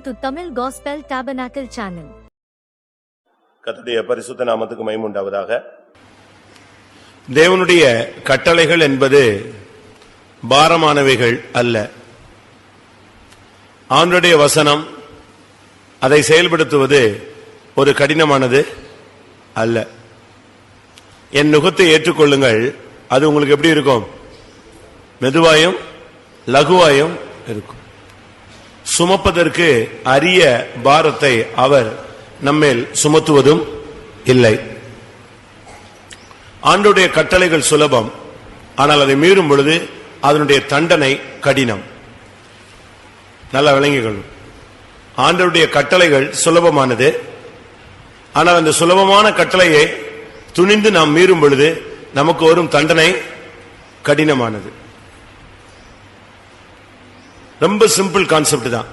to Tamil Gospel Tabernacle channel. கர்த்தருடைய பரிசுத்த நாமத்துக்கு மகிமை உண்டாவதாக. தேவனுடைய கட்டளைகள் என்பது பாரமானவைகள் அல்ல. ஆண்டவருடைய வசனம் அதை செயல்படுத்துவது ஒரு கடினமானது அல்ல. என் நுகத்தை ஏற்றுக்கொள்ளுங்கள், அது உங்களுக்கு எப்படி இருக்கும்? மெதுவாயும் லகுவாயும் இருக்கும். சுமப்பதற்கு அரிய பாரத்தை அவர் நம்மேல் சுமத்துவதும் இல்லை. ஆண்டவருடைய கட்டளைகள் சுலபம், ஆனால் அதை மீறும் பொழுது அதனுடைய தண்டனை கடினம். நல்லா விளங்கிக்கொள்ளும். ஆண்டவருடைய கட்டளைகள் சுலபமானது, ஆனால் அந்த சுலபமான கட்டளையை துணிந்து நாம் மீறும் பொழுது நமக்கு வரும் தண்டனை கடினமானது. ரொம்ப சிம்பிள் கான்செப்ட் தான்.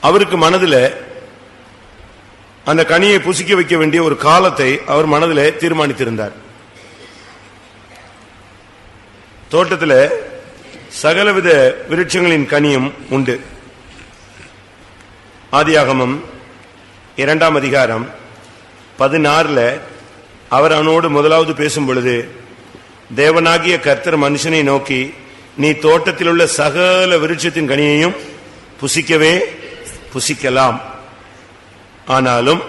அவருக்கு மனதில் அந்த கனியை புசிக்க வைக்க வேண்டிய ஒரு காலத்தை அவர் மனதில் தீர்மானித்திருந்தார். தோட்டத்தில் சகலவித விருட்சங்களின் கனியும் உண்டு. ஆதியாகமம் 2ஆம் அதிகாரம் 16 அவர் அவனோடு முதலாவது பேசும் பொழுது, தேவனாகிய கர்த்தர் மனுஷனை நோக்கி, நீ தோட்டத்தில் உள்ள சகல விருட்சத்தின் கனியையும் புசிக்கவே புசிக்கலாம், ஆனாலும்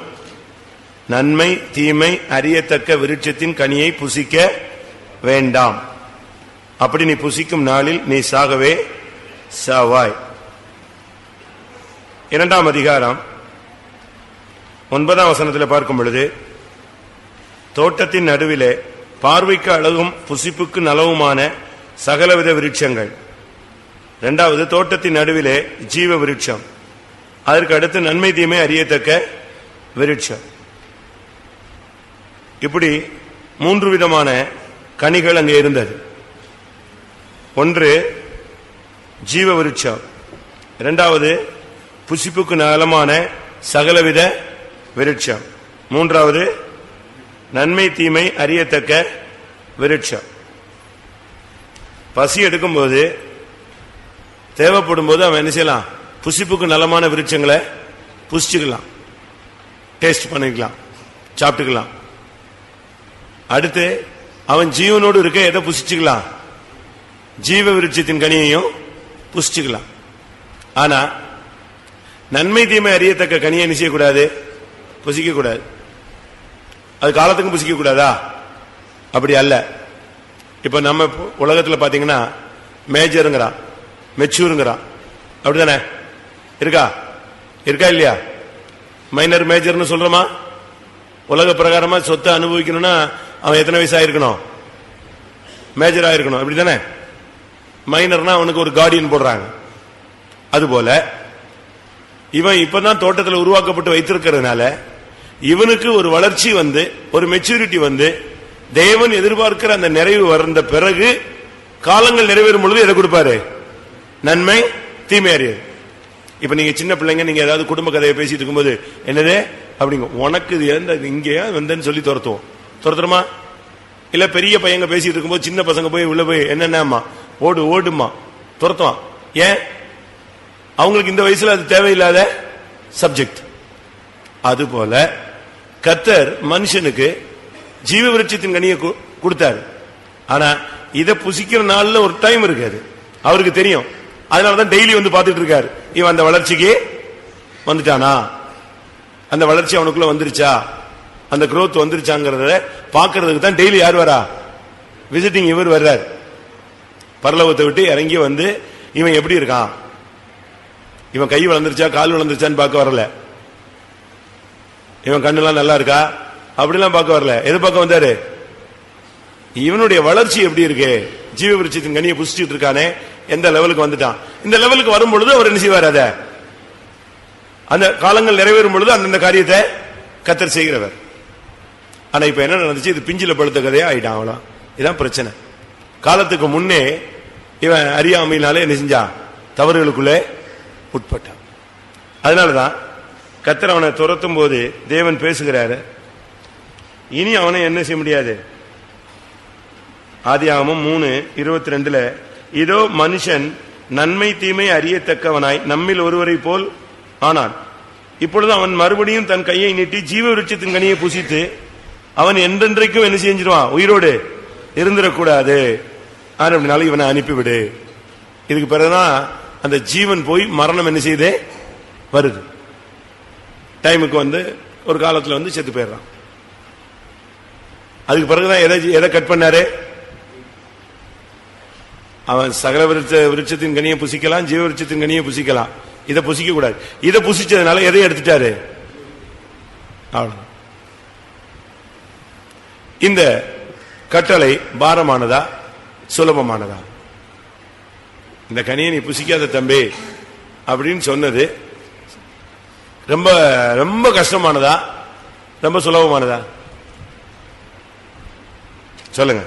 நன்மை தீமை அறியத்தக்க விருட்சத்தின் கனியை புசிக்க வேண்டாம். அப்படி நீ புசிக்கும் நாளில் நீ சாகவே சாவாய். 2ஆம் அதிகாரம் 9ஆம் வசனத்தில் பார்க்கும் பொழுது, தோட்டத்தின் நடுவிலே பார்வைக்கு அழகும் புசிப்புக்கு நலவுமான சகலவித விருட்சங்கள். 2வது தோட்டத்தின் நடுவிலே ஜீவ விருட்சம், அதற்கு அடுத்து நன்மை தீமை அறியத்தக்க விருட்சம். இப்படி 3 விதமான கனிகள் அங்கே இருந்தது. ஒன்று ஜீவ விருட்சம், 2வது புசிப்புக்கு நலமான சகலவித விருட்சம், 3வது நன்மை தீமை அறியத்தக்க விருட்சம். பசி எடுக்கும்போது தேவைப்படும் போது அவன் என்ன செய்யலாம்? புசிப்புக்கு நலமான விருட்சங்களை புசிச்சுக்கலாம், டேஸ்ட் பண்ணிக்கலாம், சாப்பிட்டுக்கலாம். அடுத்து அவன் ஜீவனோடு இருக்க எதை புசிச்சுக்கலாம்? ஜீவ விருட்சத்தின் கனியையும் புசிச்சுக்கலாம். ஆனா நன்மை தீமை அறியத்தக்க கனியை என்ன செய்யக்கூடாது? புசிக்க கூடாது. அது காலத்துக்கும் புசிக்க கூடாதா? அப்படி அல்ல. இப்ப நம்ம உலகத்தில் பாத்தீங்கன்னா மேஜருங்கிறான், மெச்சூருங்கிறான், அப்படிதானே? இருக்கா இருக்கா இல்லையா? மைனர் மேஜர்னு சொல்றோமா? உலக பிரகாரமா சொத்தை அனுபவிக்கணும்னா அவன் எத்தனை வயசு ஆயிருக்கணும்? மேஜர் ஆயிருக்கணும், அப்படிதானே? மைனர்னா அவனுக்கு ஒரு கார்டியன் போடுறாங்க. அதுபோல இவன் இப்பதான் தோட்டத்தில் உருவாக்கப்பட்டு வைத்திருக்கிறதுனால இவனுக்கு ஒரு வளர்ச்சி வந்து, ஒரு மெச்சூரிட்டி வந்து, தேவன் எதிர்பார்க்கிற அந்த நிறைவு வந்த பிறகு காலங்கள் நிறைவேறும் பொழுது எதை கொடுப்பாரு? நன்மை தீமை அறியாது. இப்ப நீங்க சின்ன பிள்ளைங்க, நீங்க ஏதாவது குடும்ப கதையை பேசிட்டு இருக்கும்போது, என்னது அப்படிங்க, உனக்கு இங்கே வந்தேன்னு சொல்லி துரத்துறோமா? இல்ல பெரிய பையங்க பேசிட்டு இருக்கும்போது சின்ன பசங்க போய் உள்ள போய் என்னென்னமா ஓடுமா துரத்துவான். ஏன்? அவங்களுக்கு இந்த வயசுல அது தேவையில்லாத சப்ஜெக்ட். அதுபோல கர்த்தர் மனுஷனுக்கு ஜீவ விருட்சத்தின் கனியை கொடுத்தாரு. ஆனா இதை புசிக்கிற நாள்ல ஒரு டைம் இருக்காது, அவருக்கு தெரியும். அதனாலதான் டெய்லி வந்து பார்த்துட்டு இருக்காரு, இவன் அந்த வளர்ச்சிக்கு வந்துட்டானா, அந்த வளர்ச்சி அவனுக்குள்ள வந்துருச்சா, அந்த growth வந்துருச்சாங்கிறத பாக்குறதுக்கு தான் டெய்லி யார் வரா? விசிட்டிங் இவர் வர்றார். பரலோகத்தை விட்டு இறங்கி வந்து இவன் எப்படி இருக்கான், இவன் கை வளர்ந்துருச்சா கால் வளர்ந்துருச்சான்னு பார்க்க வரல, இவன் கண்ணெல்லாம் நல்லா இருக்கா அப்படிலாம் பார்க்க வரல. எது பார்க்க வந்தாரு? இவனுடைய வளர்ச்சி எப்படி இருக்கு, ஜீவ விருட்சத்தின் கனியை புசிச்சுட்டு இருக்கானே, எந்த லெவலுக்கு வந்துட்டான். இந்த லெவலுக்கு வரும் பொழுது அவர் என்ன செய்வார்? அத அந்த காலங்கள் நிறைவேறும் பொழுது அந்தந்த காரியத்தை கர்த்தர் செய்கிறவர். ஆனா இப்ப என்ன நடந்துச்சு? இது பிஞ்சில படுத்த கதையா ஆயிட்டான். அவ்வளோ இதான் பிரச்சனை. காலத்துக்கு முன்னே இவன் அறியாமையினாலே என்ன செஞ்சான்? தவறுகளுக்குள்ளே உட்பட்டான். அதனாலதான் கர்த்தர் அவனை துரத்தும் போது தேவன் பேசுகிறாரு, இனி அவனை என்ன செய்ய முடியாது? ஆதியாகமம் 3:22 இதோ மனுஷன் நன்மை தீமை அறியத்தக்கவனாய் நம்மில் ஒருவரை போல் ஆனான். இப்பொழுது அவன் மறுபடியும் தன் கையை நீட்டி ஜீவ விருட்சத்தின் கனியை புசித்து அவன் என்றென்றைக்கும் என்ன செஞ்சிருவான், உயிரோடு இருந்துடக்கூடாது. அப்படினால இவனை அனுப்பிவிடு. இதுக்கு பிறகுதான் அந்த ஜீவன் போய் மரணம் என்ன செய்தே வருது. டைமுக்கு வந்து ஒரு காலத்துல வந்து செத்து போயிடுறான். அதுக்கு பிறகுதான் எதை கட் பண்ணாரு, அவன் சகல விருட்சத்தின் கனியை புசிக்கலாம், ஜீவ விருட்சத்தின் கனியை புசிக்கலாம், இதை புசிக்க கூடாது. இதை புசிச்சதுனால எதை எடுத்துட்டாரு, அவ்வளவு. இந்த கட்டளை பாரமானதா சுலபமானதா? இந்த கனியை நீ புசிக்காத தம்பி அப்படின்னு சொன்னது ரொம்ப ரொம்ப கஷ்டமானதா ரொம்ப சுலபமானதா சொல்லுங்க.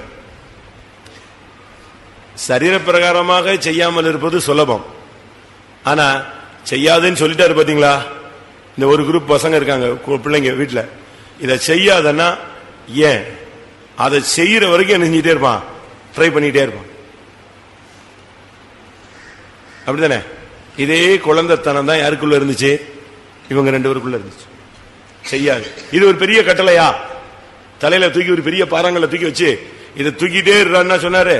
சரீர பிரகாரமாக செய்யாமல் இருப்பது சுலபம். ஆனா செய்யாதுன்னு சொல்லிட்டாரு பாத்தீங்களா. இந்த ஒரு குரூப் பசங்க இருக்காங்க, பிள்ளைங்க வீட்டுல, இதை செய்யாதன்னா ஏன், அதை செய்யற வரைக்கும் என்ன செஞ்சுட்டே இருப்பான், ட்ரை பண்ணிட்டே இருப்பான். அப்படித்தானே? இதே குழந்தைத்தனம் தான் யாருக்குள்ள இருந்துச்சு, இவங்க 2 பேருக்குள்ள இருந்துச்சு. செய்யாது. இது ஒரு பெரிய கட்டளையா, தலையில தூக்கி ஒரு பெரிய பாறாங்கல்ல தூக்கி வச்சு இதை தூக்கிட்டே இருறான்னா சொன்னாரு,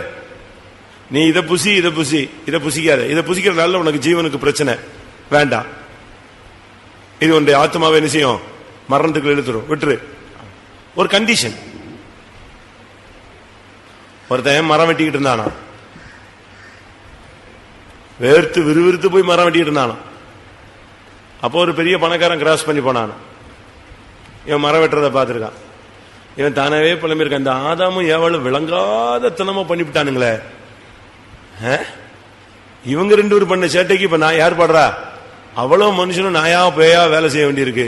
நீ இதை புசி, இதை புசி, இதை புசிக்காத, இதை புசிக்கிறதுனால உனக்கு ஜீவனுக்கு பிரச்சனை வேண்டாம், இது உன்னுடைய ஆத்மாவை என்ன செய்யும், மரணத்துக்கு இழுத்துரும், விட்டுரு. ஒரு கண்டிஷன். ஒருத்தன் மரம் வெட்டிக்கிட்டு இருந்தானா, வேர்த்து விறுவிறுத்து போய் மரம் வெட்டிக்கிட்டு இருந்தானா. அப்போ ஒரு பெரிய பணக்காரன் கிராஸ் பண்ணி போனான். இவன் மரம் வெட்டுறத பார்த்திருக்கான். இவன் தானவே புலம்பிருக்கான், இந்த ஆதாமும் எவ்வளவு விளங்காத தனமா பண்ணிவிட்டானுங்களே, இவங்க 2 பேரும் பண்ண சேட்டைக்கு இப்ப நான் யார் பாடுறா, அவ்வளவு மனுஷனும் நாயா பேயா வேலை செய்ய வேண்டியிருக்கு.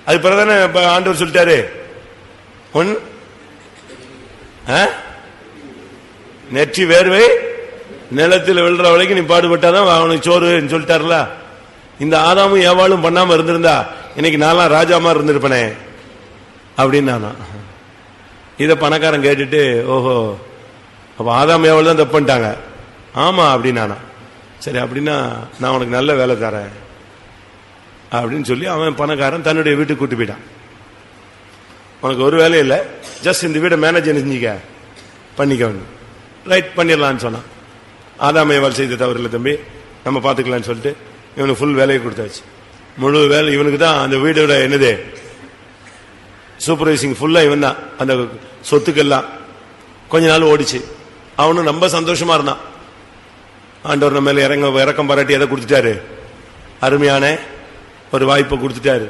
அது பிறதானே ஆண்டவர் சொல்லிட்டாரு, நெற்றி வேர்வை நிலத்தில் விழுற வரைக்கும் நீ பாடுபட்டாதான் அவனுக்கு சோறு சொல்லிட்டாருல. இந்த ஆதாமும் ஏவாளும் பண்ணாம இருந்திருந்தா இன்னைக்கு நான்லாம் ராஜாமா இருந்திருப்பனே அப்படின்னு. இத பணக்காரன் கேட்டுட்டு, ஓஹோ அப்ப ஆதாம் ஏவாள் தான் தப்பு பண்ணிட்டாங்க, ஆமா அப்படின்னா, சரி அப்படின்னா நான் உனக்கு நல்ல வேலை தரேன் அப்படின்னு சொல்லி அவன் பணக்காரன் தன்னுடைய வீட்டுக்கு கூட்டு போயிட்டான். உனக்கு ஒரு வேலை இல்லை, ஜஸ்ட் இந்த வீடை மேனேஜ் செஞ்சுக்க, பண்ணிக்க, ரைட் பண்ணிடலான்னு சொன்னான். ஆதாம் ஏவாள் செய்த தவறு இல்லை தம்பி, நம்ம பார்த்துக்கலான்னு சொல்லிட்டு இவனுக்கு ஃபுல் வேலையை கொடுத்தாச்சு. முழு வேலை இவனுக்கு தான். அந்த வீடோட என்னது சூப்பர்வைசிங் ஃபுல்லா இவன் தான். அந்த சொத்துக்கெல்லாம் கொஞ்ச நாள் ஓடிச்சு. அவனும் ரொம்ப சந்தோஷமா இருந்தான். ஆண்டவர் நம்ம மேல இறக்கம் பாராட்டி எதை கொடுத்துட்டாரு, அருமையான ஒரு வாய்ப்பை கொடுத்துட்டாரு.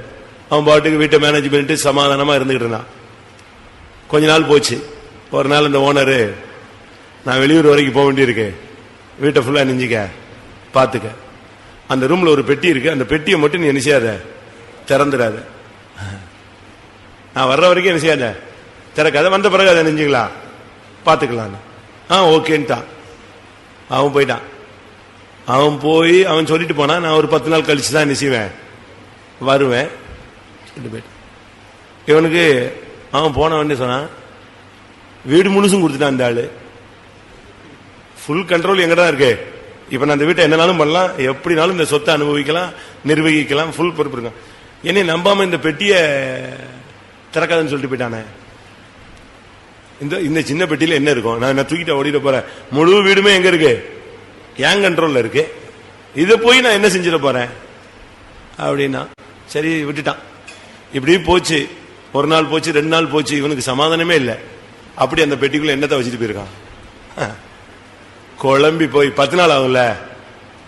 அவன் பாட்டுக்கு வீட்டை மேனேஜ் பண்ணிட்டு சமாதானமா இருந்துகிட்டு இருந்தான். கொஞ்ச நாள் போச்சு. ஒரு நாள் இந்த ஓனரு, நான் வெளியூர் வரைக்கும் போக வேண்டியிருக்கு, வீட்டை ஃபுல்லா நெஞ்சிக்க பாத்துக்க, அந்த ரூம்ல ஒரு பெட்டி இருக்கு, அந்த பெட்டியை மட்டும் நீ என்ன செய்யாத, திறந்துடாத, நான் வர்ற வரைக்கும் என்ன செய்யாத, திறக்காத, வந்த பிறகு அதை நெஞ்சுக்கலாம் பாத்துக்கலாம். ஓகேன்ட்டான். அவன் போயிட்டான். அவன் போய் அவன் சொல்லிட்டு போனா, நான் ஒரு 10 நாள் கழிச்சு தான் என்ன செய்வேன், வருவேன். இவனுக்கு அவன் போன உடனே சொன்னான், வீடு முழுசும் கொடுத்துட்டான் அந்த ஆளு. ஃபுல் கண்ட்ரோல் எங்கடா இருக்கு, இப்ப நான் இந்த வீட்டை என்னனாலும் பண்ணலாம், எப்படினாலும் இந்த சொத்தை அனுபவிக்கலாம், நிர்வகிக்கலாம், ஃபுல் பொறுப்பு இருக்கான். என்னை நம்பாம இந்த பெட்டியை திறக்காதுன்னு சொல்லிட்டு போயிட்டானே. இந்த சின்ன பெட்டியில என்ன இருக்கும், நான் தூக்கிட்ட ஓடிட போறேன், முழு வீடுமே எங்க இருக்கு, என் கண்ட்ரோல்ல இருக்கு, இதை போய் நான் என்ன செஞ்சிட போறேன் அப்படின்னா. சரி விட்டுட்டான். இப்படி போச்சு. ஒரு நாள் போச்சு, 2 நாள் போச்சு, இவனுக்கு சமாதானமே இல்லை. அப்படி அந்த பெட்டிக்குள்ள என்னத்தை வச்சுட்டு போயிருக்கான், குழம்பி போய் 10 நாள் ஆகும்ல,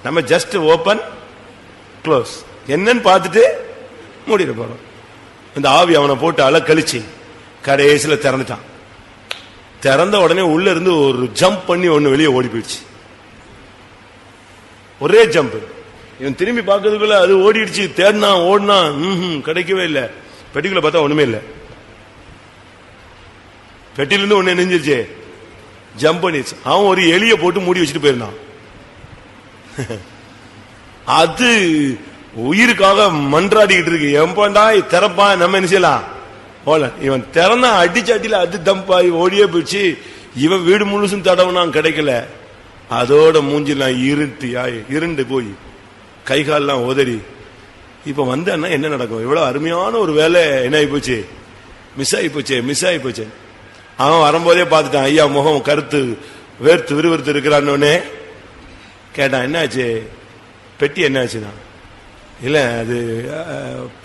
நம்ம ஜஸ்ட் ஓபன் க்ளோஸ் என்னன்னு பார்த்துட்டு மூடிட போறோம். இந்த ஆவி அவனை போட்டு அலக்கழிச்சு கடைசியில் திறந்துட்டான். திறந்த உடனே உள்ள இருந்து ஒரு ஜம்ப் பண்ணி ஒண்ணு வெளியே ஓடி போயிடுச்சு. ஒரே ஜம்ப். இவன் திரும்பி பார்க்கறதுக்குள்ள அது ஓடிடுச்சு. தேடினா ஓடினா கிடைக்கவே இல்லை. பெட்டிக்குள்ள பார்த்தா ஒண்ணுமே இல்லை. பெட்டிலிருந்து ஒண்ணு நெஞ்சிருச்சு, ஜம்ப் பண்ணிடுச்சு. அவன் ஒரு எலிய போட்டு மூடி வச்சுட்டு போயிருந்தான். அது உயிருக்காக மன்றாடிக்கிட்டு இருக்கு, எம்பண்டா திறப்பா, நம்ம என்ன செய்யலாம் போல. இவன் திறந்தா அடிச்சு அடியில அது தம்பாய் ஓடியே போயிடுச்சு. இவன் வீடு முழுசும் தடவுனா கிடைக்கல. அதோட மூஞ்சிலாம் இருண்டு போய் கை கால்லாம் உதறி இப்ப வந்தா என்ன நடக்கும்? இவ்வளவு அருமையான ஒரு வேலை என்ன ஆகி போச்சு, மிஸ் ஆகி போச்சு. அவன் வரும்போதே பார்த்துட்டான், ஐயா முகம் கருத்து வேர்த்து விறுவிறுத்து இருக்கிறான்னு கேட்டான், என்ன ஆச்சு பெட்டி, என்ன ஆச்சுன்னா, இல்ல அது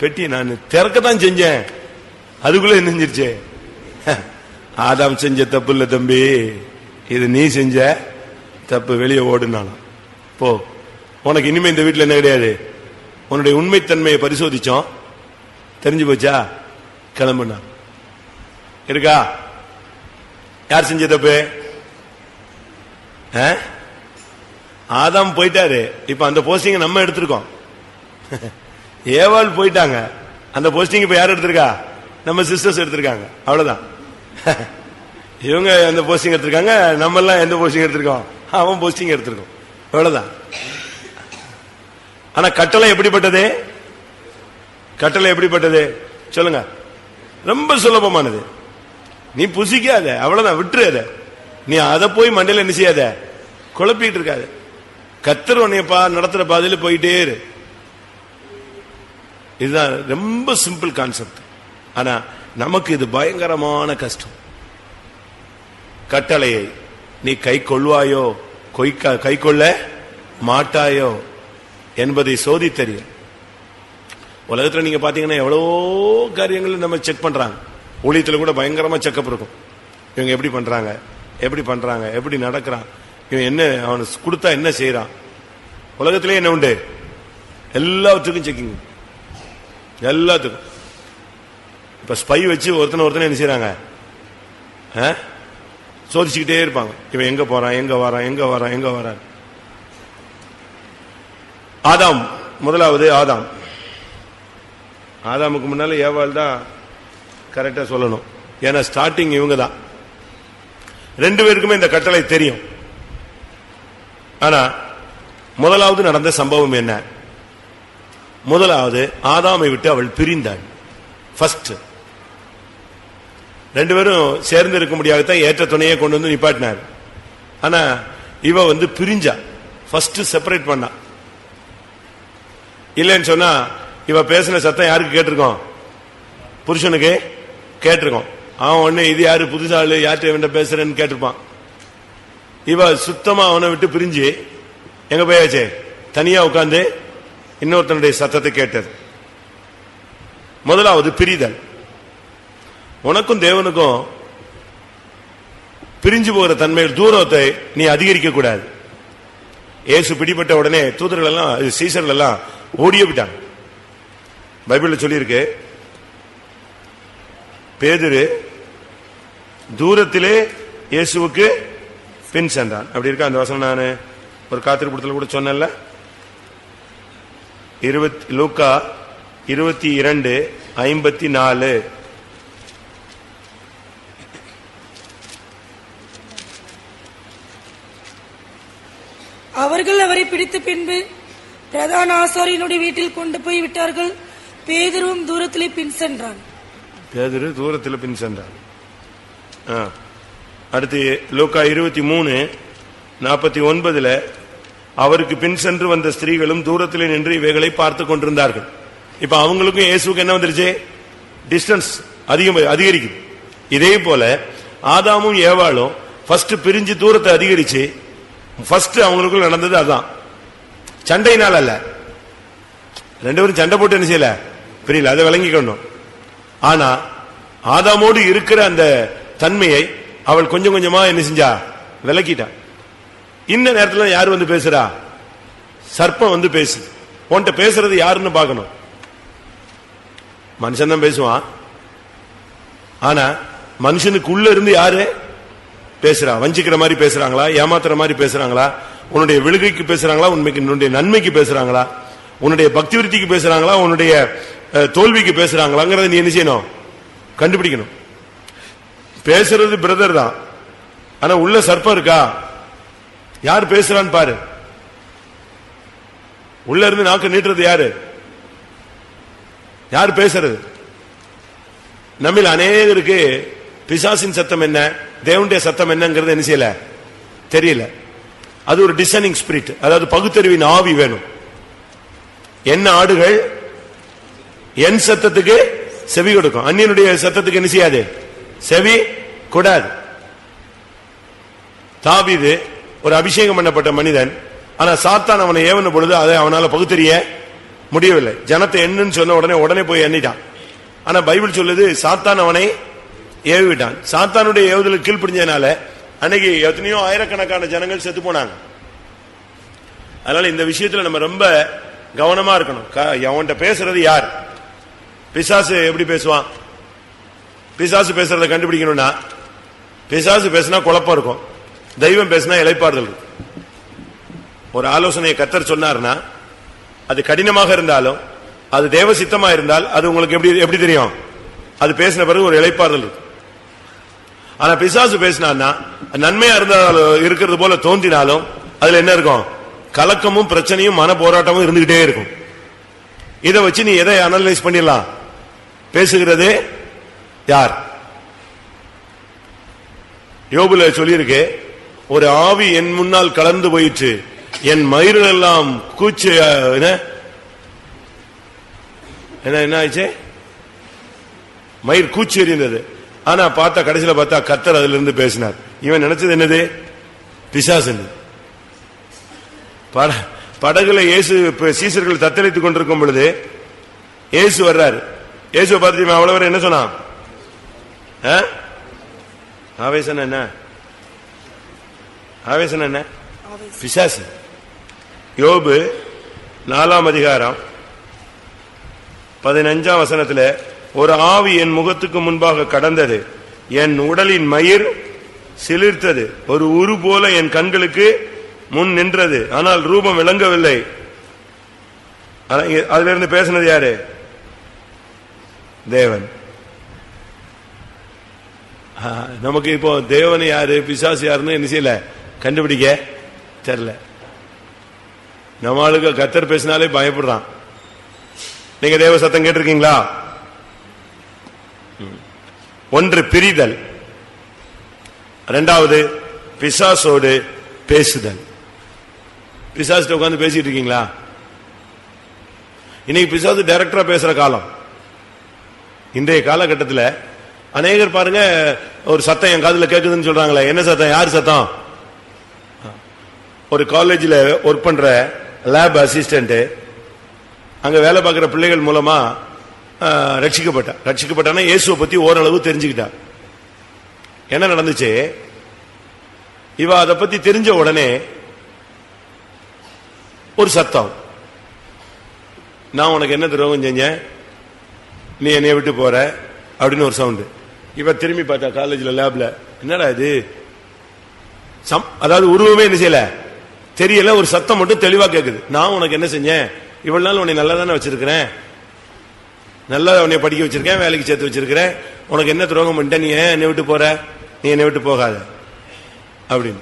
பெட்டி நான் திறக்கத்தான் செஞ்சேன், அதுக்குள்ள என்ன செஞ்சிருச்சு, ஆதாம் செஞ்ச தப்பு இல்ல தம்பி, இது நீ செஞ்ச தப்பு, வெளியே ஓடுனாலும் போ, உனக்கு இனிமே இந்த வீட்டில் என்ன கிடையாது, உன்னுடைய உண்மைத்தன்மையை பரிசோதிச்சோம், தெரிஞ்சு போச்சா, கிளம்புனா. இருக்கா? யார் செஞ்ச தப்பு? ஆதாம் போயிட்டாரு. இப்ப அந்த போஸ்டிங் நம்ம எடுத்திருக்கோம். ஏவாள் போயிட்டாங்க, அந்த போஸ்டிங் இப்ப யார் எடுத்திருக்கா? நம்ம சிஸ்டர்ஸ் எடுத்திருக்காங்க. அவ்வளவுதான். இவங்க எந்த போஸ்டிங் எடுத்திருக்காங்க, நம்ம எல்லாம் எந்த போஸ்டிங் எடுத்திருக்கோம்? அவன் போஸ்டிங் எடுத்திருக்கோம். அவ்வளவுதான். ஆனா கட்டளை எப்படிப்பட்டது? கட்டளை எப்படிப்பட்டது சொல்லுங்க? ரொம்ப சுலபமானது. நீ புசிக்காத, அவ்வளவுதான், விட்டுரு அத. நீ அதை போய் மண்டையில என்ன செய்யாத, குழப்பிட்டு இருக்காது. கர்த்தர் உன்னையப்பா நடத்துற பாதையில போயிட்டே இரு. இதுதான் ரொம்ப சிம்பிள் கான்செப்ட். ஆனா நமக்கு இது பயங்கரமான கஷ்டம். கட்டளையை நீ கை கொள்வாயோ கை கொள்ள மாட்டாயோ என்பதை சோதித்தறிய. உலகத்துல நீங்க பாத்தீங்கன்னா எவ்வளவோ காரியங்கள் நம்ம செக் பண்றாங்க. ஊழியத்துல கூட பயங்கரமா செக்கப் இருக்கும். இவங்க எப்படி பண்றாங்க, எப்படி நடக்கிறான், இவன் என்ன, அவனுக்கு கொடுத்தா என்ன செய்யறான். உலகத்திலே என்ன உண்டு? எல்லாத்துக்கும் செக்கிங், எல்லாத்துக்கும். இப்ப ஸ்பை வச்சு ஒருத்தனை என்ன செய்யறாங்க, சோதிச்சுக்கிட்டே இருப்பாங்க. இவன் எங்க போறான், எங்க வரான். ஆதாம், முதலாவது ஆதாமுக்கு முன்னால ஏவாள் தான் கரெக்டா சொல்லணும். ஏன்னா ஸ்டார்டிங் இவங்க தான். ரெண்டு பேருக்குமே இந்த கட்டளை தெரியும். ஆனா முதலாவது நடந்த சம்பவம் என்ன? முதலாவது ஆதாமை விட்டு அவள் பிரிந்தாள். ஃபர்ஸ்ட் ரெண்டு பேரும் சேர்ந்து இருக்க முடியாததான் ஏற்ற துணையை கொண்டு வந்து நிப்பாட்டினார். ஆனா இவ பிரிஞ்சா, ஃபர்ஸ்ட் செப்பரேட் பண்ணா. இல்லைன்னு சொன்னா இவ பேசின சத்தம் யாருக்கு கேட்டிருக்கோம்? புருஷனுக்கு கேட்டிருக்கோம். அவன் ஒண்ணு இது யாரு புதுசாளு, யார்கிட்ட பேசுறேன்னு கேட்டிருப்பான். இவ சுத்தமா அவனை விட்டு பிரிஞ்சு எங்க போயாச்சே, தனியா உட்கார்ந்து இன்னொருத்தனுடைய சத்தத்தை கேட்டது. முதலாவது பிரிதல். உனக்கும் தேவனுக்கும் பிரிஞ்சு போகிற தன்மை, தூரத்தை நீ அதிகரிக்க கூடாது. இயேசு பிடிபட்ட உடனே தூதர்கள் எல்லாம், சீசர்கள் எல்லாம் ஓடியே விட்டாங்க. பைபிள்ல சொல்லியிருக்கு, பேதுரு தூரத்திலே இயேசுவுக்கு பின் சென்றான். அப்படி இருக்கா அந்த வசனம்? நான் ஒரு காத்திருப்பத்தில் கூட சொன்னேன்ல, லூக்கா 22:54. அவர்கள் அவரை பிடித்த பின்பு பிரதான ஆசாரியனுடைய வீட்டில் கொண்டு போய் விட்டார்கள். பேதுருவும் தூரத்திலே பின் சென்றான். அடுத்து லூக்கா 23:49 அவருக்கு பின் சென்று வந்த ஸ்திரீகளும் தூரத்திலே நின்று இவைகளை பார்த்து கொண்டிருந்தார்கள். இப்ப அவங்களுக்கும் இயேசுக்கு என்ன வந்துருச்சு? டிஸ்டன்ஸ் அதிகரிக்குது. இதே போல ஆதாமும் ஏவாளும் ஃபர்ஸ்ட் பிரிஞ்சு தூரத்தை அதிகரிச்சு, ஃபர்ஸ்ட் அவங்களுக்குள்ள நடந்தது அதான். சண்டையினால் அல்ல, ரெண்டு பேரும் சண்டை போட்டு என்ன செய்யல, பிரியல, அதை விளங்கிக்கணும். ஆனா ஆதாமோடு இருக்கிற அந்த தன்மையை அவள் கொஞ்சம் கொஞ்சமா என்ன செஞ்சா, விளக்கிட்டா. இந்த நேரத்தில் யாரு பேசுறா? சர்ப்பம் பேசுது. உன்கிட்ட பேசுறது யாருன்னு பார்க்கணும். மனுஷன் தான் பேசுவான். ஆனா மனுஷனுக்குள்ள இருந்து யாரு பேசுறா? வஞ்சிக்கிற மாதிரி பேசுறாங்களா, ஏமாத்துற மாதிரி பேசுறாங்களா, உன்னுடைய விழுகைக்கு பேசுறாங்களா, உன்னுடைய நன்மைக்கு பேசுறாங்களா, உன்னுடைய பக்தி விருத்திக்கு பேசுறாங்களா, உன்னுடைய தோல்விக்கு பேசுறாங்களாங்கிறத நீ என்ன செய்யணும்? கண்டுபிடிக்கணும். பேசுறது பிரதர் தான், ஆனா உள்ள சர்ப்பம் இருக்கா? யார் பேசுறான்னு பாரு. உள்ள இருந்து நாக்கு நீட்டுறது யாரு? யார் பேசுறது? நம்மள அநேகருக்கு பிசாசின் சத்தம் என்ன, தேவனுடைய சத்தம் என்னங்கிறது என்ன செய்யல, தெரியல. அது ஒரு டிசைனிங் ஸ்பிரிட், அதாவது பகுத்தறிவின் ஆவி வேணும். என்ன ஆடுகள் என் சத்தத்துக்கு செவி கொடுக்கும், அந்நியனுடைய சத்தத்துக்கு என்ன செய்யாது, செவி கூடாது. தாவீது ஒரு அபிஷேகம் பண்ணப்பட்ட மனிதன், ஆனா சாத்தான் அவனை ஏவன பொழுது அதை அவனால பகுத்தறிய முடியவில்லை. ஜனத்தை என்னன்னு சொன்ன உடனே போய் எண்ணிட்டான். ஆனா பைபிள் சொல்லுது சாத்தான் அவனை ஏவிட்டான். சாத்தானுடைய ஏவுதலுக்கு கீழ்ப்படிஞ்சதுனால அன்னைக்கு எத்தனையோ ஆயிரக்கணக்கான ஜனங்கள் செத்து போனாங்க. அதனால இந்த விஷயத்துல நம்ம ரொம்ப கவனமா இருக்கணும். அவன்கிட்ட பேசுறது யார்? பிசாசு எப்படி பேசுவான்? பிசாசு பேசுறத கண்டுபிடிக்கணும்னா, பிசாசு பேசினா குழப்பம் இருக்கும், தெய்வம் பேசினா இளைப்பாறுதல் இருக்கும். ஒரு ஆலோசனையை கர்த்தர் சொன்னார்னா அது கடினமாக இருந்தாலும் அது தேவ சித்தமா இருந்தால் அது உங்களுக்கு எப்படி தெரியும்? அது பேசின பிறகு ஒரு இளைப்பாறுதல் இருக்கும். ஆனா பிசாசு பேசினா நன்மையா இருந்தாலும் இருக்கிறது போல தோன்றினாலும் அதுல என்ன இருக்கும்? கலக்கமும் பிரச்சனையும் மன போராட்டமும் இருந்துகிட்டே இருக்கும். இதை வச்சு நீ எதை அனலைஸ் பண்ணிடலாம்? பேசுகிறது யார்? யோபுல சொல்லியிருக்கு, ஒரு ஆவி என் முன்னால் கலந்து போயிற்று, என் மயிர்கள் எல்லாம் கூச்சு என்ன ஆயிடுச்சு, மயிர் கூச்சி எறிந்தது. ஆனா கடைசியில பார்த்தா கர்த்தர் அதுல இருந்து பேசினார். இவன் நினைச்சது என்னது? பிசாசு. படகுல இயேசு சீசர்கள் தத்தளித்துக் கொண்டிருக்கும் பொழுது இயேசு வர்றாரு. இயேசு பார்த்து அவ்வளவு என்ன சொன்னான்? ஆவேசம் என்ன? ஆவேசம் என்ன? பிசாசு. யோபு 4ஆம் அதிகாரம் 15ஆம் வசனத்துல, ஒரு ஆவி என் முகத்துக்கு முன்பாக கடந்தது, என் உடலின் மயிர் சிலிர்த்தது, ஒரு உரு போல என் கண்களுக்கு முன் நின்றது, ஆனால் ரூபம் விளங்கவில்லை. அதுல இருந்து பேசினது யாரு? தேவன். நமக்கு இப்போ தேவன் யாரு பிசாசு யாருன்னு என்ன செய்யல, கண்டுபிடிக்க தெரியல. நம்மளுக்கு கர்த்தர் பேசினாலே பயப்படுறான். நீங்க தேவ சத்தம் கேட்டிருக்கீங்களா? ஒன்று பிரிதல், இரண்டாவது பிசாசோடு பேசுதல். பிசாசு உட்கார்ந்து பேசிட்டு இருக்கீங்களா? இன்னைக்கு பிசாசு டைரக்டரா பேசுற காலம். இன்றைய காலகட்டத்தில் அநேகர் பாருங்க, ஒரு சத்தம் என் காதுல கேட்குதுன்னு சொல்றாங்களே, என்ன சத்தம்? யார் சத்தம்? ஒரு காலேஜில் ஒர்க் பண்ற லேப் அசிஸ்டன்ட் அங்க வேலை பார்க்கிற பிள்ளைகள் மூலமா ரட்சிக்கப்பட்டான இயேசுவை பத்தி ஓரளவு தெரிஞ்சுக்கிட்டா. என்ன நடந்துச்சு? இவ அதை பத்தி தெரிஞ்ச உடனே ஒரு சத்தம், நான் உனக்கு என்ன துரோகம் செஞ்சேன், நீ என்னைய விட்டு போற அப்படின்னு ஒரு சவுண்டு. இவ திரும்பி பார்த்தா காலேஜ்ல லேப்ல, என்னடா இது? அதாவது உருவமே என்ன செய்யல, தெரியல, ஒரு சத்தம் மட்டும் தெளிவா கேக்குது. நான் உனக்கு என்ன செஞ்சேன்? இவ்வளவு நாள் உன்னை நல்லா தானே வச்சிருக்கிறேன், நல்லா உன்னை படிக்க வச்சிருக்கேன், வேலைக்கு சேர்த்து வச்சிருக்கிறேன், உனக்கு என்ன துரோகம் பண்ணிட்ட? நீ ஏன் என்னை விட்டு போற? நீ என்னை விட்டு போகாத அப்படின்னு.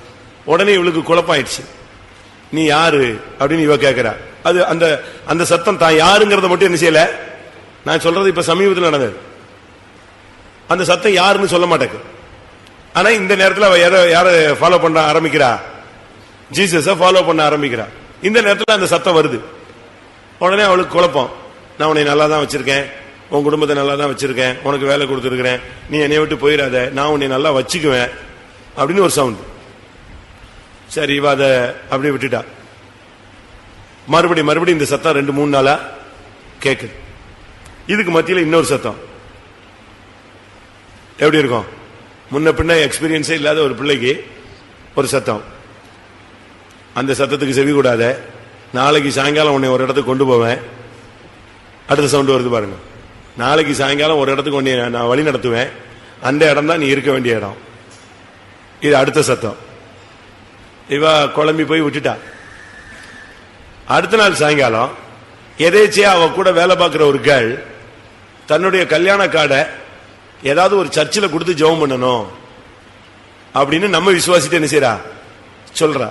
உடனே இவளுக்கு குழப்பாயிடுச்சு. நீ யாரு அப்படின்னு இவ கேட்கிறா. அது அந்த அந்த சத்தம் தான் யாருங்கிறத மட்டும் என்ன செய்யல. நான் சொல்றது இப்ப சமீபத்தில் நடந்தது. அந்த சத்தம் யாருன்னு சொல்ல மாட்டேங்க. ஆனா இந்த நேரத்தில் அவ யார ஃபாலோ பண்ண ஆரம்பிக்கிறா? ஜீசஸ ஃபாலோ பண்ண ஆரம்பிக்கிறா. இந்த நேரத்தில் அந்த சத்தம் வருது. உடனே அவளுக்கு குழப்பம். நான் உன்னை நல்லா தான் வச்சிருக்கேன், உன் குடும்பத்தை நல்லா தான் வச்சிருக்கேன், உனக்கு வேலை கொடுத்துருக்கிறேன், நீ என்னை விட்டு போயிடாத, நான் உன்னை நல்லா வச்சுக்குவேன் அப்படின்னு ஒரு சவுண்ட். சரி, இவ அதை அப்படியே விட்டுட்டா. மறுபடியும் இந்த சத்தம் 2-3 நாளா கேக்குது. இதுக்கு மத்தியில் இன்னொரு சத்தம். எப்படி இருக்கும்? முன்ன பின்ன எக்ஸ்பீரியன்ஸே இல்லாத ஒரு பிள்ளைக்கு ஒரு சத்தம். அந்த சத்தத்துக்கு செவி கூடாத, நாளைக்கு சாயங்காலம் உன்னை ஒரு இடத்துக்கு கொண்டு போவேன். அடுத்த சவுண்ட் வருது பாருங்க. நாளைக்கு சாயங்காலம் ஒரு இடத்துக்கு உன்னை நான் வழி நடத்துவேன், அந்த இடம் தான் நீ இருக்க வேண்டிய இடம். இது அடுத்த சத்தம். இவ குழம்பி போய் விட்டுட்டா. அடுத்த நாள் சாயங்காலம் எதேச்சியா அவ கூட வேலை பார்க்கிற ஒரு கேர்ள் தன்னுடைய கல்யாண கார்டை ஏதாவது ஒரு சர்ச்சில் கொடுத்து ஜெபம் பண்ணணும் அப்படின்னு நம்ம விசுவாசிட்டு என்ன செய்யறா சொல்றா.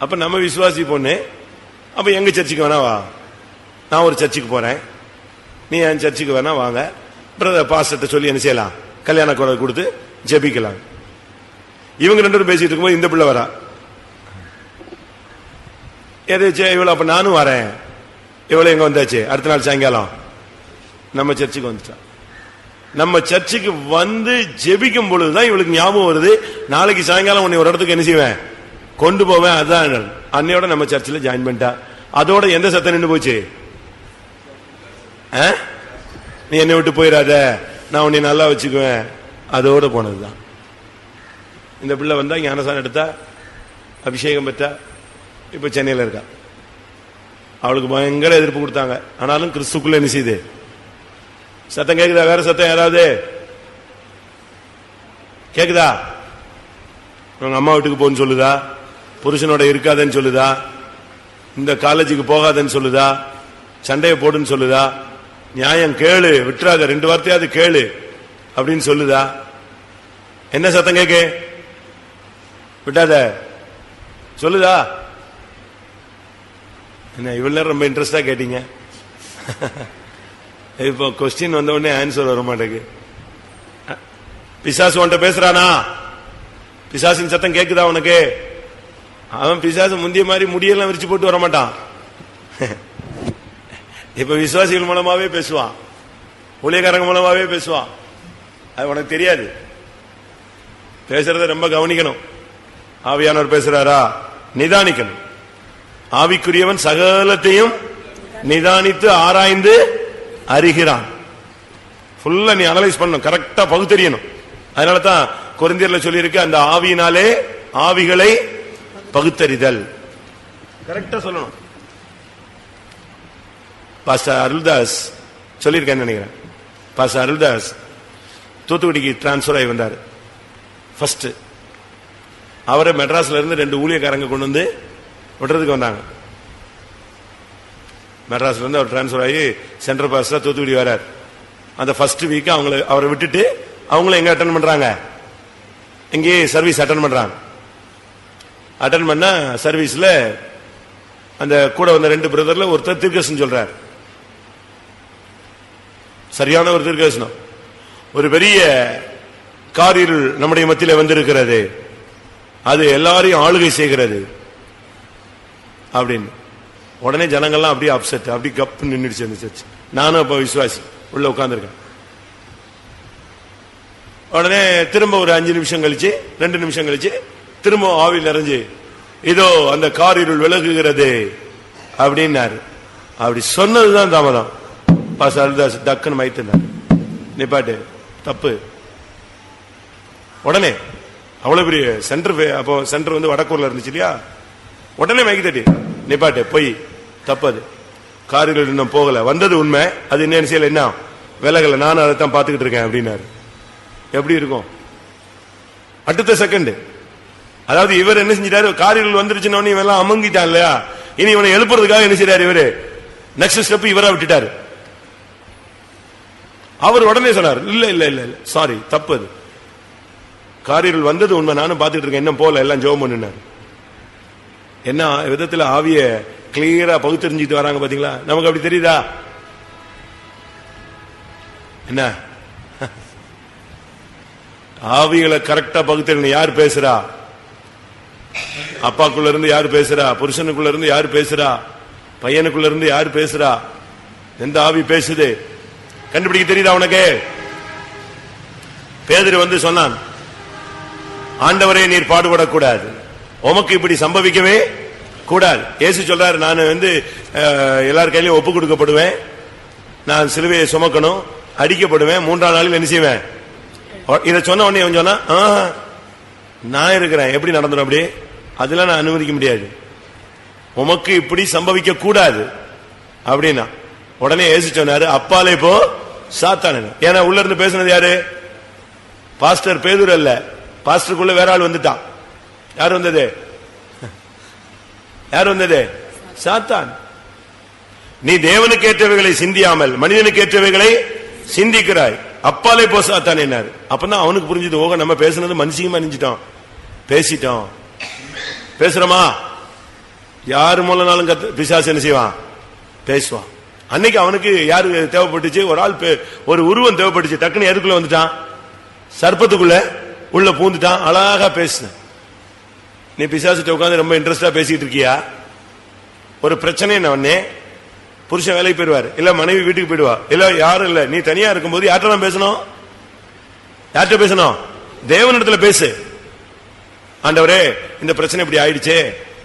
அப்ப நம்ம விசுவாசி பொண்ணு, அப்ப எங்க சர்ச்சுக்கு வேணா வா, நான் ஒரு சர்ச்சுக்கு போறேன், நீ என் சர்ச்சுக்கு வேணா வாங்க, பிரதர் பாஸ்டர்ட்ட சொல்லி என்ன செய்யலாம், கல்யாண கார்டை கொடுத்து ஜெபிக்கலாம். இவங்க 2 பேரும் பேசிட்டு இருக்கும்போது இந்த பிள்ளை வரா. எதாச்சு இவ்வளவு, அப்ப நானும் வரேன். இவ்வளவு எங்க வந்தாச்சு? அடுத்த நாள் சாயங்காலம் நம்ம சர்ச்சுக்கு வந்துட்டான். நம்ம சர்ச்சுக்கு வந்து ஜெபிக்கும் பொழுதுதான் இவளுக்கு ஞாபகம் வருது, நாளைக்கு சாயங்காலம் உன்னை ஒரு இடத்துக்கு என்ன செய்வேன், கொண்டு போவேன். அதுதான் அன்னையோட நம்ம சர்ச்சில் ஜாயின் பண்ணிட்டா. அதோட எந்த சத்தம் நின்று போச்சு? நீ என்னை விட்டு போயிடாத, நான் உன்னை நல்லா வச்சுக்குவேன், அதோட போனதுதான். இந்த பிள்ளை வந்தா ஞானசானம் எடுத்தா, அபிஷேகம் பெற்றா, இப்ப சென்னையில் இருக்கா. அவளுக்கு பயங்கர எதிர்ப்பு கொடுத்தாங்க. ஆனாலும் கிறிஸ்துக்குள்ள என்ன செய்யுது? சத்தம் கேக்குதா? வேற சத்தம் யாராவது கேக்குதா? உங்க அம்மா வீட்டுக்கு போன்னு சொல்லுதா? புருஷனோட இருக்காதன்னு சொல்லுதா? இந்த காலேஜுக்கு போகாதன்னு சொல்லுதா? சண்டையை போடுன்னு சொல்லுதா? நியாயம் கேளு, விட்டுறாத, 2 வார்த்தையாவது கேளு அப்படின்னு சொல்லுதா? என்ன சத்தம் கேக்கு? விட்டாத சொல்லுதா? என்ன இவ்வளவு நேரம் ரொம்ப இன்ட்ரெஸ்டா கேட்டீங்க? இப்போ கொஸ்டின் வந்த உடனே ஆன்சர் வர மாட்டேங்குது. பிசாசு உன்கிட்ட பேசுறானா? பிசாசின் சத்தம் கேக்குதா உனக்கு? அவன் பிசாசு முந்திய மாதிரி முடியெல்லாம் விரிச்சு போட்டு வர மாட்டான். இப்ப விசுவாசிகள் மூலமாவே பேசுவான், ஊழியக்காரங்க மூலமாவே பேசுவான். அது உனக்கு தெரியாது. பேசுறத ரொம்ப கவனிக்கணும். ஆவியானவர் பேசுறாரா? நிதானிக்கணும். ஆவிக்குரியவன் சகலத்தையும் நிதானித்து ஆராய்ந்து அறிகிறான். ஃபுல்லா நீ அனலைஸ் பண்ணணும், கரெக்டா பகுத்தறியணும். அதனால தான் கொரிந்தியர்ல சொல்லி இருக்கு, அந்த ஆவியினாலே ஆவிகளை பகுத்தறிதல். கரெக்டா சொல்லணும். பாஸ்டர் அருள்தாஸ் சொல்லியிருக்கேன்னு நினைக்கிறேன். பாஸ்டர் அருள்தாஸ் தூத்துக்குடிக்கு டிரான்ஸ்பர் ஆகி வந்தார். ஃபர்ஸ்ட் அவரை மெட்ராஸ்ல இருந்து 2 ஊழியக்காரங்க கொண்டு வந்து விடுறதுக்கு வந்தாங்க. மெட்ராஸ்ல இருந்து அவர் டிரான்ஸ்பர் ஆகி சென்ட்ரல் பாஸ்டரா தூத்துக்குடி வரார். அந்த ஃபர்ஸ்ட் வீக் அவரை விட்டுட்டு அவங்களும் எங்க அட்டன் பண்றாங்க, இங்கே சர்வீஸ் அட்டன் பண்றாங்க. அட்டன் பண்ண சர்வீஸ்ல அந்த கூட வந்த 2 பிரதர்ல ஒருத்தர் தீர்க்கதரிசனம் சொல்றார். சரியான ஒரு தீர்க்கதரிசனம். ஒரு பெரிய காரிருள் நம்முடைய மத்தியில வந்திருக்கிறது, அது எல்லாரையும் ஆளுகை செய்கிறது அப்படின்னு. உடனே ஜனங்கள்லாம் அப்படியே அப்செட், அப்படி கப்பு நின்றுச்சு அந்த சர்ச். நானும் அப்ப விசுவாசி உள்ள உட்கார்ந்துருக்கேன். உடனே திரும்ப ஒரு 5 நிமிஷம் கழிச்சு, 2 நிமிஷம் கழிச்சு திரும்ப ஆவில் நிறைஞ்சு, இதோ அந்த காரிருள் விலகுகிறது அப்படின்னாரு. அப்படி சொன்னதுதான் தாமதம். பாஸ்டர் அருள்தாஸ் டக்குன்னு மைத்துனார், நிப்பாட்டு, தப்பு. உடனே அவ்வளவு பெரிய சென்டர், அப்போ சென்டர் வந்து வடக்கூர்ல இருந்துச்சு இல்லையா, உடனே மைக்கு தட்டி, நிப்பாட்டு, போய் தப்பு, அது காரிருள் இன்னும் போகல, வந்தது உண்மை, அது என்ன செய்யல, என்ன விலகல, நானும் அதைத்தான் பார்த்துக்கிட்டு இருக்கேன் அப்படின்னாரு. எப்படி இருக்கும் அடுத்த செகண்ட்? அதாவது இவர் என்ன செஞ்சிட்டாரு, காரிருள் வந்துருச்சுன்னு இவெல்லாம் அமங்கிட்டான் இல்லையா, இனி இவனை எழுப்புறதுக்காக என்ன செய்யறாரு இவரு, நெக்ஸ்ட் ஸ்டெப் இவரா விட்டுட்டாரு. அவர் உடனே சொன்னார், இல்ல இல்ல இல்ல இல்ல, சாரி, தப்பு, அது காரிருள் வந்தது உண்மை, நானும் பார்த்துட்டு இருக்கேன், இன்னும் போல, எல்லாம் ஜெபம் பண்ணினார். என்ன விதத்துல ஆவிய கிளியரா பகுத்தறிஞ்சிட்டு வராங்க பாத்தீங்களா? நமக்கு அப்படி தெரியுதா? என்ன ஆவிகளை கரெக்டா பகுத்தறியணும். யார் பேசுறா? அப்பாக்குள்ள இருந்து யார் பேசுறா? புருஷனுக்குள்ள இருந்து யார் பேசுறா? பையனுக்குள்ள இருந்து யார் பேசுறா? எந்த ஆவி பேசுது கண்டுபிடிக்க தெரியுதா உனக்கு? பேதுரு வந்து சொன்னான், ஆண்டவரே நீர் பாடுபடக்கூடாது, உமக்கு இப்படி சம்பவிக்கவே கூடாது. இயேசு சொல்றாரு, நான் வந்து எல்லார் கையிலையும் ஒப்பு கொடுக்கப்படுவேன், நான் சிலுவையை சுமக்கணும், அடிக்கப்படுவேன், 3ஆம் நாளில் என்ன செய்வேன். இதை சொன்ன உடனே சொன்னா, நான் இருக்கிறேன், எப்படி நடந்துடும் அப்படி? அதெல்லாம் நான் அனுமதிக்க முடியாது, உமக்கு இப்படி சம்பவிக்க கூடாது அப்படின்னா. உடனே இயேசு சொன்னாரு, அப்பாலே போ சாத்தானே. ஏன்னா உள்ள இருந்து பேசுனது யாரு? பாஸ்டர் பேதுரு அல்ல, பாஸ்டருக்குள்ள வேற ஆள் வந்துட்டான். யார் வந்தது? யார் வந்தது? சாத்தான். நீ தேவனுக்கு ஏற்றவைகளை சிந்தியாமல் மனிதனுக்கு ஏற்றவைகளை சிந்திக்கிறாய், அப்பாலே போ சாத்தான் என்னாரு. அப்பதான் அவனுக்கு புரிஞ்சது, ஓக நம்ம பேசுனது மனுஷியமா நினைச்சிட்டோம், பேசிட்டோம். பேசுறோமா? யாரு மூலனாலும் பிசாசு என்ன செய்வான்? பேசுவான். அன்னைக்கு அவனுக்கு யாரு தேவைப்பட்டுச்சு? ஒரு ஆள், ஒரு உருவம் தேவைப்பட்டுச்சு. டக்குன்னு எதுக்குள்ள வந்துட்டான்? சர்ப்பத்துக்குள்ள உள்ள பூந்துட்டான். அழகா பேசுன. நீ பிசாசிட்ட உட்காந்து ரொம்ப இன்ட்ரெஸ்டா பேசிட்டு இருக்கியா? ஒரு பிரச்சனை உடனே புருஷன் வேலைக்கு போயிடுவார், இல்ல மனைவி வீட்டுக்கு போயிடுவா, இல்ல யாரும் இல்ல, நீ தனியா இருக்கும்போது யார்கிட்ட தான் பேசணும்? யார்கிட்ட பேசணும்? தேவனிடத்துல பேசு. ஆண்டவரே இந்த பிரச்சனை இப்படி ஆயிடுச்சே,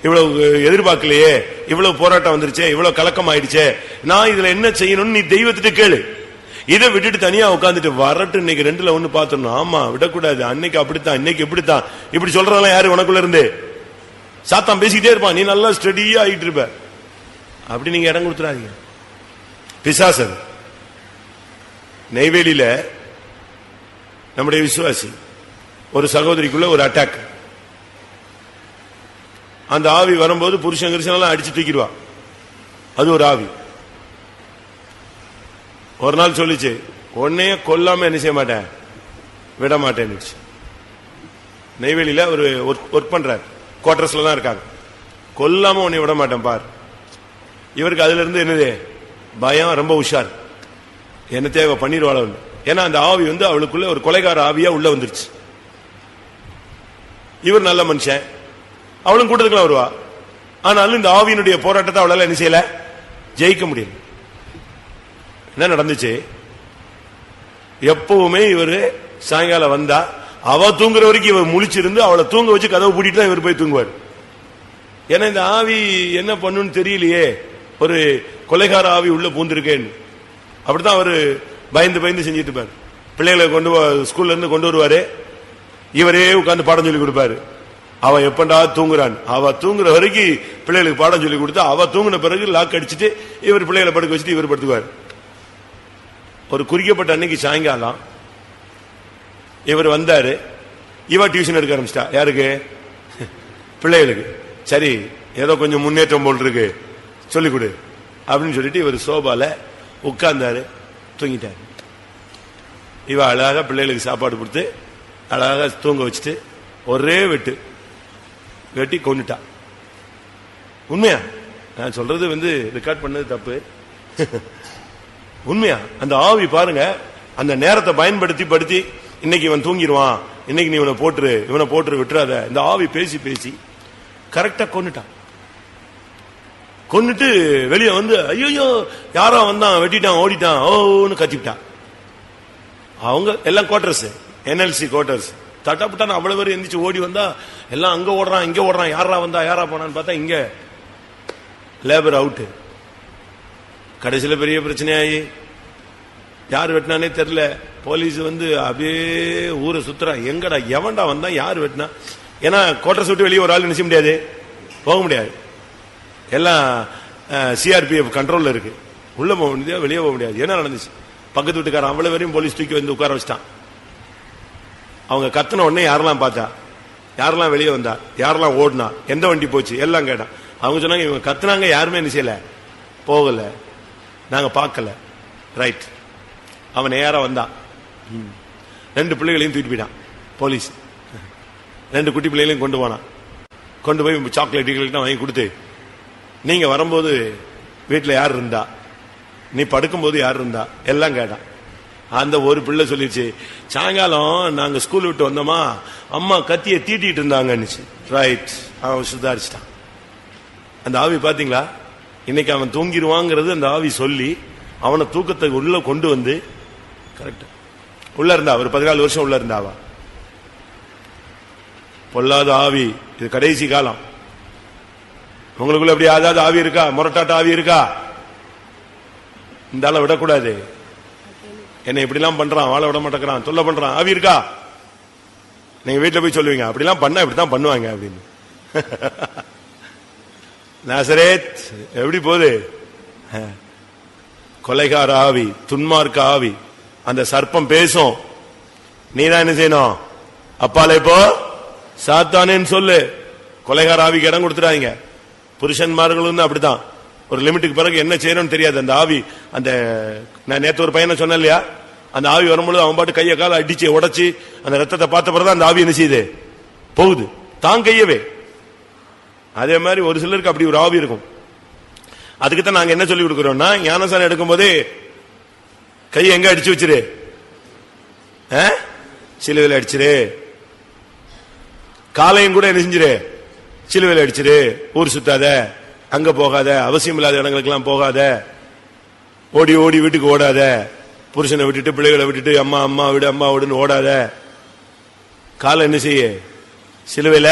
இவ்வளவு எதிர்பார்க்கலையே, இவ்வளவு போராட்டம் வந்துருச்சே, இவ்வளவு கலக்கம் ஆயிடுச்சே, நான் இதுல என்ன செய்யணும்னு நீ தெய்வத்திட்ட கேளு. இதை விட்டுட்டு தனியா உட்காந்துட்டு வரட்டு இன்னைக்கு ரெண்டுல ஒண்ணு பாத்துடணும். ஆமா விடக்கூடாது, அன்னைக்கு அப்படித்தான் இன்னைக்கு இப்படித்தான், இப்படி சொல்றதெல்லாம் யாரு உனக்குள்ள இருந்து? சாத்தான் பேசிக்கிட்டே இருப்பான், நீ நல்லா ஸ்டடியா ஆயிட்டு இருப்ப. அப்படி நீங்க இடம் கொடுத்துறாதீங்க. பிசாசு நெய்வேலியில நம்முடைய விசுவாசி ஒரு சகோதரிக்குள்ள ஒரு அட்டாக். அந்த ஆவி வரும்போது புருஷன் கிருஷ்ணெல்லாம் அடிச்சு தூக்கிடுவா. அது ஒரு ஆவி. ஒரு நாள் சொல்லிச்சு, உன்னைய கொல்லாம என்ன செய்ய மாட்டேன், விட மாட்டேன்னு. நெய்வேலியில ஒரு ஒர்க் பண்றார், குவார்டர்ஸ்ல தான் இருக்காங்க. கொல்லாம உன்னை விட மாட்டேன் பார். இவருக்கு அதுல இருந்து என்னது பயம், ரொம்ப உஷார், என்ன தேவை பண்ணிடுவாள். ஏன்னா அந்த ஆவி அவளுக்குள்ள ஒரு கொலைகார ஆவியா உள்ள வந்துருச்சு. இவர் நல்ல மனுஷன், அவளும் கூட்டத்துக்குலாம் வருவா. ஆனாலும் இந்த ஆவியினுடைய போராட்டத்தை அவளால என்ன செய்யல, ஜெயிக்க முடியல. என்ன நடந்துச்சு? எப்பவுமே இவரு சாயங்காலம் வந்தா அவ தூங்குற வரைக்கும் இவர் முழிச்சிருந்து அவளை தூங்க வச்சு கதவை பூட்டிட்டு தான் இவர் போய் தூங்குவார். ஏன்னா இந்த ஆவி என்ன பண்ணுன்னு தெரியலையே, ஒரு கொலைகார ஆவி உள்ள பூந்திருக்கேன்னு. அப்படித்தான் அவரு பயந்து பயந்து செஞ்சுட்டு இருப்பாரு. பிள்ளைகளை கொண்டு ஸ்கூல்ல இருந்து கொண்டு வருவாரு, இவரே உட்கார்ந்து பாடம் சொல்லி கொடுப்பாரு. அவ எப்பண்டா தூங்குறான், அவ தூங்குற வரைக்கும் பிள்ளைகளுக்கு பாடம் சொல்லி கொடுத்து அவ தூங்குன பிறகு லாக் அடிச்சுட்டு இவர் பிள்ளைகளை படுக்க வச்சுட்டு இவர் படுத்துக்குவார். ஒரு குறிக்கப்பட்ட அன்னைக்கு சாயங்காலம் இவர் வந்தாரு, இவ டியூஷன் எடுக்க ஆரம்பிச்சிட்டா. யாருக்கு? பிள்ளைகளுக்கு. சரி ஏதோ கொஞ்சம் முன்னேற்றம் போல் இருக்கு, சொல்லிக் கொடு அப்படின்னு சொல்லிட்டு இவர் சோபால உட்கார்ந்தாரு, தூங்கிட்டாரு. இவ அழகா பிள்ளைகளுக்கு சாப்பாடு கொடுத்து அழகா தூங்க வச்சுட்டு ஒரே வெட்டி கொண்டுட்டா. உண்மையா நான் சொல்றது ரெக்கார்ட் பண்ணது தப்பு. உண்மையா அந்த ஆவி பாருங்க, அந்த நேரத்தை பயன்படுத்தி இன்னைக்கு இவன் தூங்கிடுவான், இன்னைக்கு நீ இவனை போட்டுரு விட்டுறாத. இந்த ஆவி பேசி பேசி கரெக்டா கொண்டுட்டான். கொண்டுட்டு வெளியே ஐயோ யாரோ வந்தான், வெட்டிட்டான், ஓடிட்டான், ஓன்னு கத்திவிட்டான். அவங்க எல்லாம் குவார்டர்ஸ், NLC குவார்டர்ஸ். தட்டாப்பட்டான அவ்வளவு பேர் எந்திரிச்சு ஓடி வந்தா எல்லாம் அங்க ஓடுறான் இங்க ஓடுறான், யாரா வந்தா யாரா போனான்னு பார்த்தா இங்க லேபர் அவுட். கடைசியில பெரிய பிரச்சனையாயி யார் வெட்டினானே தெரியல. போலீஸ் அப்படியே ஊரை சுத்துறான், எங்கடா எவன்டா வந்தா யார் வெட்டினா. ஏன்னா குவார்டர்ஸ் விட்டு வெளியே ஒரு ஆள் நினைச்ச முடியாது, போக முடியாது. எல்லாம் CRPF கண்ட்ரோல்ல இருக்கு, உள்ள போக முடியாது வெளியே போக முடியாது. என்ன நடந்துச்சு? பக்கத்து வீட்டுக்காரன் அவ்வளவு வரையும் போலீஸ் தூக்கி உட்கார வச்சிட்டான். அவங்க கத்தின உடனே யாரெல்லாம் பார்த்தா, யாரெல்லாம் வெளியே வந்தா, யாரெல்லாம் ஓடினா, எந்த வண்டி போச்சு எல்லாம் கேட்டான். அவங்க சொன்னாங்க இவங்க கத்துனாங்க, யாருமே என்ன செய்யல, போகல, நாங்க பார்க்கல. ரைட். அவன் நேரா வந்தான், 2 பிள்ளைகளையும் தூக்கிட்டு போயிட்டான் போலீஸ். 2 குட்டி பிள்ளைகளையும் கொண்டு போனான். கொண்டு போய் சாக்லேட் வாங்கி கொடுத்து, நீங்க வரும்போது வீட்டுல யார் இருந்தா, நீ படுக்கும்போது யார் இருந்தா எல்லாம் கேட்டான். அந்த ஒரு பிள்ளை சொல்லிடுச்சு, சாயங்காலம் நாங்க ஸ்கூல் விட்டு வந்தோமா, அம்மா கத்திய தீட்டிட்டு இருந்தாங்கன்னு. ரைட். அவன் சுதாரிச்சிட்டான். அந்த ஆவி பாத்தீங்களா, இன்னைக்கு அவன் தூங்கிடுவாங்கிறது அந்த ஆவி சொல்லி அவனை தூக்கத்தை உள்ள கொண்டு வந்து கரெக்ட் உள்ள இருந்தா. ஒரு 14 வருஷம் உள்ள இருந்தாவா. பொல்லாத ஆவி. இது கடைசி காலம். உங்களுக்குள்ள எப்படி ஏதாவது ஆவி இருக்கா? முரட்டாட்ட ஆவி இருக்கா? இந்த ஆளை விடக்கூடாது, என்ன இப்படிலாம் பண்றான், வாழ விட மாட்டேங்கிறான், தொல்லை பண்றான், ஆவி இருக்கா? நீங்க வீட்டுல போய் சொல்லுவீங்க, அப்படிலாம் பண்ணா இப்படித்தான் பண்ணுவாங்க அப்படின்னு. நாசரேத் எப்படி போகுது? கொலைகார ஆவி, துன்மார்க்க ஆவி. அந்த சர்ப்பம் பேசும், நீதான் என்ன செய்யணும், அப்பால இப்போ சாத்தானேன்னு சொல்லு. கொலைகார ஆவிக்கு இடம் கொடுத்துறாங்க. புருஷன்மார்களும் அப்படித்தான், ஒரு லிமிட்டுக்கு பிறகு என்ன செய்யணும்னு தெரியாது. அந்த ஆவி, அந்த நான் நேற்று ஒரு பையனை சொன்னேன் இல்லையா, அந்த ஆவி வரும்பொழுது அவன் பாட்டு கையை கால அடிச்சு உடைச்சு அந்த ரத்தத்தை பார்த்த பிறகு அந்த ஆவி என்ன செய்யுது, போகுது தான் கையவே. அதே மாதிரி ஒரு சிலருக்கு அப்படி ஒரு ஆவி இருக்கும். அதுக்குத்தான் நாங்க என்ன சொல்லி கொடுக்கிறோம்னா, ஞானசானம் எடுக்கும் போதே கையை எங்க அடிச்சு வச்சிரு, சிலுவையில் அடிச்சிரு. காலையும் கூட என்ன செஞ்சிரு, சிலுவையில் அடிச்சிரு, ஊர் சுத்தாத. அங்க போகாத, அவசியம் இல்லாத இடங்களுக்கு எல்லாம் போகாத, ஓடி ஓடி வீட்டுக்கு ஓடாத, புருஷனை விட்டுட்டு பிள்ளைகளை விட்டுட்டு அம்மா அம்மா விடு அம்மா விடுன்னு ஓடாத. காலை என்ன செய்ய? சிலுவையில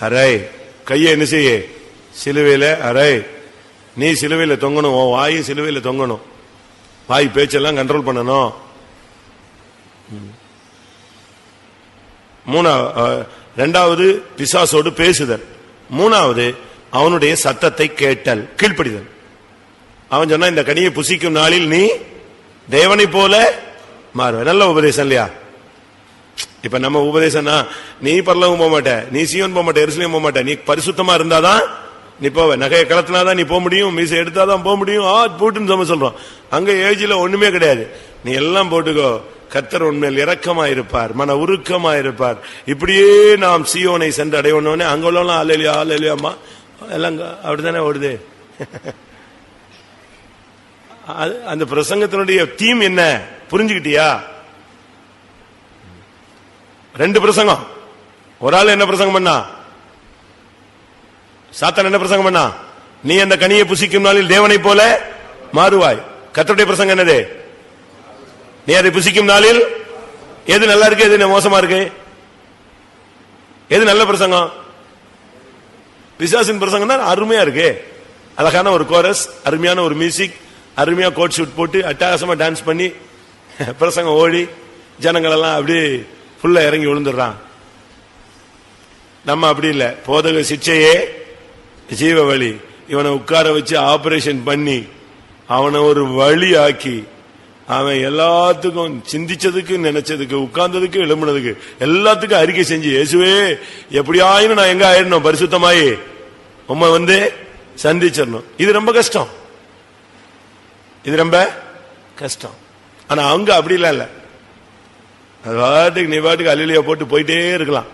அரை. கையை என்ன செய்ய? சிலுவையில அரை. நீ சிலுவையில தொங்கணும், உன் வாயும் சிலுவையில தொங்கணும். வாய் பேச்செல்லாம் கண்ட்ரோல் பண்ணணும். இரண்டாவது பிசாசோடு பேசுதல். மூணாவது அவனுடைய சத்தத்தை கேட்டல், கீழ்ப்படிதல். அவன் சொன்னா இந்த கனியை புசிக்கும் நாளில் நீ தேவனை போல மாறுவ. நல்ல உபதேசம் இல்லையா? இப்ப நம்ம உபதேசம்னா நீ பரலோகம் போக மாட்ட, நீ சீயோன் போக மாட்ட, எருசலேம் போக மாட்ட, நீ பரிசுத்தமா இருந்தாதான் நீ போவ, நகையை கலத்தினாதான் நீ போக முடியும், மீசை எடுத்தாதான் போக முடியும், போட்டுன்னு சொல்றோம். அங்க ஏஜ்ல ஒண்ணுமே கிடையாது, நீ எல்லாம் போட்டுக்கோ, கர்த்தர் உண்மையில் இரக்கமா இருப்பார், மன உருக்கமா இருப்பார். இப்படியே நாம் சீயோனை சென்று அடையணும்னே அங்க உள்ள அல்லேலூயா அல்லேலூயா அம்மா எல்லாம் அப்படித்தானே ஓடுது. அந்த பிரசங்கத்தினுடைய தீம் என்ன புரிஞ்சுக்கிட்டியா? 2 பிரசங்கம். ஒரு ஆள் என்ன பிரசங்கம் பண்ணா? சாத்தான் என்ன பிரசங்கம் பண்ணா? நீ அந்த கனியை புசிக்கும் நாளில் தேவனை போல மாறுவாய். கர்த்தருடைய பிரசங்கம் என்னது? நீ அதை புசிக்கும் நாளில் எது நல்லா இருக்கு, எது மோசமா இருக்கு, எது நல்ல பிரசங்கம்? பிசாசின் பிரசங்கம் தான் அருமையா இருக்கு. அழகான ஒரு கோரஸ், அருமையான ஒரு மியூசிக், அருமையா கோட் ஷூட் போட்டு அட்டகாசமா டான்ஸ் பண்ணி பிரசங்கம் ஓடி ஜனங்கள் எல்லாம் அப்படி ஃபுல்லா இறங்கி விழுந்துடுறான். நம்ம அப்படி இல்லை. போதக சிக்ஷையே ஜீவ வழி. இவனை உட்கார வச்சு ஆபரேஷன் பண்ணி அவனை ஒரு வழி ஆக்கி அவன் எல்லாத்துக்கும் சிந்திச்சதுக்கு, நினைச்சதுக்கு, உட்கார்ந்ததுக்கு, எழும்புனதுக்கு எல்லாத்துக்கும் அறிக்கை செஞ்சு, இயேசுவே எப்படியாயினும் நான் எங்க ஆயிடணும், பரிசுத்தமாயி உம்மை வந்து சந்திச்சிடணும். இது ரொம்ப கஷ்டம், இது ரொம்ப கஷ்டம். ஆனா அவங்க அப்படிலாம் இல்ல, அது பாட்டுக்கு நீ பாட்டுக்கு அல்லேலூயா போட்டு போயிட்டே இருக்கலாம்.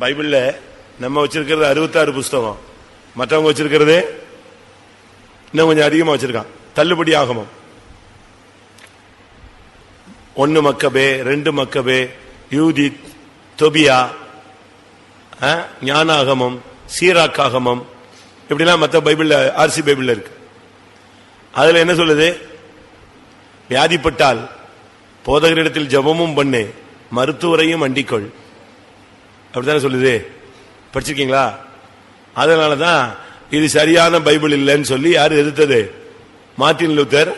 பைபிள்ல நம்ம வச்சிருக்கிறது 66 புஸ்தகம், மற்றவங்க வச்சிருக்கிறது இன்னும் கொஞ்சம் அதிகமா வச்சிருக்கான். தள்ளுபடி ஆகமம் 1 மக்கபே, 2 மக்கபே, யூதித், தொபியா, ஞானாகமம், சீராக்காகமம், இப்படிலாம் மற்ற பைபிள்ல ஆர்சி பைபிள்ல இருக்கு. அதுல என்ன சொல்லுது? வியாதிப்பட்டால் போதகரிடத்தில் ஜெபமும் பண்ணு, மருத்துவரையும் அண்டிக்கொள். அப்படித்தானே சொல்லுது. படிச்சிருக்கீங்களா? அதனாலதான் இது சரியான பைபிள் இல்லைன்னு சொல்லி யாரு எதிர்த்தது? மார்ட்டின் லூத்தர்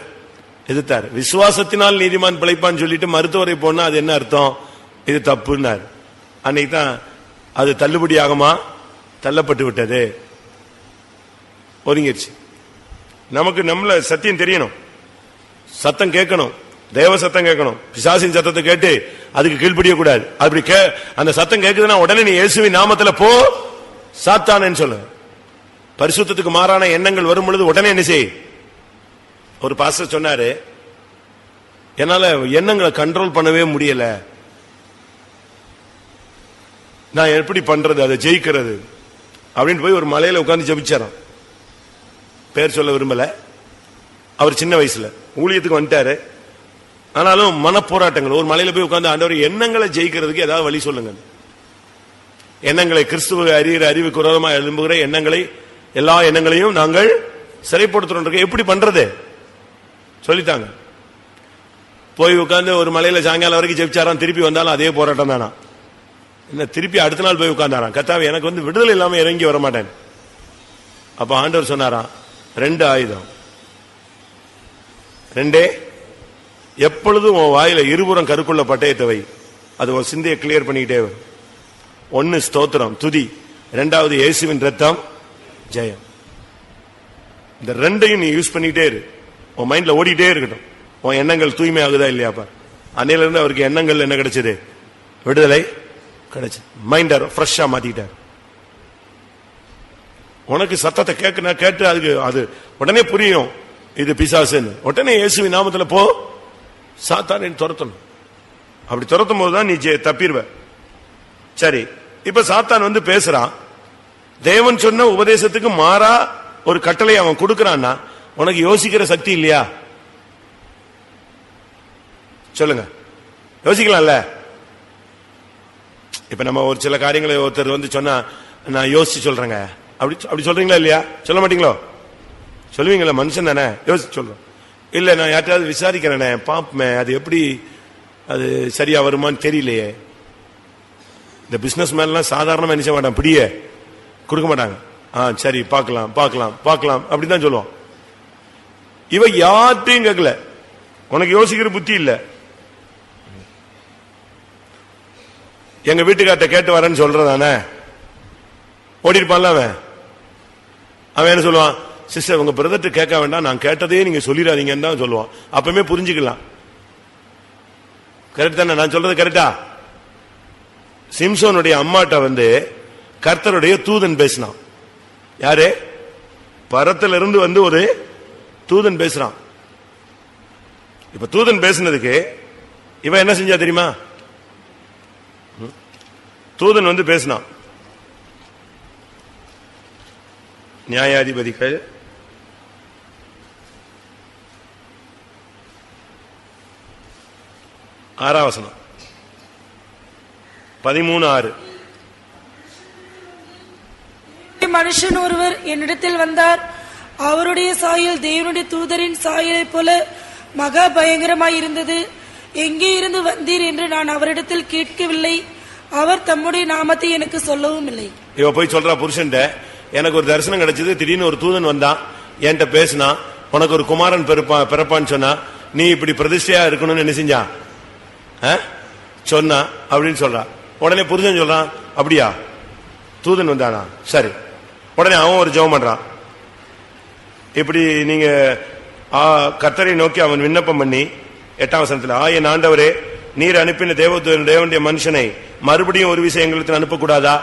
எதிர்த்தார். விசுவாசத்தினால் நீதிமான் பிழைப்பான்னு சொல்லிட்டு மருத்துவரை போனா அது என்ன அர்த்தம்? இது தப்புன்னார். அன்னைக்கு தான் அது தள்ளுபடி ஆகுமா? தள்ளப்பட்டு விட்டது, ஒதுங்கிடுச்சு. நமக்கு நம்மள சத்தியம் தெரியணும், சத்தம் கேட்கணும், தேவ சத்தம் கேட்கணும். பிசாசின் சத்தத்தை கேட்டு அதுக்கு கீழ்ப்படிய கூடாது. அப்படி அந்த சத்தம் கேட்குதுன்னா உடனே நீ இயேசுவின் நாமத்துல போ சாத்தானேன்னு சொல்லு. பரிசுத்தத்துக்கு மாறான எண்ணங்கள் வரும் பொழுது உடனே என்ன செய்? ஒரு பாஸ்டர் சொன்னாரு, என்னால எண்ணங்களை கண்ட்ரோல் பண்ணவே முடியல, நான் எப்படி பண்றது, அதை ஜெயிக்கிறது அப்படின்னு போய் ஒரு மலையில உட்கார்ந்து ஜெபிச்சாராம். பேர் சொல்ல விரும்பல. அவர் சின்ன வயசுல ஊழியத்துக்கு வந்துட்டாரு. ஆனாலும் மனப்போராட்டங்கள். ஒரு மலையில போய் உட்கார்ந்து, ஆண்டவர் எண்ணங்களை ஜெயிக்கிறதுக்கு ஏதாவது வழி சொல்லுங்க. எண்ணங்களை, கிறிஸ்துவ அறிகிற அறிவுக்கு விரோதமாக எழும்புகிற எண்ணங்களை, எல்லா எண்ணங்களையும் நாங்கள் சிறைப்படுத்துறோம். எப்படி பண்றது சொல்லித்தாங்க. போய் உட்கார்ந்து ஒரு மலையில சாயங்காலம் வரைக்கும் ஜெபிச்சாராம். திருப்பி வந்தாலும் அதே போராட்டம் தானா. என்ன திருப்பி அடுத்த நாள் போய் உட்கார்ந்தாராம். கர்த்தாவே எனக்கு வந்து விடுதலை இல்லாம இறங்கி வர மாட்டேன். அப்ப ஆண்டவர் சொன்னாராம், 2 ஆயுதம், 2 எப்பொழுதும் உன் வாயில இருபுறம் கருக்குள்ள பட்டயத்தை வை. அது உன் சிந்தையை கிளியர் பண்ணிக்கிட்டே வரும். 1 ஸ்தோத்திரம், துதி. 2வது இயேசுவின் ரத்தம், ஜெயம். இந்த 2ஐயும் நீ யூஸ் பண்ணிக்கிட்டே இரு. உன் மைண்ட்ல ஓடிட்டே இருக்கட்டும். உன் எண்ணங்கள் தூய்மை ஆகுதா இல்லையாப்பா? அன்னையில இருந்து அவருக்கு எண்ணங்கள் என்ன கிடைச்சது? விடுதலை கிடைச்சது. மைண்ட ஃப்ரெஷ்ஷா மாத்திட்டார். உனக்கு சத்தத்தை கேட்டு அதுக்கு அது உடனே புரியும் இது பிசாசுன்னு. உடனே இயேசுவின் நாமத்துல போ சாத்தானை துரத்தணும். அப்படி துரத்தும் போதுதான் நீ தப்பிடுவ. சரி, இப்ப சாத்தான் வந்து பேசுறான். தேவன் சொன்ன உபதேசத்துக்கு மாறா ஒரு கட்டளை அவன் கொடுக்கறான்னா உனக்கு யோசிக்கிற சக்தி இல்லையா? சொல்லுங்க, யோசிக்கலாம்ல. இப்ப நம்ம ஒரு சில காரியங்களை ஒருத்தர் வந்து சொன்னா, நான் யோசிச்சு சொல்றேங்க. அப்படி சொல்றீங்களா இல்லையா? சொல்ல மாட்டீங்களோ? சொல்லுவீங்களா? மனுஷன் தானே, யோசிச்சு சொல்றேன். இல்ல நான் யார்ட்டாவது விசாரிக்கிறேனே, பாப்பமே அது எப்படி, அது சரியா வருமான்னு தெரியலையே. இந்த பிசினஸ் மேலாம் சாதாரணமா நினைச்ச மாட்டான், பிடிய கொடுக்க மாட்டாங்க. சரி பார்க்கலாம் பார்க்கலாம் பார்க்கலாம் அப்படிதான் சொல்லுவான். இவ யார்ட்டையும் கேட்கல, உனக்கு யோசிக்கிற புத்தி இல்ல. எங்க வீட்டுக்கார்ட்ட கேட்டு வரேன்னு சொல்றதானே, ஓடிருப்பான்ல அவன். அவன் என்ன சொல்லுவான்? சிஸ்டர் உங்க பிரதர்ட்ட கேட்க வேண்டாம், நான் கேட்டதே நீங்க சொல்லிடாதீங்கன்னு தான் சொல்லுவான். அப்பவுமே புரிஞ்சுக்கலாம். கரெக்ட் தானே? நான் சொல்றது கரெக்டா? சிம்சோனுடைய அம்மாட்ட கர்த்தருடைய தூதன் பேசினான். யாரு? பரத்திலிருந்து ஒரு தூதன் பேசுறான். இப்ப தூதன் பேசினதுக்கு இவன் என்ன செஞ்சா தெரியுமா? தூதன் பேசினான். நியாயாதிபதிகள் 6 13:6. மனுஷன் ஒருவர் என்னிடத்தில் வந்தார், அவருடைய சாயல் தேவனுடைய தூதரின் சாயலை போல மகா பயங்கரமாயிருந்தது. எங்கே இருந்து வந்தீர் என்று நான் அவரிடத்தில் கேட்கவில்லை, அவர் தம்முடைய நாமத்தை எனக்கு சொல்லவும் இல்லை. இவ போய் சொல்றா புருஷன்ட்ட, எனக்கு ஒரு தரிசனம் கிடைச்சது, திடீர்னு ஒரு தூதன் வந்தான், என்கிட்ட பேசினா, உனக்கு ஒரு குமாரன் பிறப்பான்னு சொன்னா, நீ இப்படி பிரதிஷ்டையா இருக்கணும்னு என்ன செஞ்சான் சொன்னா அப்படின்னு சொல்றா. உடனே புருஷன் சொல்றான், அப்படியா தூதன் வந்தானா, சரி. உடனே அவன் ஒரு ஜெபம் பண்றான். இப்படி நீங்க கர்த்தரை நோக்கி அவன் விண்ணப்பம் பண்ணி 8ஆம் வசனத்துல, என் ஆண்டவரே, நீர் அனுப்பின தேவனுடைய மனுஷனை மறுபடியும் ஒரு விஷயம் எங்களுக்கு அனுப்பக்கூடாதா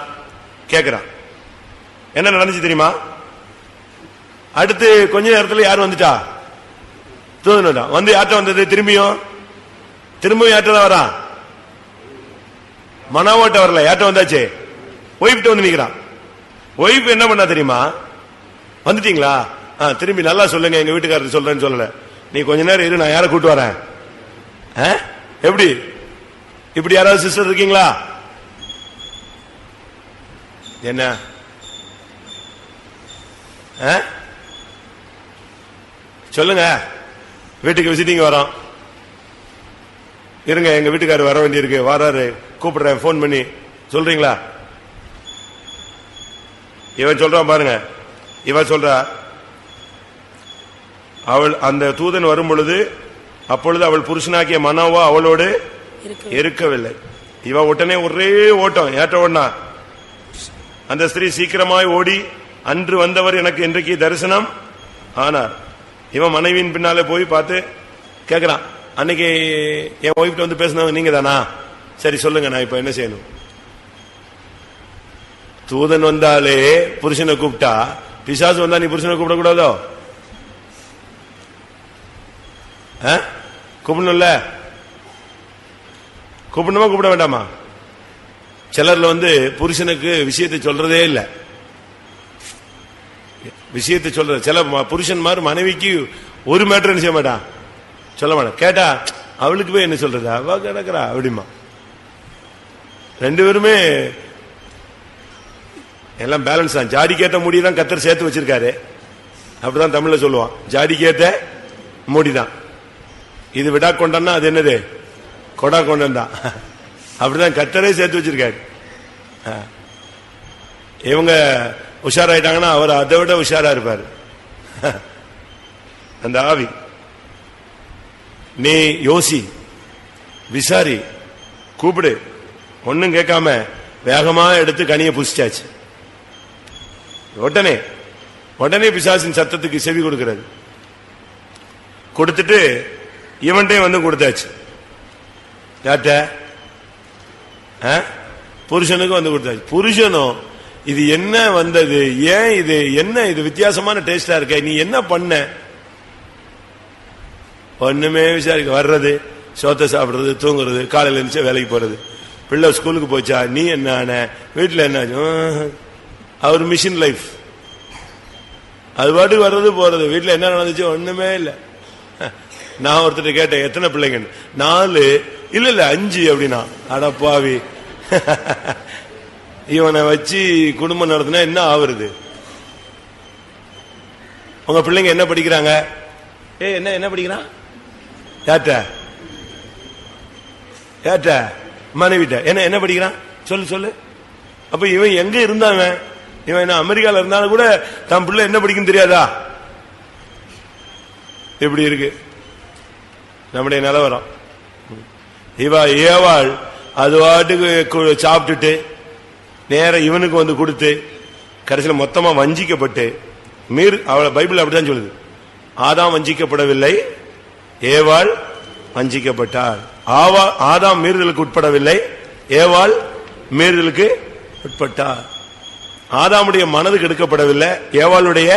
கேட்கிறான். என்ன நடந்துச்சு தெரியுமா? அடுத்து கொஞ்ச நேரத்தில் யார் வந்துட்டா? தூதன் வந்தான். யார்ட்ட வந்தது? திரும்பியும் யார்ட்ட தான் வரான்? மனாவோட்ட வரல, யார்ட்ட வந்தாச்சு? ஒய்ஃப்ட்ட வந்து நிக்கிறான். ஒய்ஃப் என்ன பண்ணா தெரியுமா? வந்துட்டீங்களா, திரும்பி நல்லா சொல்லுங்க, எங்க வீட்டுக்காரர் சொல்றேன்னு சொல்லல, நீ கொஞ்ச நேரம் இரு, நான் யாரை கூட்டு வரேன். எப்படி? இப்படி யாராவது சிஸ்டர் இருக்கீங்களா? என்ன சொல்லுங்க, வீட்டுக்கு விசிட்டிங் வரோம், இருங்க, எங்க வீட்டுக்காரர் வர வேண்டியிருக்கு, வராரு, கூப்பிடுறேன், போன் பண்ணி சொல்றீங்களா? இவன் சொல்றான் பாருங்க. இவன் சொல்றா, அவள் அந்த தூதன் வரும் பொழுது, அப்பொழுது அவள் புருஷனாக்கிய மனோவா அவளோடு இருக்கவில்லை. இவன் உடனே ஒரே ஓட்டம். ஏற்ற ஓடனா அந்த ஸ்திரீ சீக்கிரமாய் ஓடி, அன்று வந்தவர் எனக்கு இன்றைக்கு தரிசனம் ஆனார். இவன் மனைவியின் பின்னாலே போய் பார்த்து கேட்கிறான், அன்னைக்கு என் ஒய்ஃப்ட்ட வந்து பேசினவங்க நீங்க தானா? சரி சொல்லுங்க, நான் இப்ப என்ன செய்யணும்? தூதன் வந்தாலே புருஷனை கூப்பிட்டா, பிசாசு வந்தா நீ புருஷனை கூப்பிட கூடாதோ? கூப்பிடணும்ல? கூப்பிடணுமா கூப்பிட வேண்டாமா? சிலர்ல புருஷனுக்கு விஷயத்தை சொல்றதே இல்ல. விஷயத்தை சொல்ற சில புருஷன் மாதிரி மனைவிக்கு ஒரு மேட்டர் என்ன செய்ய மாட்டான், சொல்ல மாட்டான். கேட்டா அவளுக்கு போய் என்ன சொல்றது, அவ கிடக்குறா அப்படிமா. ரெண்டு பேருமே எல்லாம் பேலன்ஸ் தான். ஜாடிக்கேத்த முடிதான் கத்தர் சேர்த்து வச்சிருக்காரு, அப்படிதான் தமிழ்ல சொல்லுவான். ஜாடிக்கேத்த முடிதான். இது விடா கொண்டான்னா அது என்னது, கொடா கொண்டன் தான். அப்படிதான் கத்தரே சேர்த்து வச்சிருக்காரு. இவங்க உஷாராயிட்டாங்கன்னா அவர் அதை விட உஷாரா இருப்பாரு. அந்த ஆவி. நீ யோசி, விசாரி, கூப்பிடு. ஒன்னும் கேட்காம வேகமா எடுத்து கனியை புசிச்சாச்சு. உடனே பிசாசின் சத்தத்துக்கு செவி கொடுக்கிறது. கொடுத்துட்டு இவன்டே கொடுத்தாச்சு. யார்ட்ட? புருஷனுக்கு கொடுத்தாச்சு. புருஷனும் இது என்ன வந்தது, ஏன் இது என்ன, இது வித்தியாசமான டேஸ்டா இருக்க, நீ என்ன பண்ண, ஒண்ணுமே விசாரிக்க. வர்றது, சோத்தை சாப்பிடுறது, தூங்குறது, காலையில இருந்துச்சு வேலைக்கு போறது, பிள்ளை ஸ்கூலுக்கு போச்சா, நீ என்ன ஆன, வீட்டுல என்ன, அவர் மிஷின் லைஃப். அது பாட்டுக்கு வர்றது போறது, வீட்டுல என்ன நடந்துச்சு ஒண்ணுமே இல்லை. நான் ஒருத்தர் கேட்டேன், எத்தனை பிள்ளைங்க? 4. இல்ல 5 அப்படின்னா. அடப்பாவி, இவனை வச்சு குடும்பம் நடத்தினா என்ன ஆகுறது? உங்க பிள்ளைங்க என்ன படிக்கிறாங்க? என்ன படிக்கிறான்? யார்ட்ட? மனைவிட்ட. என்ன படிக்கிறான்? சொல்லு. அப்ப இவன் எங்க இருந்தாங்க? இவன் என்ன அமெரிக்கால இருந்தாலும் கூட தன் பிள்ளை என்ன படிக்கும் தெரியாதா? எப்படி இருக்கு நம்முடைய நிலவரம்? ஏவாள் அது வாட்டுக்கு சாப்பிட்டுட்டு நேர இவனுக்கு வந்து கொடுத்து கடைசியில் மொத்தமா வஞ்சிக்கப்பட்டு அவளை பைபிள் அப்படிதான் சொல்லுது. ஆதாம் வஞ்சிக்கப்படவில்லை, ஏவாள் வஞ்சிக்கப்பட்டாள். ஆதாம் மீறுதலுக்கு உட்படவில்லை, ஏவாள் மீறுதலுக்கு உட்பட்டார். ஆதாமுடைய மனது கெடுக்கப்படவில்லை, ஏவாளுடைய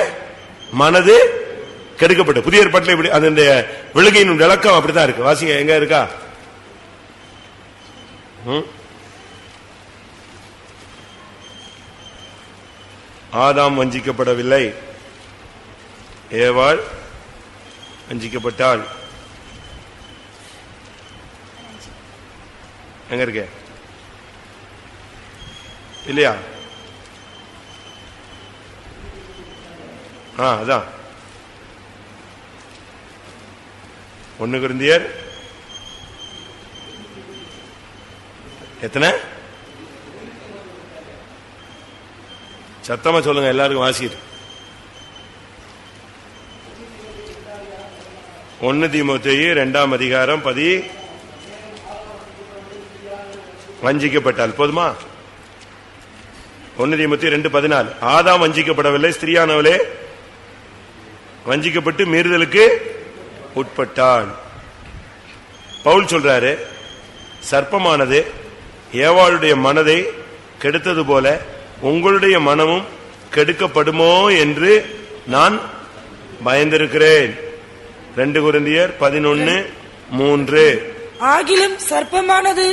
மனது கெடுக்கப்பட்ட. புதிய ஏற்பாட்டில் இப்படி அதனுடைய விழுகையின் விளக்கம் அப்படித்தான் இருக்கு. வாசிங்க, எங்க இருக்கா? ஆதாம் வஞ்சிக்கப்படவில்லை, ஏவாள் வஞ்சிக்கப்பட்டாள். எங்க இருக்க? இல்லையா? அதான் 1 கொரிந்தியர் எத்தனை? சத்தமா சொல்லுங்க, எல்லாருக்கும் வாசிட்டு. 1 தீமோத்தேயு 2ஆம் அதிகாரம் 10. வஞ்சிக்கப்பட்டால் போதுமா? 1 தீமோத்தேயு 2:14. ஆதாம் வஞ்சிக்கப்படவில்லை, ஸ்திரியானவளே வஞ்சிக்கப்பட்டு மீறுதலுக்கு உட்பட்டாள். பவுல் சொல்றாரு, சர்ப்பமானது ஏவாளுடைய மனதை கெடுத்தது போல உங்களுடைய மனமும் கெடுக்கப்படுமோ என்று நான் பயந்திருக்கிறேன். 2 கொரிந்தியர் 11:3. ஆகிலும் சர்ப்பமானது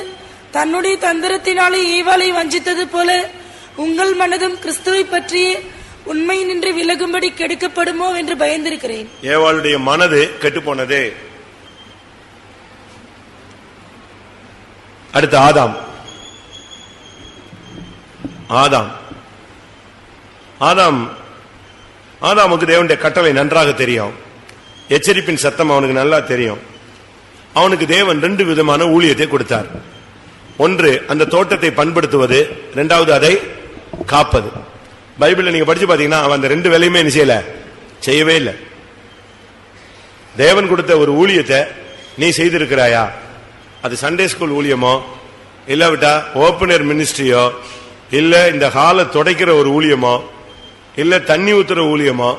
தன்னுடைய தந்திரத்தினாலே ஏவாளை வஞ்சித்தது போல உங்கள் மனதும் கிறிஸ்துவை பற்றி உண்மை நின்று விலகும்படி கெடுக்கப்படுமோ என்று பயந்திருக்கிறேன். ஏவாளுடைய மனது கெட்டு போனது. அடுத்து ஆதாமுக்கு தேவனுடைய கட்டளை நன்றாக தெரியும், எச்சரிப்பின் சத்தம் அவனுக்கு நல்லா தெரியும். அவனுக்கு தேவன் 2 விதமான ஊழியத்தை கொடுத்தார். ஒன்று அந்த தோட்டத்தை பண்படுத்துவது, 2வது அதை காப்பது. பைபிள்ல நீங்க படிச்சு பாத்தீங்கன்னா அவன் அந்த 2 வேலையுமே என்ன செய்யவே இல்லை. தேவன் கொடுத்த ஒரு ஊழியத்தை நீ செய்திருக்கிறாயா? அது சண்டே ஸ்கூல் ஊழியமோ, இல்லாவிட்டா ஓபன் ஏர் மினிஸ்ட்ரியோ, இல்ல இந்த ஹாலை துடைக்கிற ஒரு ஊழியமோ, இல்ல தண்ணி ஊத்துற ஊழியமோ.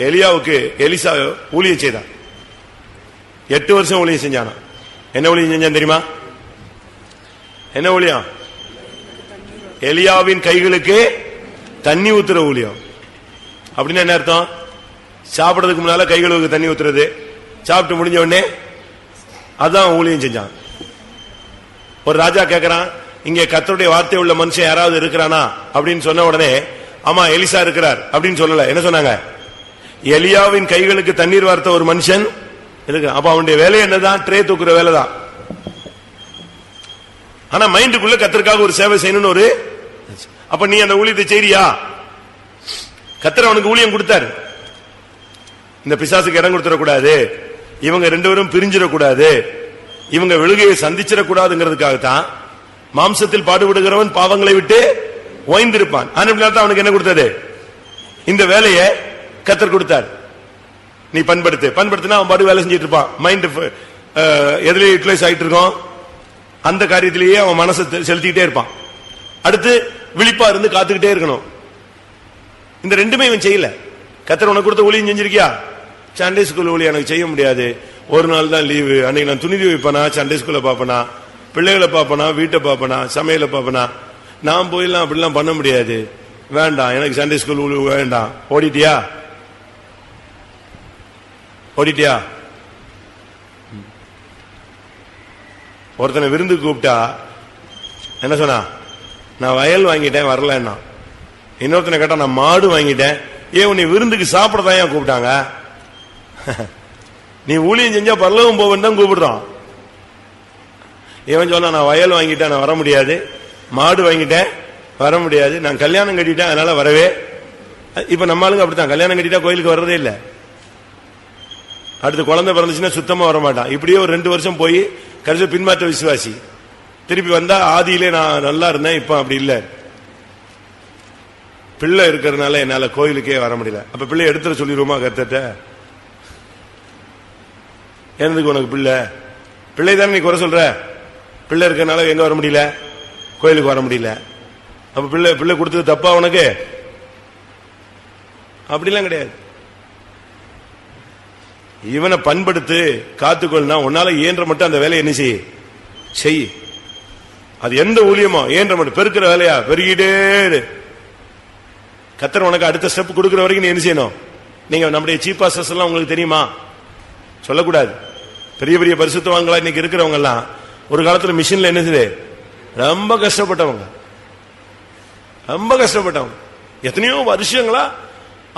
எலியாவுக்கு எலிசா ஊழியம் செய்தான். 8 வருஷம் ஊழியம் செஞ்சானா. என்ன ஊழியம் செஞ்சான் தெரியுமா? என்ன ஊழியம்? எலியாவின் கைகளுக்கு தண்ணி ஊத்துற ஊழியம். அப்படின்னு என்ன அர்த்தம்? சாப்பிடறதுக்கு முன்னால கைகளுக்கு தண்ணி ஊத்துறது, சாப்பிட்டு முடிஞ்ச உடனே அதான் ஊழியம் செஞ்சான். ஒரு ராஜா கேட்கிறான், இங்க கர்த்தருடைய வார்த்தை உள்ள மனுஷன் யாராவது இருக்கிறானா அப்படின்னு சொன்ன உடனே, ஆமா எலிசா இருக்கிறார் அப்படின்னு சொல்லல. என்ன சொன்னாங்க? எலியாவின் கைகளுக்கு தண்ணீர் வார்த்த ஒரு மனுஷன் இருக்கு. அப்ப அவனுடைய வேலை என்னதான்? ட்ரே தூக்குற வேலை தான். ஆனா மைண்டுக்குள்ள கர்த்தருக்காக ஒரு சேவை செய்யணும்னு ஒரு. அப்ப நீ அந்த ஊழியத்தை செய்றியா? கர்த்தர் அவனுக்கு ஊழியம் கொடுத்தாரு. இந்த பிசாசுக்கு இடம் கொடுத்துடக்கூடாது, இவங்க 2 பேரும் பிரிஞ்சிடக்கூடாது, இவங்க விழுகையை சந்திச்சிடக்கூடாதுங்கிறதுக்காகத்தான் மாம்சத்தில் பாடுபடுகிறவன் பாவங்களை விட்டு ஓய்ந்திருப்பான். அவனுக்கு என்ன கொடுத்தது? இந்த வேலையை கர்த்தர் கொடுத்தார். நீ பண்படுத்தினா அவன் பாடு வேலை செஞ்சிட்டு இருப்பான். மைண்ட் எதுலயே யூட்டிலைஸ் ஆயிட்டு இருக்கோம், அந்த காரியத்திலேயே அவன் மனசை செலுத்திக்கிட்டே இருப்பான். அடுத்து விழிப்பா இருந்து காத்துக்கிட்டே இருக்கணும். இந்த 2மே இவன் செய்யல. கர்த்தர் உனக்கு கொடுத்த ஊழியம் செஞ்சிருக்கியா? சண்டே ஸ்கூல் ஊழியம் எனக்கு செய்ய முடியாது, ஒரு நாள் தான் லீவு, அன்னைக்கு நான் துணிதி வைப்பனா, சண்டே ஸ்கூல்ல பாப்பனா, பிள்ளைகளை பாப்பனா, வீட்டை பாப்பனா, சமையல பாப்பனா, நான் போயெல்லாம் அப்படிலாம் பண்ண முடியாது, வேண்டாம் எனக்கு சண்டே ஸ்கூல் வேண்டாம். ஓடிட்டியா? ஒருத்தனை விருந்துக்கு கூப்பிட்டா என்ன சொன்னா? நான் வயல் வாங்கிட்டேன் வரலன்னா. இன்னொருத்தனை கேட்டா நான் மாடு வாங்கிட்டேன். ஏன் உன்னை விருந்துக்கு சாப்பிடதான் ஏன் கூப்பிட்டாங்க? நீ ஊழியம் செஞ்சா பரலோகம் போவன்னு தான் கூப்பிடுறான். இவன் சொன்னா நான் வயல் வாங்கிட்டேன் நான் வர முடியாது, மாடு வாங்கிட்டேன் வர முடியாது, நான் கல்யாணம் கட்டிட்டேன் அதனால வரவே. இப்ப நம்ம ஆளுங்க அப்படித்தான், கல்யாணம் கட்டிட்டா கோயிலுக்கு வர்றதே இல்லை. அடுத்து குழந்தை பிறந்துச்சுன்னா சுத்தமா வர மாட்டான். இப்படியே ஒரு 2 வருஷம் போய் கடைசி பின்மாற்ற விசுவாசி. திருப்பி வந்தா ஆதியிலே நான் நல்லா இருந்தேன், இப்ப அப்படி இல்லை, பிள்ளை இருக்கிறதுனால என்னால கோயிலுக்கே வர முடியல. அப்ப பிள்ளை எடுத்துட சொல்லிடுவோமா கர்த்தர்ட்ட? எனக்கு உனக்கு பிள்ளை தானே நீ குறை சொல்ற, பிள்ளை இருக்கிறதுனால எங்க வர முடியல, கோயிலுக்கு வர முடியல. அப்ப பிள்ளை கொடுத்தது தப்பா உனக்கு? அப்படிலாம் கிடையாது. இவனை பண்படுத்து காத்துக்கொள்ளா, உன்னால இயன்ற மட்டும் அந்த வேலையை என்ன செய். அது எந்த ஊழியமோ இயன்ற மட்டும் பெருக்கிற வேலையா பெருகிட்டே. கர்த்தர் உனக்கு அடுத்த ஸ்டெப் கொடுக்கிற வரைக்கும் நீ என்ன செய்யணும்? நீங்க நம்முடைய சீஃப் பாஸ்டர்ஸ் எல்லாம் உங்களுக்கு தெரியுமா? சொல்லக்கூடாது. பெரிய பெரிய பரிசுத்தவான்களா இன்னைக்கு இருக்கிறவங்க எல்லாம் ஒரு காலத்துல மிஷின்ல என்ன செய்யுது, ரொம்ப கஷ்டப்பட்டவங்க. எத்தனையோ வருஷங்களா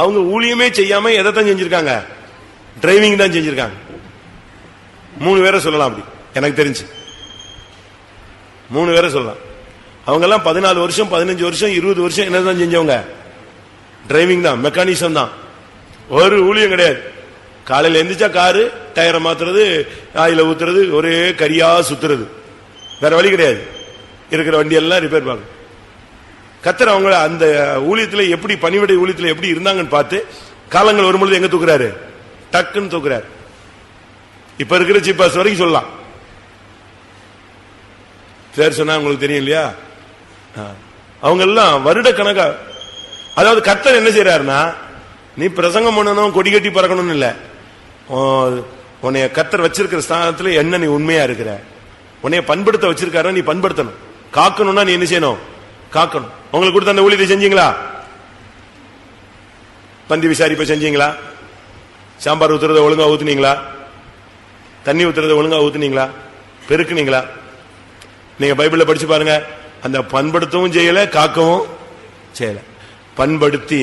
அவங்க ஊழியமே செய்யாம எதைத்தான் செஞ்சிருக்காங்க? டிரைவிங் தான் செஞ்சிருக்காங்க. 3 பேரை சொல்லலாம் அப்படி எனக்கு தெரிஞ்சு, 3 பேரை சொல்லலாம். அவங்க எல்லாம் 14 வருஷம் 15 வருஷம் 20 வருஷம் என்னதான் செஞ்சவங்க? டிரைவிங் தான், மெக்கானிசம் தான், ஒரு ஊழியம் கிடையாது. காலையில் எந்திரிச்சா காரு டயரை மாத்துறது, ஆயில ஊத்துறது, ஒரே கரியா சுத்துறது, வேற வழி கிடையாது. இருக்கிற வண்டி எல்லாம் ரிப்பேர் பார்க்க. கர்த்தர் அவங்கள அந்த ஊழியத்தில் எப்படி, பணிவிடை ஊழியத்தில் எப்படி இருந்தாங்கன்னு பார்த்து காலங்கள் வரும்பொழுது எங்க தூக்குறாரு? டக்குன்னு தூக்குறாரு. இப்ப இருக்கிற சீஃப் பாஸ்டர் வரைக்கும் சொல்லலாம். பேர் சொன்னா உங்களுக்கு தெரியும் இல்லையா? அவங்க எல்லாம் வருட கணக்கா. அதாவது கர்த்தர் என்ன செய்யறாருன்னா, நீ பிரசங்கம் பண்ணணும் கொடி கட்டி பறக்கணும்னு இல்ல, உன்னைய கர்த்தர் வச்சிருக்கிற ஸ்தானத்துல என்ன நீ உண்மையா இருக்கிற, உன்னைய பண்படுத்த வச்சிருக்காரு, நீ பண்படுத்தணும். காக்கணும்னா நீ என்ன செய்யணும்? காக்கணும். உங்களுக்கு கொடுத்த அந்த ஊழியத்தை செஞ்சீங்களா? பந்தி விசாரிப்ப செஞ்சீங்களா? சாம்பார் ஊத்துறத ஒழுங்கா ஊத்துனீங்களா? தண்ணி ஊத்துறத ஒழுங்கா ஊத்துனீங்களா? பெருக்குனீங்களா? நீங்க பைபிள்ல படிச்சு பாருங்க. அந்த பண்படுத்தவும் செய்யல, காக்கவும் செய்யல. பண்படுத்தி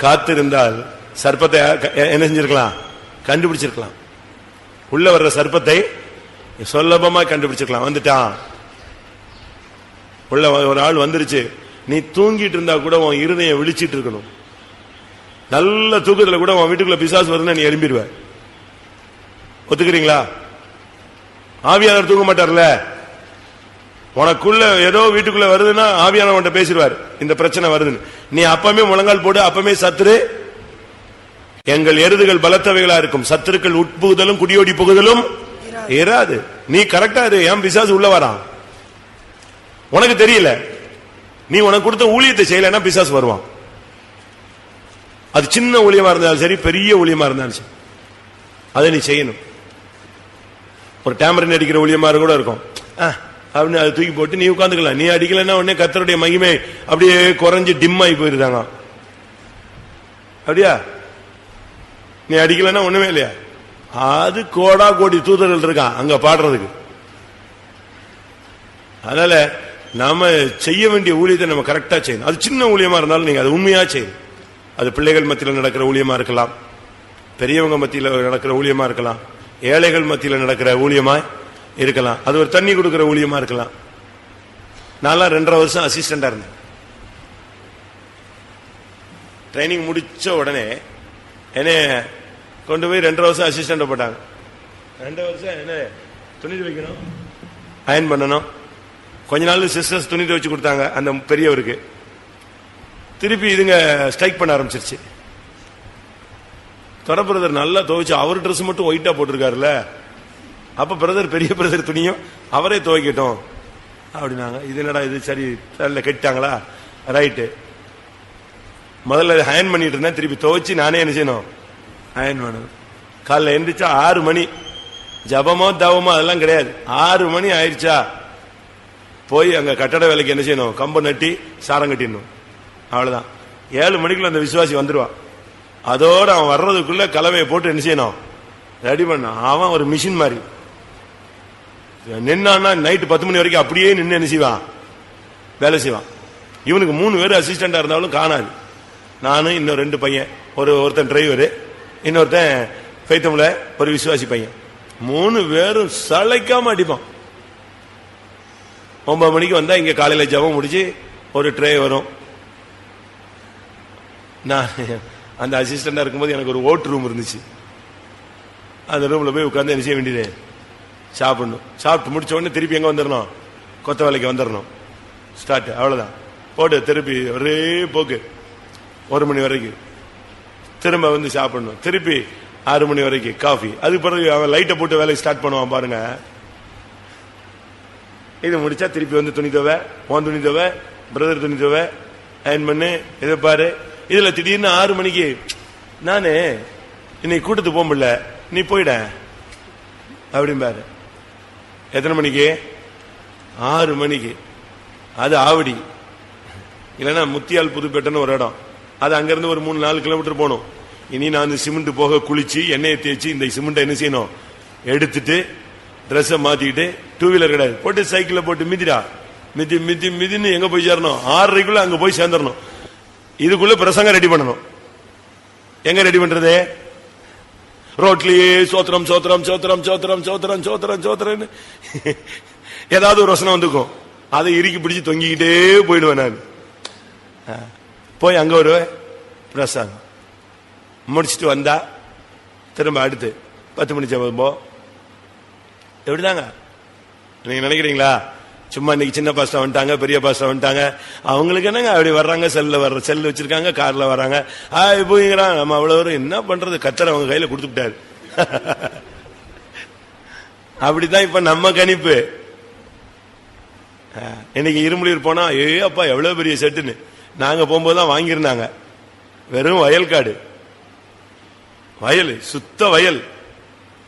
காத்திருந்தால் சர்ப்பத்தை என்ன செஞ்சிருக்கலாம்? கண்டுபிடிச்சிருக்கலாம். உள்ள வர்ற சர்ப்பத்தை சுலபமா கண்டுபிடிச்சிருக்கலாம். வந்துட்டான், உள்ள ஒரு ஆள் வந்துருச்சு. நீ தூங்கிட்டு இருந்தா கூட உன் இருதயம் விழிச்சிட்டு இருக்கணும். நல்ல தூக்கத்துல கூட உன் வீட்டுக்குள்ள பிசாசு வருதுன்னா நீ எழும்பிடுவ. ஒத்துக்கிறீங்களா? ஆவியானவர் தூங்க மாட்டார்ல. உனக்குள்ள ஏதோ வீட்டுக்குள்ள வருதுன்னா ஆவியானவன் பேசிடுவார், இந்த பிரச்சனை வருதுன்னு. நீ அப்பமே முழங்கால் போடு, அப்பமே சத்துரு. எங்கள் எருதுகள் பலத்தவைகளா இருக்கும், சத்துருக்கள் உட்புகுதலும் குடியோடி புகுதலும் இராது. நீ கரெக்டா இரு. ஏன் பிசாசு உள்ள வரான் உனக்கு தெரியல. நீ உனக்கு கொடுத்த ஊழியத்தை செய்யலன்னா பிசாசு வருவான். அது சின்ன ஊழியமா இருந்தாலும் சரி, பெரிய ஊழியமா இருந்தாலும் சரி, அதை நீ செய்யணும். ஒரு டேமரின் அடிக்கிற ஊழியமா கூட இருக்கும் அப்படின்னு அதை தூக்கி போட்டு நீ உட்காந்துக்கலாம். நீ அடிக்கலன்னா உடனே கர்த்தருடைய மகிமை அப்படியே குறைஞ்சு டிம் ஆகி போயிருந்தாங்க. அப்படியா? நீ அடிக்கலன்னா ஒண்ணுமே இல்லையா? அது கோடா கோடி தூதர்கள் இருக்கான் அங்க பாடுறதுக்கு. அதனால நாம செய்ய வேண்டிய ஊழியத்தை நம்ம கரெக்டா செய்யணும். அது சின்ன ஊழியமா இருந்தாலும் நீங்க அது உண்மையா செய்யணும். அது பிள்ளைகள் மத்தியில் நடக்கிற ஊழியமா இருக்கலாம், பெரியவங்க மத்தியில் நடக்கிற ஊழியமா இருக்கலாம், ஏழைகள் மத்தியில் நடக்கிற ஊழியமா இருக்கலாம், அது ஒரு தண்ணி கொடுக்கிற ஊழியமா இருக்கலாம். நான் 2.5 வருஷம் அசிஸ்டண்டா இருந்தேன். ட்ரைனிங் முடிச்ச உடனே என்ன கொண்டு போய் 2.5 வருஷம் அசிஸ்டன்ட் போட்டாங்க. 2 வருஷம் என்ன துணி துவைக்கணும், அயன் பண்ணணும். கொஞ்ச நாள் சிஸ்டர்ஸ் துணி துவைச்சு கொடுத்தாங்க அந்த பெரியவருக்கு. திருப்பி இதுங்க ஸ்ட்ரைக் பண்ண ஆரம்பிச்சிருச்சு. தொட பிரதர் நல்லா துவைச்சு அவர் ட்ரெஸ் மட்டும் ஒயிட்டா போட்டிருக்காருல்ல, அப்ப பிரதர் பெரிய பிரதர் துணியும் அவரே துவைக்கட்டும் அப்படின்னாங்க. இது என்னடா இது, சரி தரல கெட்டாங்களா, ரைட்டு. முதல்ல அயன் பண்ணிட்டு இருந்தேன், திருப்பி துவைச்சு நானே என்ன செய்யணும், அயன் பண்ணணும். காலைல எந்திரிச்சா 6 மணி, ஜபமோ தவமோ அதெல்லாம் கிடையாது. 6 மணி ஆயிடுச்சா போய் அங்க கட்டட வேலைக்கு என்ன செய்யணும், கம்பை நட்டி சாரம் கட்டிடணும். அவ்வளவுதான். 7 மணிக்குள்ள அந்த விசுவாசி வந்துருவான். அதோட அவன் வர்றதுக்குள்ள கலவையை போட்டு என்ன செய்யணும், ரெடி பண்ண. அவன் ஒரு மிஷின் மாதிரி நின்னான்னா நைட்டு 10 மணி வரைக்கும் அப்படியே நின்று என்ன செய்வான், வேலை செய்வான். இவனுக்கு 3 பேர் அசிஸ்டண்டா இருந்தாலும் காணாது. நானும் இன்னும் 2 பையன், ஒருத்தன் டிரைவரு, இன்னொருத்தன் பைத்தம்ல ஒரு விசுவாசி பையன். 3 பேரும் சளைக்காம அடிப்பான். 9 மணிக்கு வந்தா இங்க காலையில ஜெபம் முடிச்சு ஒரு ட்ரே வரும். நான் அந்த அசிஸ்டண்டா இருக்கும்போது எனக்கு ஒரு ஓட்டு ரூம் இருந்துச்சு. அந்த ரூம்ல போய் உட்கார்ந்து என்ன செய்ய வேண்டியது, சாப்பிடணும். சாப்பிட்டு முடிச்ச உடனே திருப்பி எங்க வந்துடணும், கொத்த வேலைக்கு வந்துடணும். ஸ்டார்ட், அவ்வளவுதான். போட்டு திருப்பி ஒரே போக்கு 1 மணி வரைக்கும், திரும்ப வந்து சாப்பிடணும். திருப்பி 6 மணி வரைக்கும் காஃபி. அதுக்கு பிறகு அவன் லைட்டை போட்டு வேலைக்கு ஸ்டார்ட் பண்ணுவான் பாருங்க. இது முடிச்சா திருப்பி வந்து துணி துவை, உன் துணி துவை, பிரதர் துணி துவை, அயன் பண்ணு, இதை பாரு. இதுல திடீர்னு 6 மணிக்கு நானு இன்னைக்கு கூட்டத்துக்கு போக முடியல, நீ போயிட அப்படிம்பாரு. எத்தனை மணிக்கு? 6 மணிக்கு. அது ஆவடி இல்லைன்னா முத்தியால் புதுப்பேட்டைன்னு ஒரு இடம். அது அங்கிருந்து ஒரு 3-4 கிலோமீட்டர் போகணும். இனி நான் சிமெண்ட் போக குளிச்சு எண்ணெயை தேய்ச்சி இந்த சிமெண்ட்டை என்ன செய்யணும், எடுத்துட்டு ட்ரெஸ்ஸை மாத்திக்கிட்டு, 2 வீலர் கிடையாது, போட்டு சைக்கிளை போட்டு மிதிடா மிதி மிதி மிதின்னு எங்க போய் சேரணும், 6:30 அங்க போய் சேர்ந்துடணும். இதுக்குள்ள பிரசங்கம் ரெடி பண்ணணும். எங்க ரெடி பண்றது? ரோட்லயே சோத்திரம் சோத்திரம் சோத்திரம் சோத்திரம் சோத்திரம் சோத்திரம் சோத்திரம் ஏதாவது ஒரு வசனம் வந்துக்கும். அதை இறுக்கி பிடிச்சு தொங்கிக்கிட்டே போயிடுவேன் நான். போய் அங்க ஒரு பிரசங்கம் முடிச்சுட்டு வந்தா திரும்ப அடுத்து 10 மணி ஜெபம். எப்படிதாங்க நீங்க நினைக்கிறீங்களா? சும்மா இன்னைக்கு சின்ன பாஸ்டர் வந்துட்டாங்க, பெரிய பாஸ்டர் வந்துட்டாங்க, அவங்களுக்கு என்னங்க அப்படி வர்றாங்க, செல்லு வச்சிருக்காங்க, கார்ல வர்றாங்க, போய்ங்கிறான். நம்ம அவ்வளவு என்ன பண்றது, கத்தர் அவங்க கையில கொடுத்துட்டாரு. அப்படித்தான் இப்ப நம்ம கணிப்பு. இன்னைக்கு இருமுடியூர் போனா, அப்பா எவ்வளவு பெரிய செட்டுன்னு. நாங்க போகும்போதுதான் வாங்கியிருந்தாங்க. வெறும் வயல் காடு, வயல், சுத்த வயல்.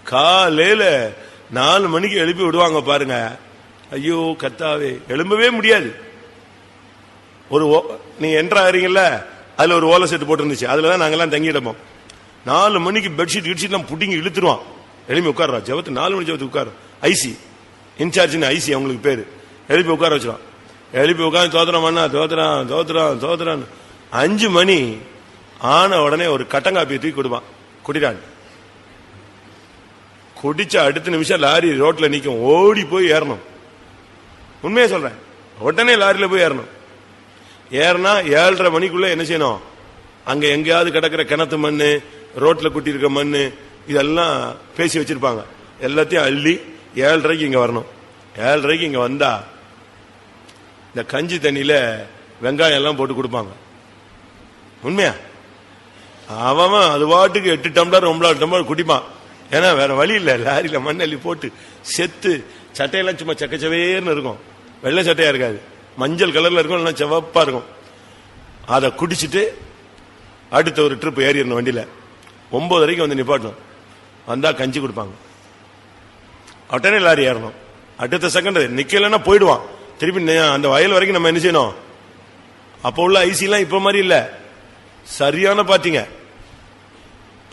காலையில 4 மணிக்கு எழுப்பி விடுவாங்க பாருங்க. ஐயோ கர்த்தாவே, எழும்பவே முடியாது. ஒரு நீங்க என்ட்ரா ஆறீங்கல்ல, அதுல ஒரு ஓலை செட்டு போட்டு இருந்துச்சு, அதுலதான் நாங்கெல்லாம் தங்கிடப்போம். 4 மணிக்கு பெட்ஷீட் கிட்ஷீட்லாம் புட்டிங்கி இழுத்துருவான். எழுப்பி உட்கார்றா ஜெபத்து, 4 மணி ஜெபத்துக்கு உட்காரு. ஐசி இன்சார்ஜ், ஐசி அவங்களுக்கு பேரு. எழுப்பி உட்கார வச்சிருவான். எழுப்பி உட்காந்து தோத்திரம் பண்ணா தோத்திரம் தோத்திரம் தோத்திரம். 5 மணி ஆன உடனே ஒரு கட்டங்காப்பியை தூக்கி கொடுப்பான், குடிடான். குடிச்ச அடுத்த நிமிஷம் லாரி ரோட்ல நிக்கும், ஓடி போய் ஏறணும். உண்மையா சொல்றேன், உடனே லாரியில போய் ஏறணும். ஏறினா 7:30 மணிக்குள்ள என்ன செய்யணும், அங்க எங்கேயாவது கிடக்கிற கிணத்து மண்ணு, ரோட்ல குட்டி இருக்க மண்ணு, இதெல்லாம் பேசி வச்சிருப்பாங்க. எல்லாத்தையும் அள்ளி 7:30 இங்க வரணும். 7:30 இங்க வந்தா இந்த கஞ்சி தண்ணியில வெங்காயம் எல்லாம் போட்டு கொடுப்பாங்க. உண்மையா? அவன் அது பாட்டுக்கு 8 டம்ளர் 9 டம்ளர் குடிப்பான். ஏன்னா வேற வழி இல்ல, லாரியில மண்ணள்ளி போட்டு செத்து. சட்டையெல்லாம் சும்மா சக்கச்சவேர்னு இருக்கும், வெள்ளை சட்டையா இருக்காது, மஞ்சள் கலர்ல இருக்கும், இல்லைன்னா செவப்பா இருக்கும். அதை குடிச்சிட்டு அடுத்த ஒரு ட்ரிப் ஏறிடணும் வண்டியில. 9:30 வந்து நிப்பாட்டணும். வந்தா கஞ்சி கொடுப்பாங்க. உடனே லாரி ஏறணும். அடுத்த செகண்ட் நிக்கலன்னா போயிடுவான். திருப்பி அந்த வயல் வரைக்கும் நம்ம என்ன செய்யணும். அப்ப உள்ள ஐசி எல்லாம் இப்ப மாதிரி இல்ல, சரியான பாத்தீங்க.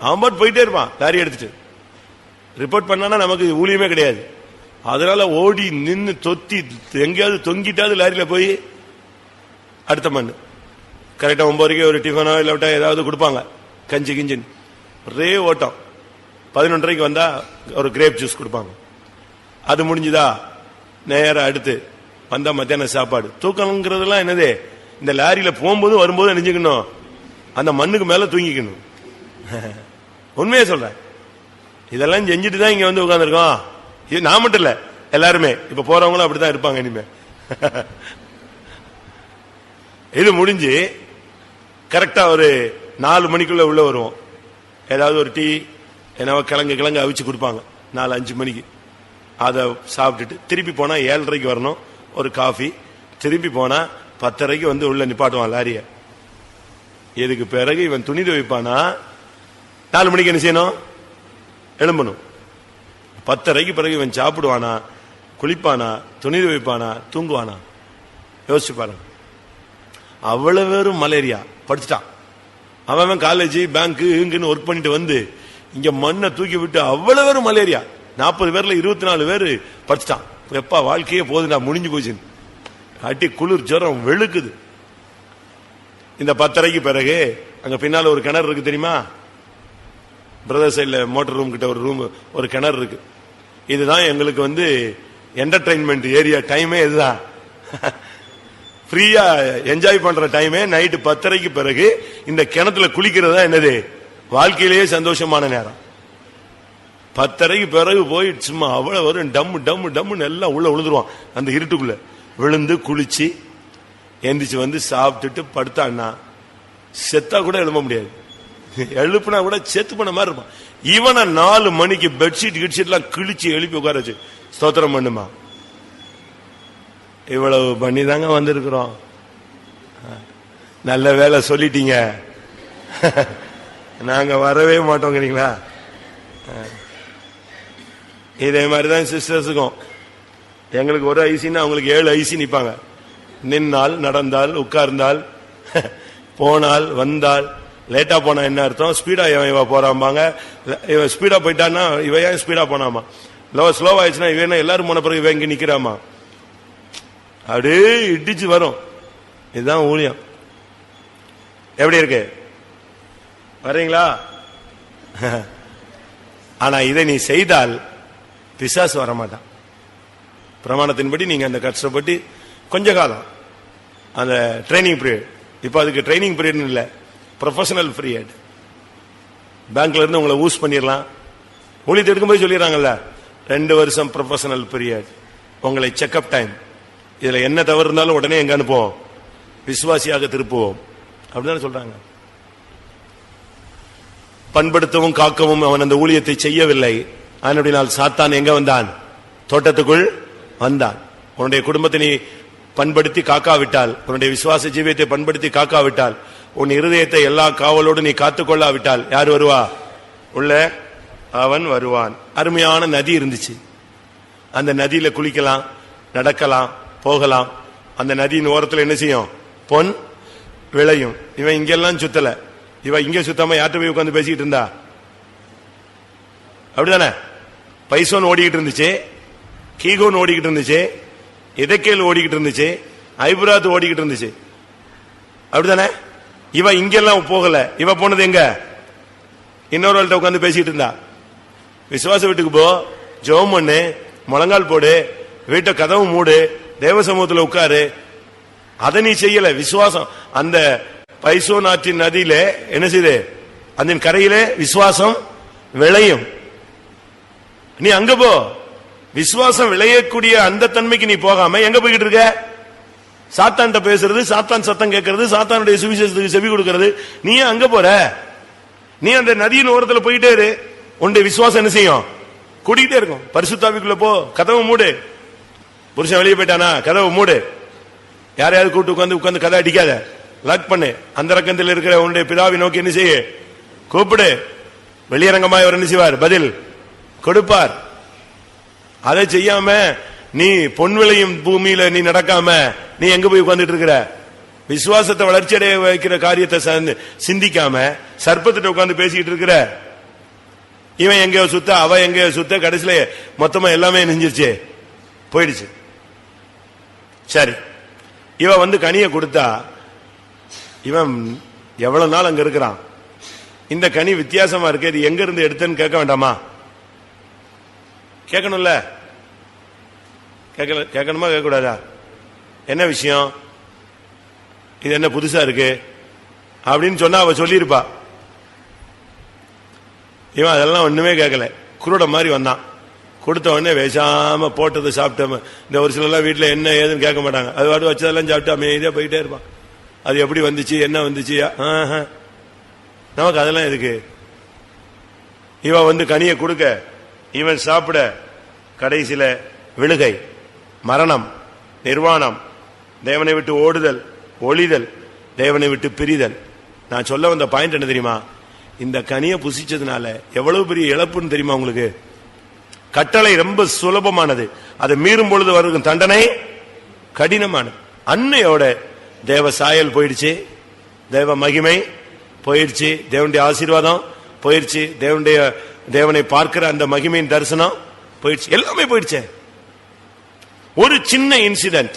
அவன் போயிட்டே இருப்பான் லாரி எடுத்துட்டு. ரிப்போர்ட் பண்ணா நமக்கு ஊழியமே கிடையாது. அதனால ஓடி நின்று தொத்தி எங்கேயாவது தொங்கிட்டாவது லாரியில போய் அடுத்த மண். கரெக்டா 9:00 ஒரு டிஃபனோ இல்லாட்டா ஏதாவது கொடுப்பாங்க, கஞ்சி கிஞ்சின். ஒரே ஓட்டம். 11:30 வந்தா ஒரு கிரேப் ஜூஸ் கொடுப்பாங்க. அது முடிஞ்சுதா நேரம் அடுத்து வந்தா மத்தியான சாப்பாடு. தூக்கம்ங்கிறதுலாம் என்னது, இந்த லாரியில போகும்போது வரும்போது நினைச்சுக்கணும், அந்த மண்ணுக்கு மேல தூங்கிக்கணும். உண்மையா சொல்றேன். இதெல்லாம் செஞ்சுட்டு தான் இங்க வந்து உட்கார்ந்துருக்கோம். இது நான் மட்டும் இல்ல, எல்லாருமே இப்ப போறவங்களும் அப்படித்தான் இருப்பாங்க இனிமே. இது முடிஞ்சு கரெக்டா ஒரு 4 மணிக்குள்ள உள்ள வருவோம். ஏதாவது ஒரு டீ என்னவோ கிழங்கு அவிச்சு கொடுப்பாங்க 4-5 மணிக்கு. அதை சாப்பிட்டுட்டு திருப்பி போனா 7:30 வரணும், ஒரு காஃபி. திருப்பி போனா 10:30 வந்து உள்ள நிப்பாட்டுவான் லாரிய. இதுக்கு பிறகு இவன் துணி துவைப்பானா 4 மணிக்கு என்ன செய்யணும், எழும்பணும். 10:30 பிறகு இவன் சாப்பிடுவானா, குளிப்பானா, துணி துவைப்பானா, தூங்குவானா? யோசிச்சு பாருங்க. அவ்வளவு பேரும் மலேரியா படுத்துட்டான். அவன் காலேஜ் பேங்க் இங்குன்னு ஒர்க் பண்ணிட்டு வந்து இங்க மண்ணை தூக்கி விட்டு அவ்வளவு பேரும் மலேரியா. 40 பேர்ல 24 பேர் படுத்துட்டான். எப்பா வாழ்க்கையே போதுடா, முடிஞ்சு போச்சு. அட்டி குளிர் ஜுரம் வெளுக்குது. இந்த 10:30 பிறகு அங்க பின்னால ஒரு கிணறு இருக்கு தெரியுமா? பிரதர் சைட்ல மோட்டர் ரூம் கிட்ட ஒரு ரூம், ஒரு கிணறு இருக்கு. இதுதான் எங்களுக்கு வந்து என்டர்டைன்மெண்ட் ஏரியா. டைமே இதுதான். ஃப்ரீயா என்ஜாய் பண்ற டைமே நைட்டு 10:30 பிறகு இந்த கிணத்துல குளிக்கிறது என்னது வாழ்க்கையிலேயே சந்தோஷமான நேரம். 10:30 பிறகு போய் சும்மா அவ்வளவு வரும் டம்மு டம்மு டம்முன்னு எல்லாம் உள்ள விழுந்துருவான். அந்த இருட்டுக்குள்ள விழுந்து குளிச்சு எந்திரிச்சு வந்து சாப்பிட்டுட்டு படுத்தான்னா செத்தா கூட எழும்ப முடியாது. எழுப்புனா கூட செத்து பண்ண மாதிரி இருப்பான். இவனை 4 மணிக்கு பெட்ஷீட் கிட்ஷீட் எல்லாம் கிழிச்சு எழுப்பி உட்கார வச்சு ஸ்தோத்திரம் பண்ணுமா. இவ்வளவு பண்ணி தாங்க வந்திருக்கிறோம். நல்ல வேலை சொல்லிட்டீங்க, நாங்க வரவே மாட்டோங்கிறீங்களா. இதே மாதிரிதான் சிஸ்டர்ஸுக்கும். எங்களுக்கு ஒரு ஐசின்னு அவங்களுக்கு 7 ஐசி நிப்பாங்க. நின்னால், நடந்தால், உட்கார்ந்தால், போனால், வந்தால். லேட்டா போனா என்ன அர்த்தம்? ஸ்பீடா இவ போறாம்பாங்க. இவன் ஸ்பீடா போயிட்டான்னா இவ ஏன் ஸ்பீடா போனாமா, ஸ்லோ ஆயிடுச்சுன்னா இவன் எல்லாரும் போன பிறகு இவன் இங்க நிக்கிறாமா, அப்படியே இடிச்சு வரும். இதுதான் ஊழியம். எப்படி இருக்கு வரீங்களா? ஆனா இதை நீ செய்தால் பிசாசு வரமாட்டான். பிரமாணத்தின்படி நீங்க அந்த கஷ்டப்பட்டு கொஞ்ச காலம் அந்த ட்ரைனிங் பீரியட். இப்ப அதுக்கு ட்ரைனிங் பீரியட் இல்ல, ப்ரொஃபஷனல் பீரியட். பேங்க்ல இருந்து உங்களை ஊஸ் பண்ணிடலாம். ஊழியத்தை எடுக்கும்போது சொல்லிடுறாங்கல்ல, 2 வருஷம் ப்ரொஃபஷனல் பீரியட், உங்களை செக்அப் டைம். இதுல என்ன தவறு இருந்தாலும் உடனே எங்க அனுப்புவோம், விசுவாசியாக திருப்புவோம். அப்படிதான் சொல்றாங்க. பண்படுத்தவும் காக்கவும் அவன் அந்த ஊழியத்தை செய்யவில்லை. அதனால் சாத்தான் எங்க வந்தான்? தோட்டத்துக்குள் வந்தான். உன்னுடைய குடும்பத்தை நீ பண்படுத்தி காக்காவிட்டால், உன்னுடைய விசுவாச ஜீவியத்தை பண்படுத்தி காக்காவிட்டால், உன் இருதயத்தை எல்லா காவலோடு நீ காத்துக்கொள்ளாவிட்டால் யார் வருவா? உள்ள அவன் வருவான். அருமையான நதி இருந்துச்சு. அந்த நதியில குளிக்கலாம், நடக்கலாம், போகலாம். அந்த நதியின் ஓரத்தில் என்ன செய்யும்? பொன் விளையும். இவன் இங்கெல்லாம் சுத்தல, இவன் இங்க சுத்தாம யார்கிட்ட போய் உட்கார்ந்து பேசிக்கிட்டு இருந்தா? அப்படிதானே? பைசோன் ஓடிக்கிட்டு இருந்துச்சு, கீகோன் ஓடிக்கிட்டு இருந்துச்சு, எதேக்கேல் ஓடிக்கிட்டு இருந்துச்சு, ஐப்ராத் ஓடிக்கிட்டு இருந்துச்சு. அப்படிதானே? இவ இங்கெல்லாம் போகல. இவ போனது எங்க? இன்னொரு உட்கார்ந்து பேசிட்டு இருந்தா. விசுவாச வீட்டுக்கு போ, ஜெபம் பண்ணு, முழங்கால் போடு, வீட்டை கதவு மூடு, தேவ சமூகத்தில் உட்காரு. அதை நீ செய்யல. விசுவாசம் அந்த பைசோன் ஆற்றின் நதியில என்ன செய்யுது? அந்த கரையிலே விசுவாசம் விளையும். நீ அங்க போ. விசுவாசம் விளையக்கூடிய அந்த தன்மைக்கு நீ போகாம எங்க போய்கிட்டு இருக்க? சாத்தான் பேசுறது, சாத்தான் சத்தம் கேட்கறது, சாத்தானுடைய சுவிசேஷத்துக்கு செவி கொடுக்கிறது. நீ அங்க போற? நீ அந்த நதியின் ஓரத்தில் போயிட்டே இரு. உன்னுடைய விசுவாசம் என்ன செய்யும்? கூட்டிகிட்டே இருக்கும். பரிசுத்தாவிக்குள்ள போ, கதவை மூடு. புருஷன் வெளியே போயிட்டானா கதவை மூடு. யாரையாவது கூட்டு உட்கார்ந்து கதை அடிக்காத, லாக் பண்ணு. அந்த ரக்கத்தில் இருக்கிற உன்னுடைய பிதாவை நோக்கி என்ன செய்ய? கூப்பிடு. வெளியரங்கமாய் அவர் என்ன செய்வார்? பதில் கொடுப்பார். அதை செய்யாம நீ பொன் விளையும் பூமியில நீ நடக்காம நீ எங்க போய் உட்கார்ந்துட்டு இருக்கிற? விசுவாசத்தை வளர்ச்சி அடைய வைக்கிற காரியத்தை சிந்திக்காம சர்ப்பத்திட்ட உட்கார்ந்து பேசிக்கிட்டு இருக்கிற. இவன் எங்கேயோ சுத்த, அவ எங்கேயோ சுத்த, கடைசியில மொத்தமா எல்லாமே நெஞ்சிருச்சு, போயிடுச்சு. சரி, இவன் கனியை கொடுத்தா இவன் எவ்வளவு நாள் அங்க இருக்கிறான்? இந்த கனி வித்தியாசமா இருக்கு, இது எங்க இருந்து எடுத்தேன்னு கேட்க வேண்டாமா? கேட்கணும்ல? கேட்கணுமா கேட்க கூடாதா? என்ன விஷயம் இது, என்ன புதுசா இருக்கு அப்படின்னு சொன்னா அவ சொல்லியிருப்பா. இவன் அதெல்லாம் ஒண்ணுமே கேட்கல, குருட மாதிரி வந்தான். கொடுத்த உடனே பேசாம போட்டதை சாப்பிட்ட. இந்த ஒரு சிலர்லாம் வீட்டுல என்ன ஏதுன்னு கேட்க மாட்டாங்க, அது வாட்டு வச்சதெல்லாம் சாப்பிட்டு அமைதியா போயிட்டே இருப்பான். அது எப்படி வந்துச்சு, என்ன வந்துச்சு, நமக்கு அதெல்லாம் எதுக்கு? இவன் கனியை கொடுக்க, இவன் சாப்பிட, கடைசியில விழுகை, மரணம், நிர்வாணம், தேவனை விட்டு ஓடுதல், ஒளிதல், தேவனை விட்டு பிரிதல். நான் சொல்ல வந்த பாயிண்ட் என்ன தெரியுமா? இந்த கனியை புசிச்சதுனால எவ்வளவு பெரிய இழப்புன்னு தெரியுமா உங்களுக்கு? கட்டளை ரொம்ப சுலபமானது, அதை மீறும் பொழுது வரும் தண்டனை கடினமானது. அன்னையோட தேவ சாயல் போயிடுச்சு, தேவ மகிமை போயிடுச்சு, தேவனுடைய ஆசீர்வாதம் போயிடுச்சு, தேவனை பார்க்கிற அந்த மகிமையின் தரிசனம் போயிடுச்சு, எல்லாமே போயிடுச்சு. ஒரு சின்ன இன்சிடென்ட்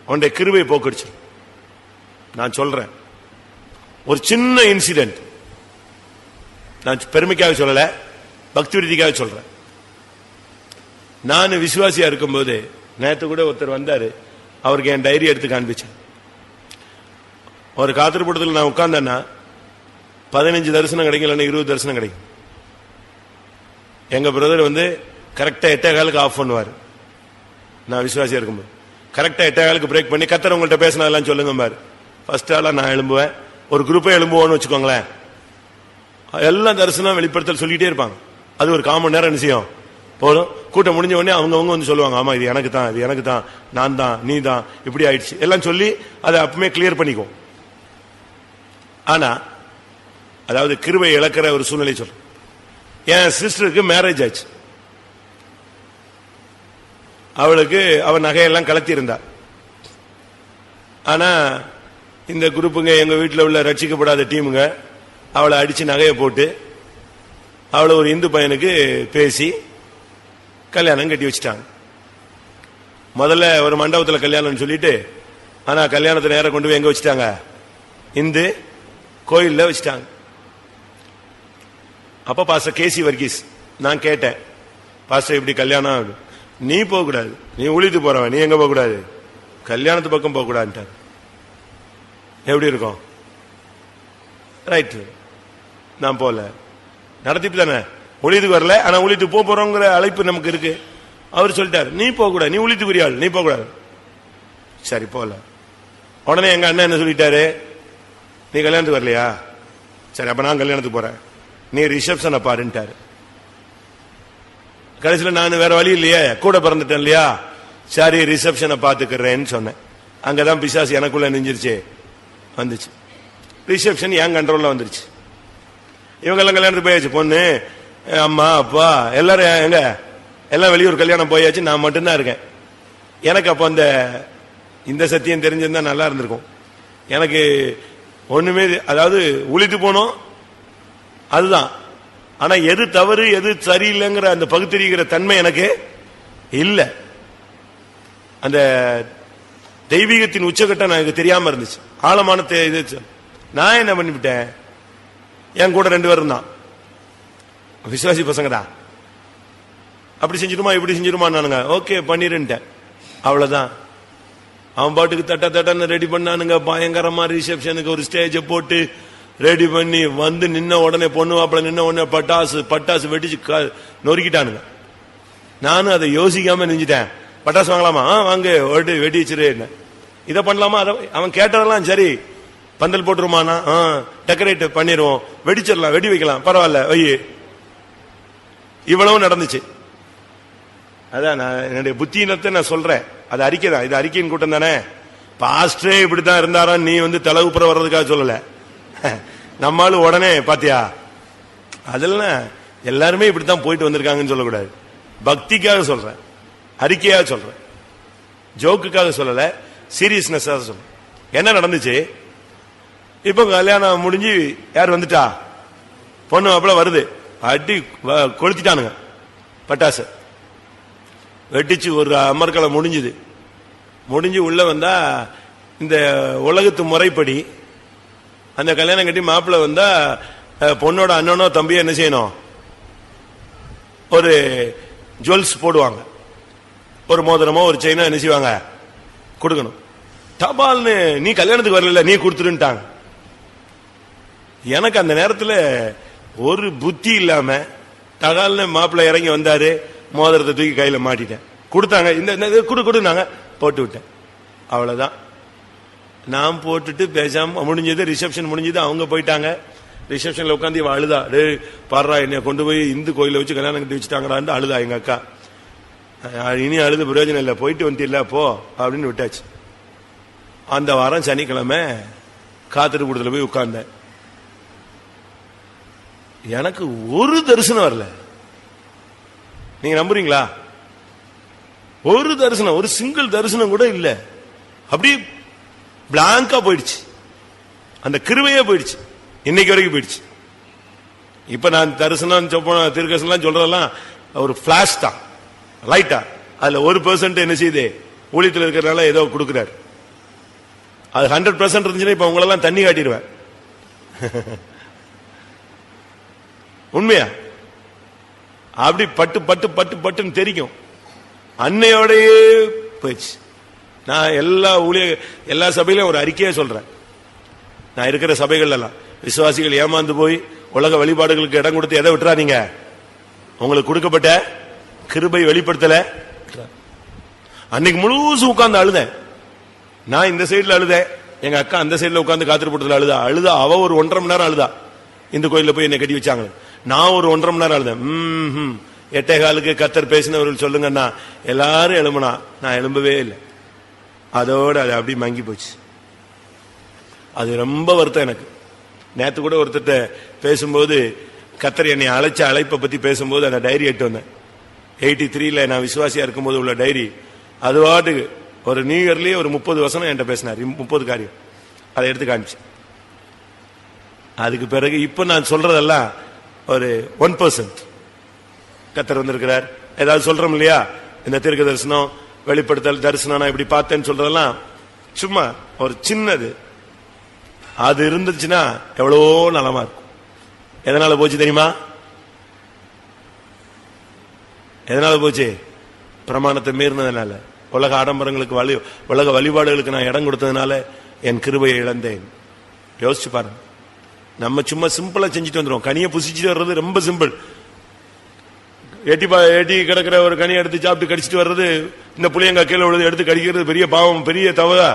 உன்னுடைய கிருபை போக்கிடுச்சு. நான் சொல்றேன், ஒரு சின்ன இன்சிடென்ட். நான் பெருமைக்காக சொல்லல, பக்தி விருத்திக்காக சொல்றேன். நான் விசுவாசியா இருக்கும்போது நேற்று கூட ஒருத்தர் வந்தாரு, அவருக்கு என் டைரி எடுத்து காண்பிச்சேன். ஒரு காத்திருப்படத்தில் நான் உட்கார்ந்தேன்னா 15 தரிசனம் கிடைக்கும், இல்லைன்னா 20 தரிசனம் கிடைக்கும். எங்க பிரதர் கரெக்டா 8:15 ஆஃப் பண்ணுவார். நான் விசுவாசியா இருக்கும்போது கரெக்டா 8:15 பிரேக் பண்ணி கர்த்தர் உங்கள்கிட்ட பேசினதெல்லாம் சொல்லுங்க பாரு. ஃபர்ஸ்ட் ஆளா நான் எழும்புவேன், ஒரு குரூப்பே எழும்புவோன்னு வச்சுக்கோங்களேன். எல்லாம் தரிசனம் வெளிப்படுத்தல் சொல்லிட்டே இருப்பாங்க. அது ஒரு 1/4 மணி நேரம் என்ன செய்யும் போதும். கூட்டம் முடிஞ்ச உடனே அவங்க சொல்லுவாங்க, ஆமா இது எனக்கு தான், இது எனக்கு தான், நான் தான், நீ தான், இப்படி ஆயிடுச்சு எல்லாம் சொல்லி அதை அப்பவுமே கிளியர் பண்ணிக்கும். ஆனா அதாவது கிருபை இழக்கிற ஒரு சூழ்நிலை சொல்ற. என் சிஸ்டருக்கு மேரேஜ் ஆச்சு. அவளுக்கு அவன் நகையெல்லாம் கலத்தி இருந்தா. ஆனா இந்த குரூப்புங்க, எங்க வீட்டில் உள்ள ரட்சிக்கப்படாத டீமுங்க அவளை அடிச்சு நகையை போட்டு அவளை ஒரு இந்து பையனுக்கு பேசி கல்யாணம் கட்டி வச்சுட்டாங்க. முதல்ல ஒரு மண்டபத்தில் கல்யாணம் சொல்லிட்டு, ஆனா கல்யாணத்தை நேரம் கொண்டு போய் எங்க வச்சுட்டாங்க, இந்து கோயில்ல வச்சுட்டாங்க. அப்ப பாஸ்டர் கேசி வர்கீஸ் நான் கேட்டேன், பாஸ்டர் இப்படி கல்யாணம், நீ போக கூடாது, நீ ஊழித்து போறவன், நீ எங்க போக கூடாது, கல்யாணத்து பக்கம் போக கூடாது. எப்படி இருக்கும்? ரைட், நான் போல நடத்திட்டு தானே, ஒளித்துக்கு வரல, ஆனா ஒளித்துக்கு போறோங்கிற அழைப்பு நமக்கு இருக்கு. அவர் சொல்லிட்டாரு, நீ போக கூடாது, நீ ஒளித்துக்குரியாள், நீ போக கூடாது. சரி போல. உடனே எங்க அண்ணன் என்ன சொல்லிட்டாரு, நீ கல்யாணத்துக்கு வரலையா, சரி அப்ப நான் கல்யாணத்துக்கு போறேன், நீ ரிசப்ஷனை பாருன்ட்டாரு. கடைசியில் நான் வேற வழி இல்லையே, கூட பிறந்துட்டேன் இல்லையா, சரி ரிசப்ஷனை பாத்துக்கிறேன்னு சொன்னேன். அங்கதான் பிசாசு எனக்குள்ள நெஞ்சிருச்சு வந்துச்சு. ரிசப்ஷன் என் கண்ட்ரோல்ல வந்துருச்சு. இவங்க எல்லாம் கல்யாணத்துக்கு போயாச்சு, பொண்ணு அம்மா அப்பா எல்லாரும் எங்க எல்லாம் வெளியூர் கல்யாணம் போயாச்சு, நான் மட்டும்தான் இருக்கேன். எனக்கு அப்ப இந்த சத்தியம் தெரிஞ்சிருந்தா நல்லா இருந்திருக்கும். எனக்கு ஒண்ணுமே, அதாவது உளித்து போனோம் அதுதான். ஆனா எது தவறு எது சரியில்லைங்கிற அந்த பகுத்தறிகிற தன்மை எனக்கு இல்ல. அந்த தெய்வீகத்தின் உச்சகட்டம் எனக்கு தெரியாம இருந்துச்சு, ஆழமான இது. நான் என்ன பண்ணிவிட்டேன், என் கூட 2 பேரும் தான் விசுவாசி பசங்க தான். அப்படி செஞ்சிருமா இப்படி செஞ்சிருமா, நானுங்க ஓகே பண்ணிருந்தேன், அவ்வளவுதான். அவன் பாட்டுக்கு தட்டன்னு ரெடி பண்ணானுங்க. பயங்கரமா ரிசப்ஷனுக்கு ஒரு ஸ்டேஜை போட்டு ரெடி பண்ணி நின்ன உடனே பொண்ணு மாப்பிள நின்ன உடனே பட்டாசு வெடிச்சு நொறுக்கிட்டானுங்க. நானும் அதை யோசிக்காம நெஞ்சிட்டேன். பட்டாசு வாங்கலாமா, வாங்க வெடி வச்சிரு, இதை பண்ணலாமா, அவன் கேட்டதெல்லாம் சரி, பந்தல் போட்டுருமானா டெக்கரேட் பண்ணிடுவோம், வெடிச்சிடலாம், வெடி வைக்கலாம், பரவாயில்ல வை. இவ்வளவு நடந்துச்சு. அதான் நான் என்னுடைய புத்தியினத்தை நான் சொல்றேன். அது அறிக்கை தான், இது அறிக்கையின் கூட்டம் தானே. பாஸ்டரே இப்படித்தான் இருந்தாரா, நீ தலைவுப்புற வர்றதுக்காக சொல்லல. நம்மளும் உடனே பாத்தியா, அதெல்லாம் எல்லாருமே இப்படித்தான் போயிட்டு வந்திருக்காங்கன்னு சொல்லக்கூடாது. பக்திக்காக சொல்றேன், அறிக்கையாக சொல்றேன், ஜோக்குக்காக சொல்லல, சீரியஸ்னஸ் சொல்றேன். என்ன நடந்துச்சு, இப்ப கல்யாணம் முடிஞ்சு யார் வந்துட்டா, பொண்ணு மாப்பிள வருது, அடி கொளுத்திட்டானுங்க, பட்டாசு வெட்டிச்சு, ஒரு அமர்களை முடிஞ்சு உள்ள வந்தா இந்த உலகத்து முறைப்படி அந்த கல்யாணம் கட்டி மாப்பிள்ள வந்தா பொண்ணோட அண்ணனோ தம்பியோ என்ன செய்யணும், ஒரு ஜுவல்ஸ் போடுவாங்க, ஒரு மோதிரமோ ஒரு செயினோ என்ன செய்வாங்க கொடுக்கணும். தபால்னு நீ கல்யாணத்துக்கு வரல, நீ கொடுத்துருட்டாங்க. எனக்கு அந்த நேரத்தில் ஒரு புத்தி இல்லாம தகால்னு மாப்பிள்ள இறங்கி வந்தாரு, மோதிரத்தை தூக்கி கையில மாட்டிட்டேன். கொடுத்தாங்க, இந்த கொடுனாங்க, போட்டு விட்டேன். அவ்வளவுதான். நான் போட்டுட்டு பேசாம முடிஞ்சது, ரிசப்ஷன் முடிஞ்சது, அவங்க போயிட்டாங்க. ரிசப்ஷன்ல உட்காந்து இவன் அழுதா, டே பாடுறா என்னை கொண்டு போய் இந்து கோயில வச்சு கல்யாணம் கட்டி வச்சுட்டாங்கடான்னு அழுதா எங்க அக்கா. இனி அழுது பிரயோஜனம் இல்லை, போயிட்டு வந்துட்டில்ல போ அப்படின்னு விட்டாச்சு. அந்த வாரம் சனிக்கிழமை காத்திரு கூடத்துல போய் உட்கார்ந்தேன். எனக்கு ஒரு தரிசனம் வரல. நீங்க நம்புறீங்களா? ஒரு தரிசனம், ஒரு சிங்கிள் தரிசனம் கூட இல்ல. அப்படியே பிளாங்கா போயிடுச்சு, அந்த கிருபையே போயிடுச்சு, இன்னைக்கு வரைக்கும் போயிடுச்சு. இப்ப நான் தரிசனம் திருக்கசனம் சொல்றதெல்லாம் ஒரு பிளாஷ் தான், லைட்டா. அதுல 1% என்ன செய்யுது, ஊழியத்தில் இருக்கிறதுனால ஏதோ கொடுக்கிறார். அது 100% இருந்துச்சுன்னா இப்ப உங்களெல்லாம் தண்ணி காட்டிடுவேன். உண்மையா? அப்படி பட்டு பட்டு பட்டு பட்டுன்னு தெரிக்கும். அன்னையோடையே போயிடுச்சு. நான் எல்லா சபையிலும் ஒரு அறிக்கையை சொல்றேன். நான் இருக்கிற சபைகள் எல்லாம் விசுவாசிகள் ஏமாந்து போய் உலக வழிபாடுகளுக்கு இடம் கொடுத்து எதை விட்டுறாதீங்க. உங்களுக்கு கொடுக்கப்பட்ட கிருபை வெளிப்படுத்தல. அன்னைக்கு முழுசும் உட்கார்ந்து அழுதேன். நான் இந்த சைடுல அழுதேன், எங்க அக்கா அந்த சைடுல உட்கார்ந்து காத்திருப்படத்துல அழுதா. அவ ஒரு 1.5 மணி நேரம் அழுதா. இந்த கோயில போய் என்னை கட்டி வச்சாங்க. நான் ஒரு 1.5 மணி நேரம் அழுதேன். 8:15 கர்த்தர் பேசினவர்கள் சொல்லுங்கன்னா எல்லாரும் எழும்புனா, நான் எழும்பவே இல்லை. அதோட அது அப்படி மங்கி போச்சு. அது ரொம்ப வருத்தம் எனக்கு. நேத்து கூட ஒருத்தட்ட பேசும்போது கர்த்தர் என்னை அழைச்ச அழைப்பை பத்தி பேசும்போது அந்த டைரி எடுத்து வந்தேன். 83 நான் விசுவாசியா இருக்கும்போது உள்ள டைரி. அது வாட்டுக்கு ஒரு நியூ இயர்லயே ஒரு 30 வசனம் என்கிட்ட பேசினார். 30 காரியம் அதை எடுத்து காமிச்சு. அதுக்கு பிறகு இப்ப நான் சொல்றதெல்லாம் ஒரு 1% கர்த்தர் வந்திருக்கிறார். ஏதாவது சொல்றோம் இல்லையா, இந்த தீர்க்க தரிசனம் வெளிப்படுத்தல் தரிசனம் நான் இப்படி பார்த்தேன்னு சொல்றதெல்லாம் சும்மா ஒரு சின்னது. அது இருந்துச்சுன்னா எவ்வளோ நலமா இருக்கும். எதனால போச்சு தெரியுமா? எதனால போச்சு? பிரமாணத்தை மீறினதுனால, உலக ஆடம்பரங்களுக்கு உலக வழிபாடுகளுக்கு நான் இடம் கொடுத்ததுனால என் கிருபையை இழந்தேன். யோசிச்சு பாருங்க. நம்ம சும்மா சிம்பிளா செஞ்சுட்டு வந்துடும். கனியை புசிச்சுட்டு வர்றது ரொம்ப சிம்பிள். எட்டி கிடக்கிற ஒரு கனியை எடுத்து சாப்பிட்டு கடிச்சிட்டு வர்றது, இந்த புளியங்கா கீழே விழுது எடுத்து கடிக்கிறது பெரிய பாவம், பெரிய தவறா,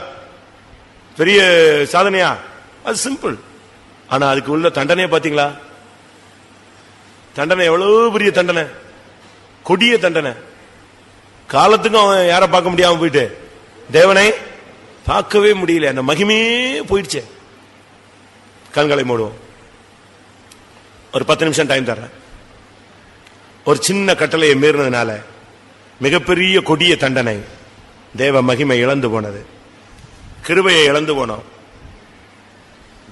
பெரிய சாதனையா? அது சிம்பிள். ஆனா அதுக்கு உள்ள தண்டனையை பாத்தீங்களா? தண்டனை எவ்வளவு பெரிய தண்டனை, கொடிய தண்டனை. காலத்துக்கும் அவன் யாரை பார்க்க முடியாம போயிட்டு தேவனை பார்க்கவே முடியல. அந்த மகிமையே போயிடுச்சு. கண்களை மூடுவோம். ஒரு 10 நிமிஷம் டைம் தர்றேன். ஒரு சின்ன கட்டளையை மீறினதுனால மிகப்பெரிய கொடிய தண்டனை. தேவ மகிமை இழந்து போனது, கிருபையை இழந்து போனோம்,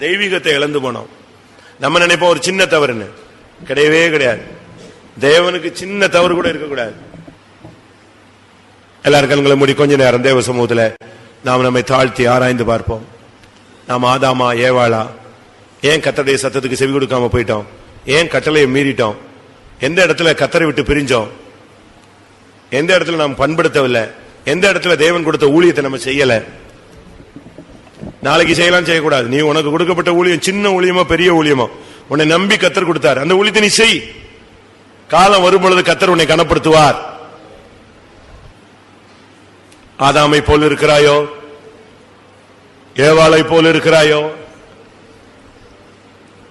தெய்வீகத்தை இழந்து போனோம். நம்ம நினைப்போம் ஒரு சின்ன தவறுன்னு. கிடையவே கிடையாது. தேவனுக்கு சின்ன தவறு கூட இருக்கக்கூடாது. எல்லாரும் கண்களை மூடி கொஞ்ச நேரம் தேவ சமூகத்தில் நாம் நம்மை தாழ்த்தி ஆராய்ந்து பார்ப்போம். நாம் ஆதாமா ஏவாளா? ஏன் கர்த்தருடைய சத்தத்துக்கு செவி கொடுக்காம போயிட்டோம்? ஏன் கட்டளையை மீறிட்டோம்? எந்த இடத்துல கர்த்தரை விட்டு பிரிஞ்சோம்? எந்த இடத்துல நாம் பண்படுத்தவில்லை? எந்த இடத்துல தேவன் கொடுத்த ஊழியத்தை நம்ம செய்யல? நாளைக்கு செய்யலாம், செய்யக்கூடாது. நீ உனக்கு கொடுக்கப்பட்ட ஊழியம் சின்ன ஊழியமோ பெரிய ஊழியமோ, உன்னை நம்பி கர்த்தர் கொடுத்தார், அந்த ஊழியத்தை நீ செய். காலம் வரும் பொழுது கர்த்தர் உன்னை கனப்படுத்துவார். ஆதாமை போல் இருக்கிறாயோ? ஏவாளை போல் இருக்கிறாயோ?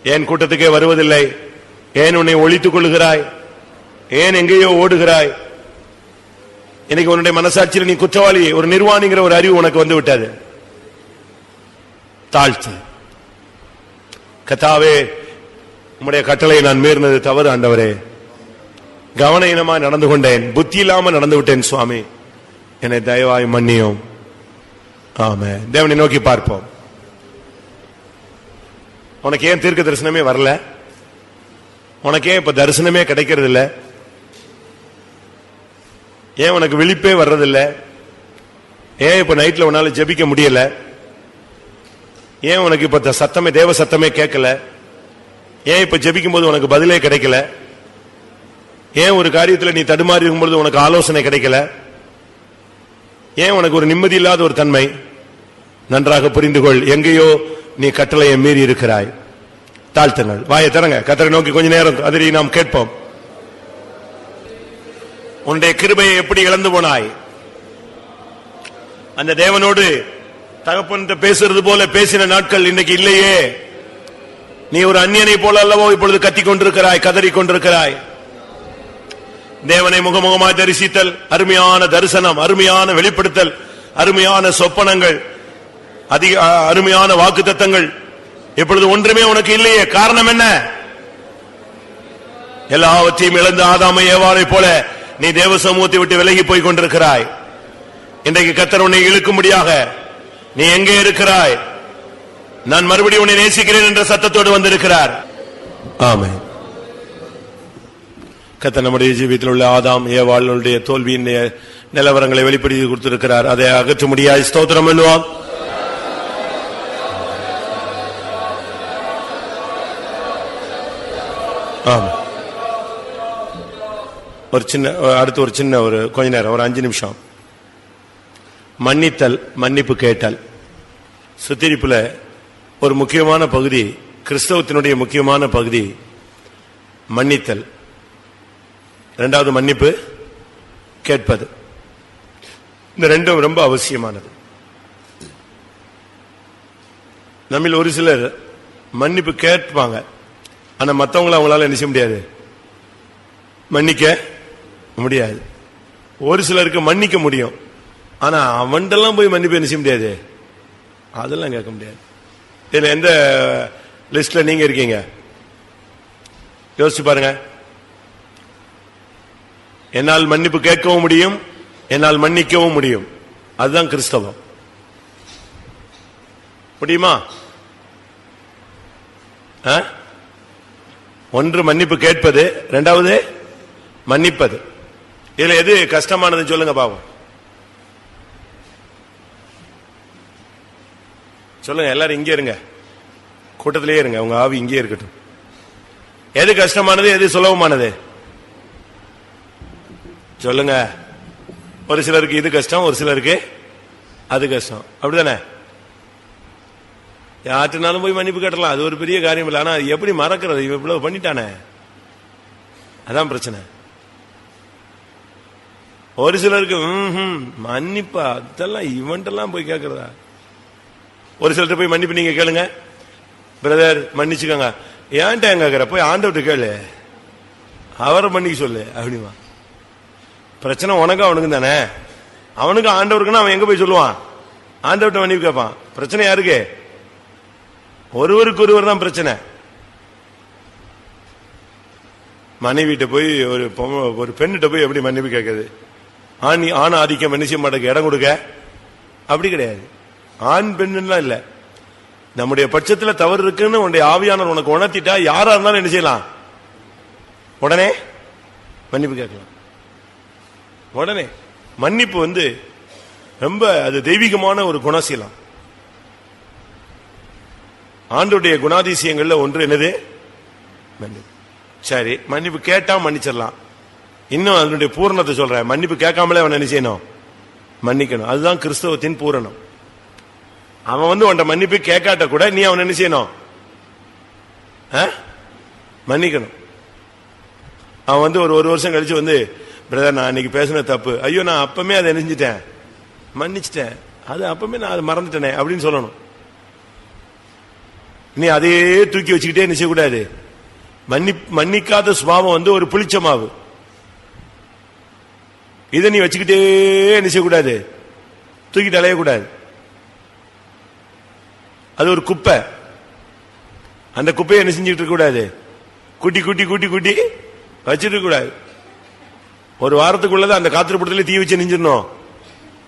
ஏன் கூட்டத்துக்கே வருவதில்லை? ஏன் உன்னை ஒழித்துக் கொள்ளுகிறாய்? ஏன் எங்கேயோ ஓடுகிறாய்? இன்னைக்கு உன்னுடைய மனசாட்சியில் நீ குற்றவாளி, ஒரு நிர்வாணிங்கிற ஒரு அறிவு உனக்கு வந்து விட்டது. தாழ்த்து. கர்த்தாவே, உம்முடைய கட்டளை நான் மீறினது தவறு ஆண்டவரே. கவனமா நடந்து கொண்டேன், புத்தி இல்லாம நடந்து விட்டேன் சுவாமி, என்னை தயவாய் மன்னியும். ஆமென். தேவனை நோக்கி பார்ப்போம். உனக்கு ஏன் தீர்க்க தரிசனமே வரல? உனக்கு ஏன் இப்ப தரிசனமே கிடைக்கிறது இல்ல? ஏன் உனக்கு விழிப்பே வர்றதில்ல? ஏன் இப்ப நைட்ல உன்னால ஜெபிக்க முடியல? ஏன் உனக்கு இப்ப சத்தமே, தேவ சத்தமே கேட்கல? ஏன் இப்ப ஜெபிக்கும் போது உனக்கு பதிலே கிடைக்கல? ஏன் ஒரு காரியத்தில் நீ தடுமாறி இருக்கும்போது உனக்கு ஆலோசனை கிடைக்கல? ஏன் உனக்கு ஒரு நிம்மதி இல்லாத ஒரு தன்மை? நன்றாக புரிந்து கொள், எங்கேயோ நீ கட்டளையை மீறி இருக்கிறாய். தாழ்த்துங்கள், வாயை தரங்க, கர்த்தரை நோக்கி கொஞ்ச நேரம் அதிரி நாம் கேட்போம். உன்னுடைய கிருபையை எப்படி இழந்து போனாய்? அந்த தேவனோடு தகப்பன் பேசுறது போல பேசின நாட்கள் இன்னைக்கு இல்லையே. நீ ஒரு அந்நியனை போல அல்லவோ இப்பொழுது கத்திக் கொண்டிருக்கிறாய், கதறிக் கொண்டிருக்கிறாய். தேவனை முகமுகமாய் தரிசித்தல், அருமையான தரிசனம், அருமையான வெளிப்படுத்தல், அருமையான சொப்பனங்கள், அதிக அருமையான வாக்குத்தத்தங்கள், இப்பொழுது ஒன்றுமே உனக்கு இல்லையே. காரணம் என்ன? எல்லாவற்றையும் இழந்த ஆதாமை ஏவாளை போல நீ தேவ சமூகத்தை விட்டு விலகி போய் கொண்டிருக்கிறாய். இன்றைக்கு கர்த்தர் உன்னை இழுக்கும்படியாக நீ எங்கே இருக்கிறாய்? நான் மறுபடியும் உன்னை நேசிக்கிறேன் என்ற சத்தத்தோடு வந்திருக்கிறார். ஆமென். கர்த்தர் நம்முடைய ஜீவியத்தில் உள்ள ஆதாம் ஏவாளுடைய தோல்வியின் நிலவரங்களை வெளிப்படுத்தி கொடுத்திருக்கிறார். அதை அகற்ற முடியாது. ஸ்தோத்திரம் பண்ணுவோம். ஒரு சின்ன அடுத்து ஒரு சின்ன ஒரு கொஞ்ச நேரம், ஒரு 5 நிமிஷம் மன்னித்தல், மன்னிப்பு கேட்டல். சுத்திரிப்புல ஒரு முக்கியமான பகுதி, கிறிஸ்தவத்தினுடைய முக்கியமான பகுதி மன்னித்தல். இரண்டாவது மன்னிப்பு கேட்பது. இந்த ரெண்டும் ரொம்ப அவசியமானது. நம்மில் ஒரு சிலர் மன்னிப்பு கேட்பாங்க, ஆனா மற்றவங்களை அவங்களால என்ன செய்ய முடியாது, மன்னிக்க முடியாது. ஒரு சிலருக்கு மன்னிக்க முடியும், ஆனா அவன்டெல்லாம் போய் மன்னிப்பு என்ன செய்ய முடியாது, அதெல்லாம் கேட்க முடியாது. இதுல எந்த லிஸ்ட்ல நீங்க இருக்கீங்க யோசிச்சு பாருங்க. என்னால் மன்னிப்பு கேட்கவும் முடியும், என்னால் மன்னிக்கவும் முடியும். அதுதான் கிறிஸ்தவம். முடியுமா? ஒன்று மன்னிப்பு கேட்பது, இரண்டாவது மன்னிப்பது. இதுல எது கஷ்டமானது சொல்லுங்க பாவம், சொல்லுங்க. எல்லாரும் இங்கே இருங்க, கூட்டத்திலேயே இருங்க, உங்க ஆவி இங்கே இருக்கட்டும். எது கஷ்டமானது, எது சுலபமானது சொல்லுங்க. ஒரு சிலருக்கு இது கஷ்டம், ஒரு சிலருக்கு அது கஷ்டம். அப்படிதானே? யார்ட்டினாலும் போய் மன்னிப்பு கேட்டலாம், அது ஒரு பெரிய காரியம் இல்லை. ஆனா எப்படி மறக்கிறது, இவன் இவ்வளவு பண்ணிட்டானே, அதான் பிரச்சனை. ஒரு சிலருக்கு மன்னிப்பா, அதெல்லாம் இவன்ட்டெல்லாம் போய் கேட்கறதா. ஒரு சிலர்கிட்ட போய் மன்னிப்பு நீங்க கேளுங்க, பிரதர் மன்னிச்சுக்கோங்க, ஏன்ட்ட கேட்கிற, போய் ஆண்டவர்கிட்ட கேளு, அவரை மன்னிக்க சொல்லு அப்படிமா. பிரச்சனை உனக்கு அவனுக்கு தானே, அவனுக்கு ஆண்டவருக்குன்னா அவன் எங்க போய் சொல்லுவான், ஆண்டவர்கிட்ட மன்னிப்பு கேட்பான். பிரச்சனை யாருக்கு? ஒருவருக்கு ஒருவர் தான் பிரச்சனை. மனைவிட்ட போய் ஒரு பெண்ணிட்ட போய் எப்படி மன்னிப்பு கேட்கறது? ஆண் ஆதிக்கம் என்ன செய்ய மாட்டேங்க, இடம் கொடுக்க அப்படி கிடையாது. ஆண் பெண்ணுலாம் இல்ல, நம்முடைய பட்சத்தில் தவறு இருக்குன்னு உன்னுடைய ஆவியானவர் உனக்கு உணர்த்திட்டா யாரா இருந்தாலும் என்ன செய்யலாம், உடனே மன்னிப்பு கேட்கலாம். உடனே மன்னிப்பு ரொம்ப அது தெய்வீகமான ஒரு குணசீலம். ஆண்டுடைய குணாதிசயங்கள்ல ஒன்று என்னது, மன்னிப்பு. சரி, மன்னிப்பு கேட்டா மன்னிச்சிடலாம். இன்னும் அதனுடைய பூரணத்தை சொல்றேன், மன்னிப்பு கேட்காமலே அவன் என்ன செய்யணும், மன்னிக்கணும். அதுதான் கிறிஸ்தவத்தின் பூரணம். அவன் உன்ட மன்னிப்பு கேட்காட்ட கூட நீ அவன் என்ன செய்யணும், மன்னிக்கணும். அவன் ஒரு வருஷம் கழிச்சு பிரதர் நான் அன்னைக்கு பேசின தப்பு, ஐயோ நான் அப்பமே அதை நினைஞ்சிட்டேன், மன்னிச்சிட்டேன், அது அப்பமே நான் அதை மறந்துட்டேனே அப்படின்னு சொல்லணும். நீ அதையே தூக்கி வச்சுக்கிட்டே நிச்சய கூடாது. மன்னிக்காத சுபாவம் ஒரு புளிச்ச மாவு, இதை நீ வச்சுக்கிட்டே நிச்சய கூடாது, தூக்கிட்டு அலையக்கூடாது. அது ஒரு குப்பை, அந்த குப்பையை என்ன செஞ்சுட்டு இருக்க கூடாது, குட்டி குட்டி குட்டி குட்டி வச்சிட்டு கூடாது. ஒரு வாரத்துக்குள்ளதான் அந்த காத்திரப்படத்துல தீ வச்சு நெஞ்சிடணும்,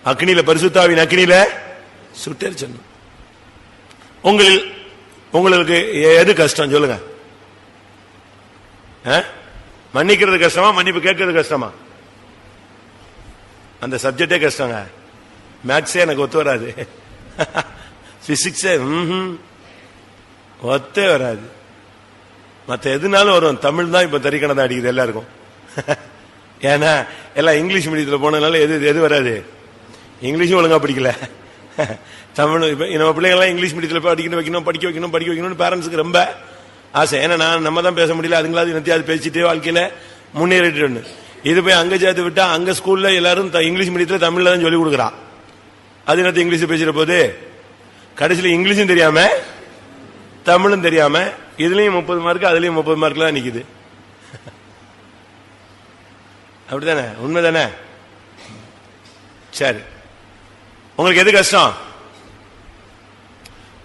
அக்னியில பரிசுத்தாவின் அக்னியில சுட்டரிச்சணும். உங்களுக்கு எது கஷ்டம் சொல்லுங்க? மன்னிக்கிறது கஷ்டமா, மன்னிப்பு கேட்கறது கஷ்டமா? அந்த சப்ஜெக்டே கஷ்டங்க. மேத்ஸே எனக்கு ஒத்து வராது, பிசிக்ஸே ஒத்தே வராது. மற்ற எதுனாலும் வரும், தமிழ் தான் இப்ப தறிக்கணதான் அடிக்குது எல்லாருக்கும். ஏன்னா எல்லாம் இங்கிலீஷ் மீடியத்தில் போனதுனால எது வராது, இங்கிலீஷும் ஒழுங்கா படிக்கல, தமிழ். இப்ப நம்ம பிள்ளைங்கள்லாம் இங்கிலீஷ் மீடியத்தில் படிக்க வைக்கணும்னு பேரண்ட்ஸுக்கு ரொம்ப ஆசை. ஏன்னா நம்ம தான் பேச முடியல, அதுங்களாவது நித்தியாவது பேசிட்டு வாழ்க்கையில முன்னேறிட்டு. இது போய் அங்க சேர்த்து விட்டா அங்க ஸ்கூல்ல எல்லாரும் இங்கிலீஷ் மீடியத்தில் தமிழ்ல தான் சொல்லிக் கொடுக்குறான். அது என்னத்த இங்கிலீஷ் பேசுற போது கடைசியில் இங்கிலீஷும் தெரியாம தமிழும் தெரியாம இதுலயும் 30 மார்க் அதுலயும் 30 மார்க் தான் நிக்குது. அப்படித்தானே? உண்மைதானே? சரி, உங்களுக்கு எது கஷ்டம்?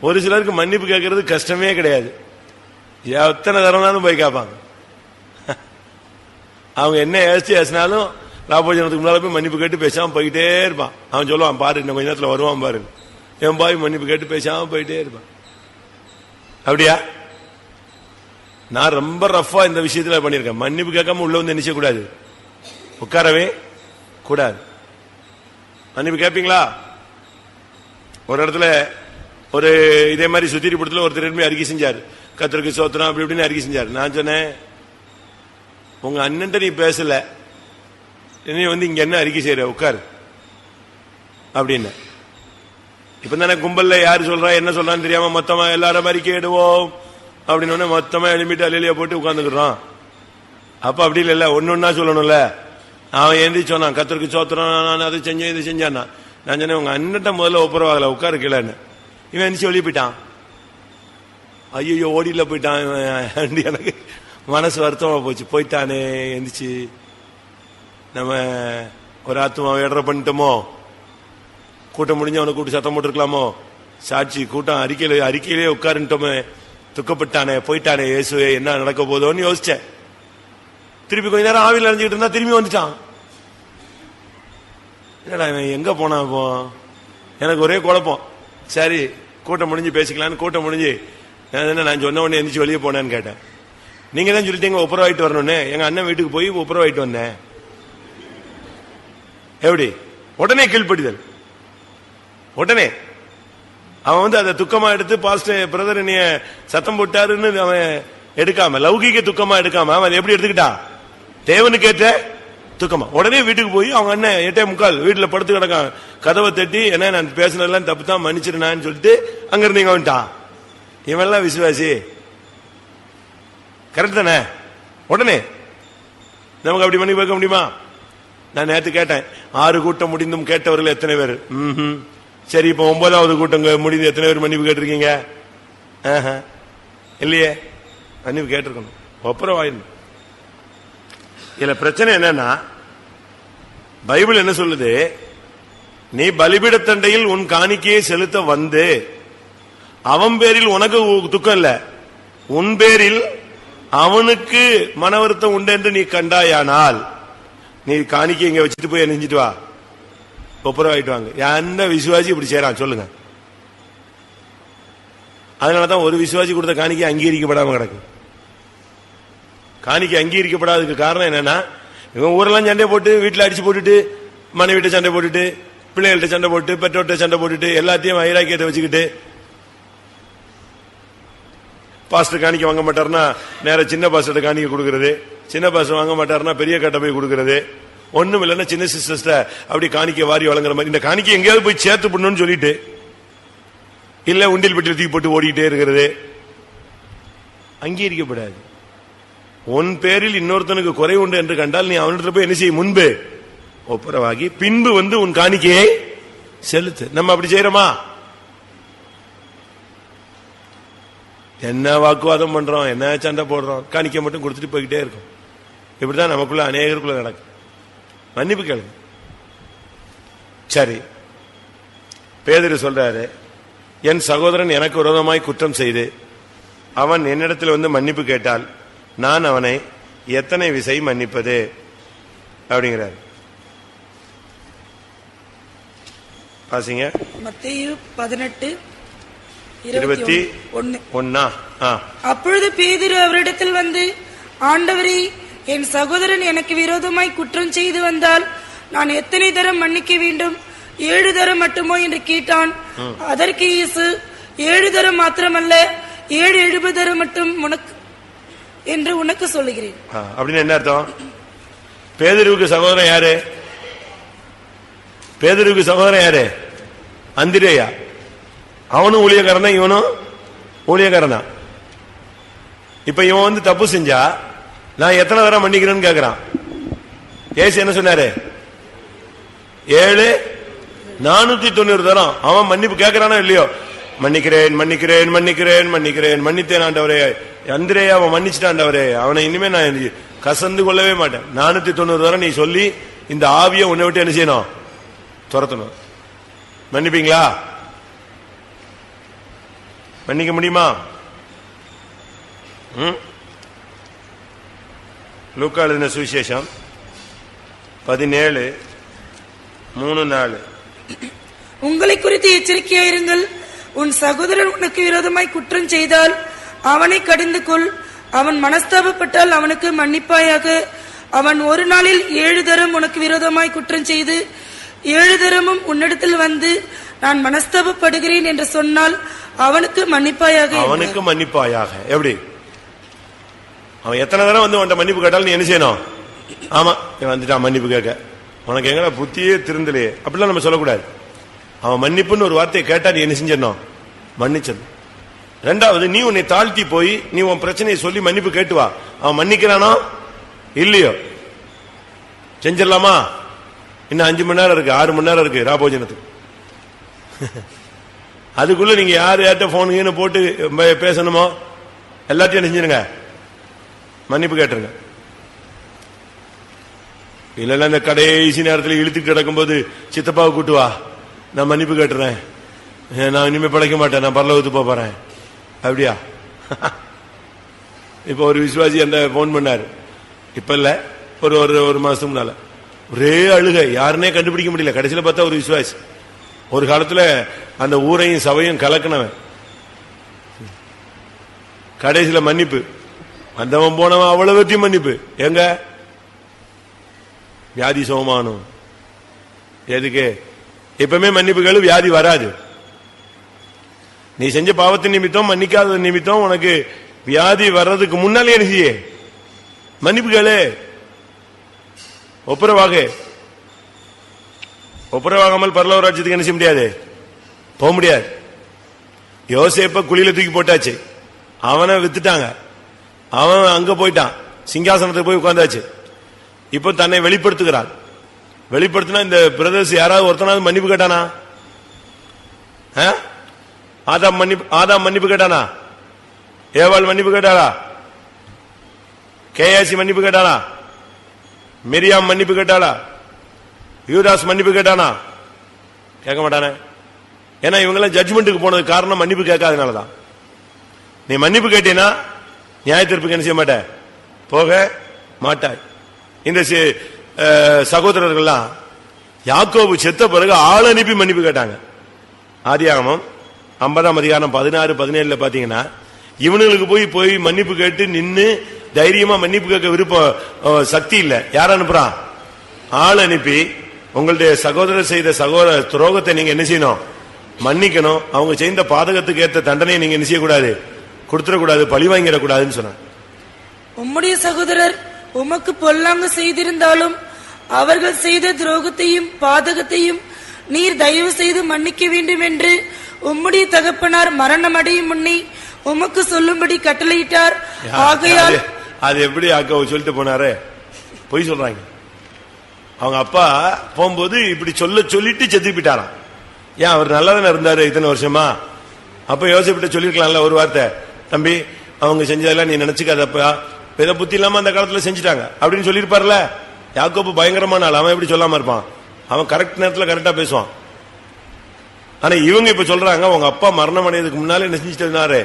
ஒரு சிலருக்கு மன்னிப்பு கேட்கறது கஷ்டமே கிடையாது, எத்தனை தரம்னாலும் போய் கேட்பாங்க. அவங்க என்ன ஏசினாலும் ராபோஜனத்துக்கு முன்னால போய் மன்னிப்பு கேட்டு பேசாம போயிட்டே இருப்பான். அவன் சொல்லுவான், பாரு இன்னும் கொஞ்ச நேரத்தில் வருவான் பாரு, என் பாய் மன்னிப்பு கேட்டு பேசாம போயிட்டே இருப்பான். அப்படியா? நான் ரொம்ப ரஃபா இந்த விஷயத்துல பண்ணிருக்கேன். மன்னிப்பு கேட்காம உள்ள நினைச்ச கூடாது, உட்காரவே கூடாது. மன்னிப்பு கேட்பீங்களா? ஒரு இடத்துல ஒரு இதே மாதிரி சுத்திரிபுரத்தில் ஒருத்தர் அறிக்கை செஞ்சார், கர்த்தருக்கு ஸ்தோத்திரம் அப்படி இப்படின்னு அறிக்கை செஞ்சார். நான் சொன்னேன், உங்க அண்ணன் நீ பேசல, நீ இங்க என்ன அறிக்கை செய்யற, உட்காரு. அப்படின்னு. இப்ப தானே கும்பல்ல யாரு சொல்றா என்ன சொல்றான்னு தெரியாம மொத்தமா எல்லாரும் அறிக்கையிடுவோம் அப்படின்னு மொத்தமா எழுப்பிட்டு அலையிலியா போட்டு உட்கார்ந்துக்கிறோம். அப்ப அப்படி இல்ல, ஒன்னொன்னா சொல்லணும்ல. அவன் ஏந்தி சொன்னான், கத்தருக்கு சோத்திரம், நான் அதை செஞ்சேன் இது செஞ்சான்னா. நான் சொன்னேன், உங்க அண்ணன்ட்ட முதல்ல ஒப்புரவாகல, உட்காரு கீழன்னு. இவன் எந்திரிச்சு வெளியே போயிட்டான். ஐயோ ஓடியில போயிட்டான். எனக்கு மனசு வருத்தமா போச்சு, போயிட்டானே எந்திரிச்சு. நம்ம ஒரு ஆத்மாவை எடற பண்ணிட்டோமோ, கூட்டம் முடிஞ்சு அவனை கூட்டு சத்தம் போட்டுருக்கலாமோ, சாட்சி கூட்டம் அறிக்கையிலே உட்காருட்டோமே, துக்கப்பட்டானே போயிட்டானே இயேசுவே, என்ன நடக்க போதோன்னு யோசிச்சேன். திருப்பி கொஞ்ச நேரம் ஆவியில் அரைஞ்சிக்கிட்டு இருந்தா திரும்பி வந்துட்டான். என்னடா இவன் எங்க போனா? இப்போ எனக்கு ஒரே குழப்பம். சரி கூட்டம் முடிஞ்சு பேசிக்கலான்னு கூட்டம் முடிஞ்சு நான் சொன்ன உடனே எந்திரிச்சு வெளியே போனேன்னு கேட்டேன். நீங்க தான் சொல்லிட்டீங்க ஒப்புரவாயிட்டு வரணும்னு. எங்க அண்ணன் வீட்டுக்கு போய் ஒப்புரவாயிட்டு வந்தேன். எப்படி? உடனே கீழ்ப்படிதல். உடனே அவன் அதை துக்கமா எடுத்து பாஸ்டர் பிரதர் என்னைய சத்தம் போட்டாருன்னு அவன் எடுக்காம, லௌகிக துக்கமா எடுக்காம அவன் எப்படி எடுத்துக்கிட்டான்? தேவனுக்கு ஏற்ற துக்கமா. உடனே வீட்டுக்கு போய் அவங்க அண்ணன் 8:45 வீட்டுல படுத்து கிடக்கான். கதவை தட்டி, என்ன நான் பேசினதெல்லாம் தப்பு தான், மன்னிச்சிருந்தான்னு சொல்லிட்டு அங்க இருந்து இங்க வந்துட்டான். இவெல்லாம் விசுவாசி கரெக்ட் தானே? உடனே நமக்கு அப்படி பண்ணி பார்க்க முடியுமா? நான் நேற்று கேட்டேன், 6 கூட்டம் முடிந்தும் கேட்டவர்கள் எத்தனை பேர்? சரி, இப்ப 9வது கூட்டம் முடிந்து எத்தனை பேர் மன்னிப்பு கேட்டிருக்கீங்க? இல்லையே. மன்னிப்பு கேட்டிருக்கணும், ஒப்புரவாயிடணும். இதுல பிரச்சனை என்னன்னா, பைபிள் என்ன சொல்லுது? நீ பலிபீடத்தண்டையில் உன் காணிக்கையை செலுத்த வந்து அவன் பேரில் உனக்கு துக்கம் இல்ல, உன் பேரில் அவனுக்கு மன வருத்தம் உண்டு என்று நீ கண்டாயானால் நீ காணிக்கை இங்க வச்சுட்டு போய் நெஞ்சிட்டு வா, ஒப்புரவாயிட்டு வாங்க. எந்த விசுவாசி இப்படி செய்யறான் சொல்லுங்க? அதனாலதான் ஒரு விசுவாசி கொடுத்த காணிக்கை அங்கீகரிக்கப்படாம கிடக்கு. காணிக்கை அங்கீகரிக்கப்படாததுக்கு காரணம் என்னன்னா, இவன் ஊரெல்லாம் சண்டை போட்டு, வீட்டுல அடிச்சு போட்டுட்டு, மனைவிட்ட சண்டை போட்டுட்டு, பிள்ளைகள்கிட்ட சண்டை போட்டு, பெற்றோர்கிட்ட சண்டை போட்டுட்டு, எல்லாத்தையும் வைராக்கியத்தை வச்சுக்கிட்டு, பாஸ்டர் காணிக்க வாங்க மாட்டாருன்னா நேர சின்ன பாஸ்டர் காணிக்க கொடுக்கறது, சின்ன பாஸ்டர் வாங்க மாட்டாருன்னா பெரிய கட்ட போய் கொடுக்கறது, ஒண்ணும் இல்லைன்னா சின்ன சிஸ்டர்ஸ்ட அப்படி காணிக்க வாரி வழங்குற மாதிரி. இந்த காணிக்கை எங்கேயாவது போய் சேர்த்து பண்ணணும்னு சொல்லிட்டு, இல்ல உண்டில் பெட்டியில் தூக்கி போட்டு ஓடிக்கிட்டே இருக்கிறது அங்கீகரிக்கப்படாது. உன் பேரில் இன்னொருத்தனுக்கு குறை உண்டு என்று கண்டால் நீ அவனிடத்துல போய் என்ன செய்ய? முன்பு ஒப்புரவாகி பின்பு வந்து உன் காணிக்கையை செலுத்து. நம்ம அப்படி செய்யறோமா? என்ன வாக்குவாதம் பண்றோம், என்ன சண்டை போடுறோம், காணிக்கை மட்டும் கொடுத்துட்டு போய்கிட்டே இருக்கும். இப்படிதான் நமக்குள்ள அநேகருக்குள்ள நடக்கும். மன்னிப்பு கேளுங்க. சரி, பேதுரு சொல்றாரு, என் சகோதரன் எனக்கு விரோதமாய் குற்றம் செய்து அவன் என்னிடத்தில் வந்து மன்னிப்பு கேட்டால் நான் அவனை எத்தனை விசை மன்னிப்பது அப்படிங்கிறார். பாசிங்க மத்தேயு 18:21. அப்பொழுது பேதுரு அவரிடத்தில் வந்து, ஆண்டவரே, என் சகோதரன் எனக்கு விரோதமாய் குற்றம் செய்து வந்தால் நான் எத்தனை தரம் மன்னிக்க வேண்டும்? 7 தரம் மட்டுமோ என்று கேட்டான். அதற்கு இயேசு, 7 தரம் மாத்திரமல்ல, 7 தரம் மட்டும் என்று உனக்கு சொல்லுகிறேன். அப்படின்னு என்ன அர்த்தம்? பேதுருவுக்கு சகோதரன் யாரு? பேதுருவுக்கு சகோதரன் யாரு? அந்திரேயா. அவனும் ஊழியக்காரனா, இவனும் ஊழியக்காரனா. இப்ப இவன் வந்து தப்பு செஞ்சா நான் எத்தனை தரம் மன்னிக்கிறேன்னு கேக்குறான். ஏசு என்ன சொன்னாரு? 7,490 தரம். அவன் மன்னிப்பு கேட்கிறானோ இல்லையோ, மன்னிக்கிறேன் மன்னிக்கிறேன் மன்னிக்கிறேன் மன்னிக்கிறேன் மன்னித்தேன் ஆண்டவரே. அந்திரேயா அவன் மன்னிச்சுட்டான் ஆண்டவரே, அவனை இனிமே நான் கசந்து கொள்ளவே மாட்டேன். 490 தரம் நீ சொல்லி இந்த ஆவியை உன்னை விட்டு என்ன செய்யணும்? துரத்தணும். மன்னிப்பீங்களா? மன்னிக்க முடியுமா? லூக்கா எழுதின சுவிசேஷம் 17:3-4. உங்களை குறித்து எச்சரிக்கையாயிருங்கள். உன் சகோதரன் உனக்கு விரோதமாய் குற்றம் செய்தால் அவனை கடிந்து கொள். அவன் மனஸ்தாபப்பட்டால் அவனுக்கு மன்னிப்பாயாக. அவன் ஒரு நாளில் 7 தரம் உனக்கு விரோதமாய் குற்றம் செய்து 7 தரமும் உன்னிடத்தில் வந்து நான் மனஸ்தாபப்படுகிறேன் என்று சொன்னால் அவனுக்கு மன்னிப்பாயாக. அவனுக்கு மன்னிப்பாயாக. எப்படி? அவன் எத்தனை தரம் வந்து உன்ட்ட மன்னிப்பு கேட்டாலும் நீ என்ன செய்யணும்? ஆமா, வந்துட்டான் மன்னிப்பு கேட்க, உனக்கு எங்கடா புத்தியே திருந்தலையே, அப்படிலாம் நம்ம சொல்லக்கூடாது. அவன் மன்னிப்புன்னு ஒரு வார்த்தையை கேட்டா நீ என்ன செஞ்சிடணும்? மன்னிச்சிடணும். ரெண்டாவது, நீ உன்னை தாழ்த்தி போய் நீ உன் பிரச்சனையை சொல்லி மன்னிப்பு கேட்டு வா. அவன் மன்னிக்கிறானோ இல்லையோ செஞ்சிடலாமா? இன்னும் 5 மணி நேரம் இருக்கு, 6 மணி நேரம் இருக்கு ராபோஜனத்துக்கு. அதுக்குள்ள நீங்க யார்கிட்ட போன் போட்டு பேசணுமோ எல்லாத்தையும் செஞ்சிருங்க, மன்னிப்பு கேட்டுருங்க. இல்லைன்னா இந்த கடைசி நேரத்தில் இழுத்துட்டு கிடக்கும்போது சித்தப்பாவை கூட்டு வா, நான் மன்னிப்பு கேட்டுறேன், நான் இனிமே படைக்க மாட்டேன், நான் பரலோகத்துக்கு போறேன். அப்படியா? இப்ப ஒரு விசுவாசி அந்த போன் பண்ணாரு, இப்ப இல்ல ஒரு மாசத்துக்கு முன்னால, ஒரே அழுக, யாருன்னே கண்டுபிடிக்க முடியல. கடைசியில பார்த்தா ஒரு விசுவாசி, ஒரு காலத்துல அந்த ஊரையும் சபையும் கலக்கினவன், கடைசியில மன்னிப்பு. வந்தவன் போனவன் அவ்வளவுத்தையும் மன்னிப்பு. எங்க வியாதி சோமானம்? எதுக்கு? எப்பவுமே மன்னிப்புகள் வியாதி வராது. நீ செஞ்ச பாவத்தின் நிமித்தம், மன்னிக்காத நிமித்தம் உனக்கு வியாதி வர்றதுக்கு முன்னாலே என்ன செய்ய? மன்னிப்புகளே ஒப்புரவாகாமல் பரலோக ராஜ்யத்துக்கு என்ன செய்ய முடியாது? போக முடியாது. யோசேப்ப குழியில தூக்கி போட்டாச்சு, அவனை வித்துட்டாங்க, அவன் அங்க போயிட்டான், சிங்காசனத்துக்கு போய் உட்கார்ந்தாச்சு. இப்ப தன்னை வெளிப்படுத்துகிறான். வெளிப்படுத்தினா இந்த பிரதர்ஸ் யாராவது ஒருத்தனாவது மன்னிப்பு கேட்டானா? ஆதாம் மன்னிப்பு கேட்டானா? ஏவாள் மன்னிப்பு கேட்டாளா? கேயாசி மன்னிப்பு கேட்டானா? மிரியாம் மன்னிப்பு கேட்டாளா? யூதாஸ் மன்னிப்பு கேட்டானா? கேட்க மாட்டானே. ஏன்னா இவங்கெல்லாம் ஜட்ஜ்மெண்ட்டுக்கு போனது காரணம் மன்னிப்பு கேட்காதனாலதான். நீ மன்னிப்பு கேட்டீங்கன்னா நியாய தீர்ப்புக்கு என்ன செய்ய மாட்ட? போக மாட்டாய். இந்த சகோதரர்கள்லாம் யாக்கோபு செத்த பிறகு ஆள் அனுப்பி மன்னிப்பு கேட்டாங்க. ஆதியாகமம் 50ஆம் அதிகாரம் 16, 17 பாத்தீங்கன்னா, இவனுக்கு போய் மன்னிப்பு கேட்டு நின்னு தைரியமா மன்னிப்பு கேட்க விருப்பம் சக்தி இல்ல. யார் அனுப்புறான்? ஆள் அனுப்பி, உங்களுடைய சகோதரர் செய்த சகோதர துரோகத்தை நீங்க என்ன செய்யணும்? மன்னிக்கணும். அவங்க செய்த பாதகத்துக்கு ஏற்ற தண்டனையை நீங்க என்ன செய்யக்கூடாது? கொடுத்துடக்கூடாது, பழி வாங்கிடக்கூடாதுன்னு சொன்னாங்க. உம்முடைய சகோதரர் உமக்கு பொல்லாங்கு செய்திருந்தாலும் அவர்கள் செய்த துரோகத்தையும் பாதகத்தையும் நீர் தயவு செய்து மன்னிக்க வேண்டும் என்று உம்முடைய தகப்பனார் மரணம் அடையும் முன்னே உமக்கு சொல்லும்படி கட்டளையிட்டார். ஆகையால் அது எப்படி அக்காவை சொல்லிட்டு போனாரு? பொய் சொல்றாங்க. அவங்க அப்பா போகும்போது இப்படி சொல்லிட்டு செத்து போயிட்டாராம். ஏன் அவர் நல்லா தானே இருந்தாரு இத்தனை வருஷமா? அப்ப யோசிப்பிட்ட சொல்லிருக்கலாம்ல ஒரு வார்த்தை, தம்பி அவங்க செஞ்சதெல்லாம் நீ நினைச்சுக்காதப்பா, பிற புத்தி இல்லாம அந்த காலத்துல செஞ்சுட்டாங்க அப்படின்னு சொல்லிருப்பார்ல. யாக்கோபு பயங்கரமான ஆள், அவன் எப்படி சொல்லாம இருப்பான்? அவன் கரெக்ட் நேரத்துல கரெக்டா பேசுவான். ஆனா இவங்க இப்ப சொல்றாங்க, உங்க அப்பா மரணம் அடையதுக்கு முன்னாலே என்ன செஞ்சுட்டு இருந்தாரு?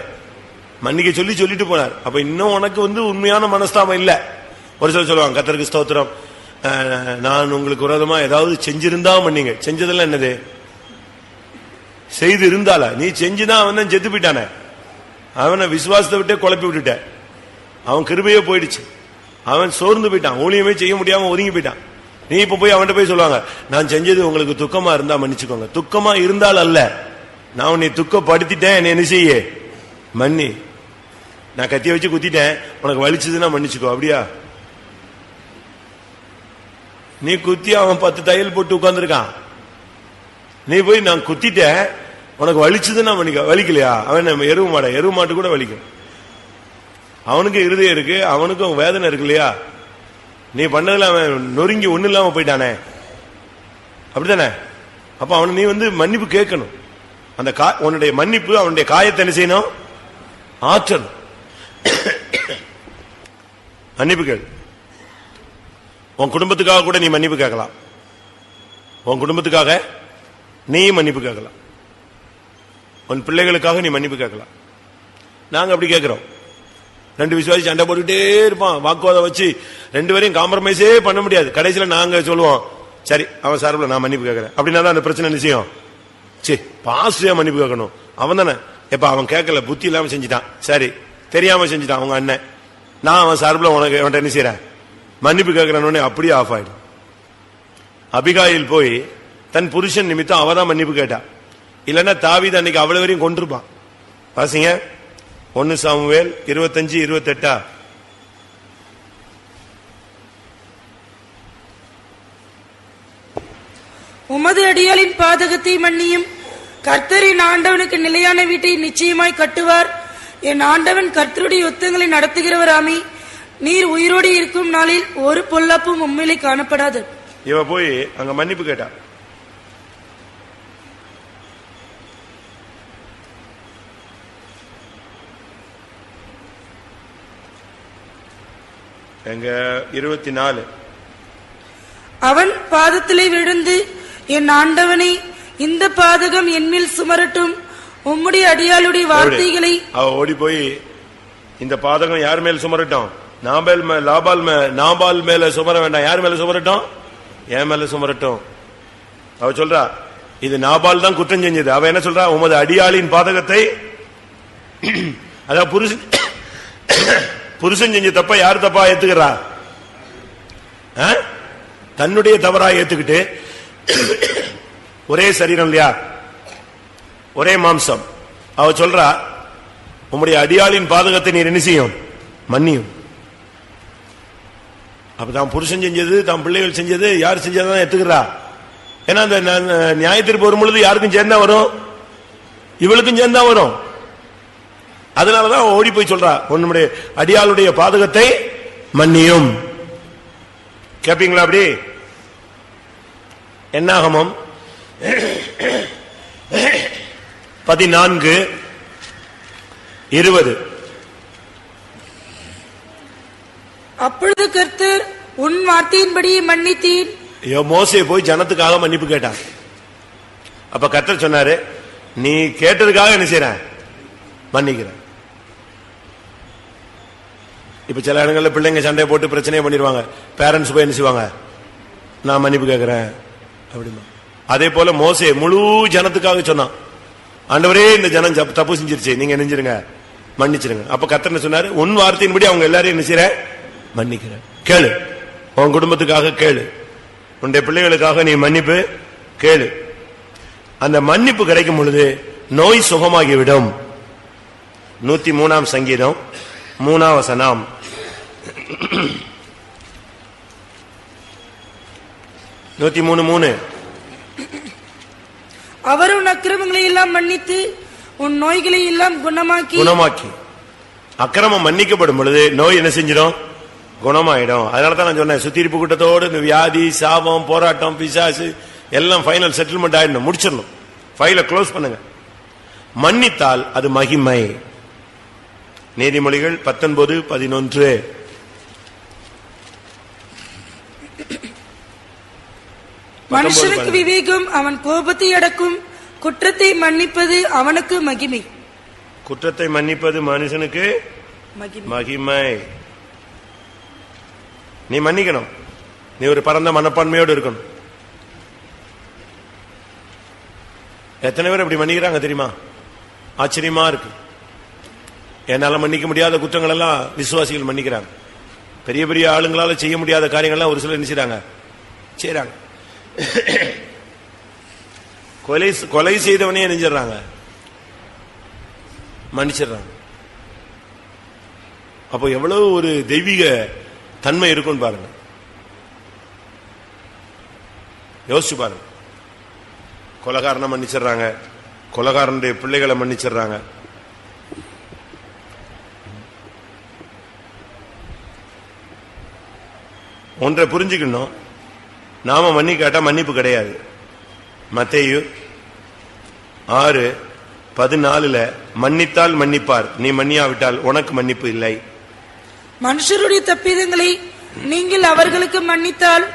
மன்னிக்க சொல்லிட்டு போனார். அப்ப இன்னும் உனக்கு உண்மையான மனஸ்தாபம் இல்ல. ஒரு சில சொல்லுவாங்க, கர்த்தருக்கு ஸ்தோத்திரம், நான் உங்களுக்கு விரோதமா ஏதாவது செஞ்சிருந்தா மன்னிங்க. செஞ்சதெல்லாம் என்னது? செய்து இருந்தால நீ செஞ்சுதான் அவன் தான் செத்து போயிட்டானே. அவனை விசுவாசத்தை விட்டே குழப்பி விட்டுட்ட. அவன் கிருபையே போயிடுச்சு, அவன் சோர்ந்து போயிட்டான், ஊழியமே செய்ய முடியாம ஒதுங்கி போயிட்டான். நீ இப்ப போய் அவன்கிட்ட போய் சொல்லுவாங்க, நான் செஞ்சது உங்களுக்கு துக்கமா இருந்தா மன்னிச்சுக்கோங்க. துக்கமா இருந்தால் அல்ல, நான் உன்னை துக்கப்படுத்திட்டேன், என்ன செய்ய? மன்னி. நான் கத்திய வச்சு குத்திட்டேன், உனக்கு வலிச்சதுன்னா மன்னிச்சுக்கோ. அப்படியா? நீ குத்தி அவன் 10 தையல் போட்டு உட்கார்ந்துருக்கான், நீ போய் நான் குத்திட்டேன் உனக்கு வலிச்சதுன்னா மன்னிக்க. வலிக்கலையா? அவன் எருவு மாட்டு கூட வலிக்கும். அவனுக்கு இருதயம் இருக்கு, அவனுக்கும் வேதனை இருக்கு இல்லையா? நீ பண்ணதுல அவன் நொறுங்கி ஒண்ணு இல்லாம போயிட்டானே, அப்படித்தானே? அப்ப அவனை நீ மன்னிப்பு கேட்கணும். அந்த உன்னுடைய மன்னிப்பு அவனுடைய காயத்தை என்ன செய்யணும்? ஆற்றணும். மன்னிப்பு கேள். உன் குடும்பத்துக்காக கூட நீ மன்னிப்பு கேட்கலாம். உன் குடும்பத்துக்காக நீ மன்னிப்பு கேட்கலாம். உன் பிள்ளைகளுக்காக நீ மன்னிப்பு கேட்கலாம். நாங்க அப்படி கேட்கிறோம். 2 விசுவாசி சண்டை போட்டுட்டே இருப்பான், வாக்குவாதம் வச்சு 2 பேரையும் காம்ப்ரமைஸே பண்ண முடியாது. கடைசியில நாங்க சொல்லுவோம், சரி அவன் சார்பில் நான் மன்னிப்பு கேட்கிறேன் அப்படின்னா தான் அந்த பிரச்சனை நிச்சயம். சரி, பாஸ்டா மன்னிப்பு கேட்கணும். அவன் தானே எப்ப அவன் கேட்கல, புத்தி இல்லாம செஞ்சுட்டான், சரி தெரியாம செஞ்சுட்டான் அவங்க அண்ணன், நான் அவன் சார்பில் உனக்கு அவன்கிட்ட என்ன செய்யறேன்? மன்னிப்பு கேட்கிறேன்னு அப்படியே ஆஃப் ஆயிடும். அபிகாயில் போய் தன் புருஷன் நிமித்தம் அவதான் மன்னிப்பு கேட்டா. இல்லன்னா தாவீது அன்னைக்கு அவ்வளவு வரையும் கொண்டிருப்பான். பாசிங்க 1 சாமுவேல் 25-28. உமது அடியாளின் பாதகத்தை மன்னியும். கர்த்தரின் ஆண்டவனுக்கு நிலையான வீட்டை நிச்சயமாய் கட்டுவார். என் ஆண்டவன் கர்த்தருடைய யுத்தங்களை நடத்துகிறவராமி. நீர் உயிரோடு இருக்கும் நாளில் ஒரு பொல்லாப்பும் உண்மையிலே காணப்படாது. இவ போய் அங்க மன்னிப்பு கேட்டா. எங்க 24 அவன் பாதத்திலே விழுந்து, என் ஆண்டவனை, இந்த பாதகம் என்மேல் சுமரட்டும். உம்முடைய அடியாளுடைய வார்த்தைகளை அவ ஓடி போய் இந்த பாதகம் யார் மேல் சுமரட்டும்? நாபால் மேல சுமர வேண்டாம். யார் மேல சுமரட்டும்? என் மேல சுமரட்டும். அவ சொல்றா இது நாபால் தான் குற்றம் செஞ்சது. அவ என்ன சொல்றா? உமது அடியாளின் பாதகத்தை, அதான் புருஷன் செஞ்ச தப்ப யார் தப்பா ஏத்துக்கிறா? தன்னுடைய தவறா ஏத்துக்கிட்டு, ஒரே சரீரம் இல்லையா, ஒரே மாம்சம். அவ சொல்றா உம்முடைய அடியாளின் பாதகத்தை நீர் என்ன செய்யும்? மன்னியும். அப்ப தான் புருஷன் செஞ்சது, தான் பிள்ளைகள் செஞ்சது, யார் செஞ்சதான் ஏத்துக்கிறா? ஏன்னா அந்த நியாயத்திற்கு வரும் பொழுது யாருக்கும் சேர்ந்தா வரும், இவளுக்கும் சேர்ந்தா வரும். அதனாலதான் ஓடி போய் சொல்றா உன்னுடைய அடியாளுடைய பாதகத்தை மன்னியும். கேப்பீங்களா? அப்படி என்னாகமம் 14:20. அப்பொழுது கர்த்தர், உன் வார்த்தையின்படி மன்னித்தீன். மோசே போய் ஜனத்துக்காக மன்னிப்பு கேட்டான். அப்ப கர்த்தர் சொன்னாரு, நீ கேட்டதுக்காக என்ன செய்ற? மன்னிக்கிறேன். இப்ப சில இடங்கள்ல பிள்ளைங்க சண்டையை போட்டு பிரச்சனையை பண்ணிடுவாங்க. பேரண்ட்ஸ் போய் என்ன செய்வாங்க? நான் மன்னிப்பு கேட்கிறேன் அப்படிமா. அதே போல மோசே முழு ஜனத்துக்காக சொன்னான், ஆண்டவரே இந்த ஜனம் தப்பு செஞ்சிருச்சு, நீங்க நெஞ்சிருங்க, மன்னிச்சிருங்க. அப்ப கர்த்தர் என்ன சொன்னாரு? உன் வார்த்தையின்படி அவங்க எல்லாரையும் என்ன செய்ற? மன்னிக்கிறேன். கேளு, உன் குடும்பத்துக்காக கேளு, உன்னுடைய பிள்ளைகளுக்காக நீ மன்னிப்பு கேளு. அந்த மன்னிப்பு கிடைக்கும் பொழுது நோய் சுகமாகிவிடும். 103 சங்கீதம் 3 வசனம். அவர் உன் அக்கிரமங்களை எல்லாம் மன்னித்து உன் நோய்களை எல்லாம் குணமாக்கி. அக்கிரமம் மன்னிக்கப்படும் பொழுது நோய் என்ன செஞ்சிடும்? குணமாயிடும். அதனாலதான் நான் சொன்னேன், சுத்திரிப்பு கூட்டத்தோடு இந்த வியாதி, சாபம், போராட்டம், பிசாசு எல்லாம் ஃபைனல் செட்டில்மெண்ட் ஆயிடணும், முடிச்சிடணும், ஃபைலை க்ளோஸ் பண்ணுங்க. மன்னித்தால் அது மகிமை. நீதிமொழிகள் 19:11. மனுஷனுக்கு விவேகம் அவன் கோபத்தை அடக்கும், குற்றத்தை மன்னிப்பது அவனுக்கு மகிமை. குற்றத்தை மன்னிப்பது மனுஷனுக்கு மகிமை. நீ மன்னிக்கணும். நீ ஒரு பரந்த மனப்பான்மையோடு இருக்கணும். எத்தனை பேர் அப்படி மன்னிக்கிறாங்க தெரியுமா? ஆச்சரியமா இருக்கு. என்னால மன்னிக்க முடியாத குற்றங்கள் எல்லாம் விசுவாசிகள் மன்னிக்கிறாங்க. பெரிய பெரிய ஆளுங்களால செய்ய முடியாத காரியங்கள்லாம் ஒரு சிலர் நினைச்சாங்க செய்யறாங்க. கொலை செய்தவனே நெஞ்சிடறாங்க, மன்னிச்சிடறாங்க. அப்போ எவ்வளவு ஒரு தெய்வீக தன்மை இருக்குன்னு பாருங்க, யோசிச்சு பாருங்க. கொலைகாரனை மன்னிச்சிடறாங்க, கொலைகாரனுடைய பிள்ளைகளை மன்னிச்சிடறாங்க. ஒன்றை புரிஞ்சுக்கணும், நாம மன்னிக்காட்டா மன்னிப்பு கிடையாது. மத்தேயு 6:14 மன்னித்தால் மன்னிப்பார், நீ மன்னியாவிட்டால் உனக்கு மன்னிப்பு இல்லை. மனுஷருடைய தப்பிதங்களை நீங்கள் அவர்களுக்கு மன்னித்தால்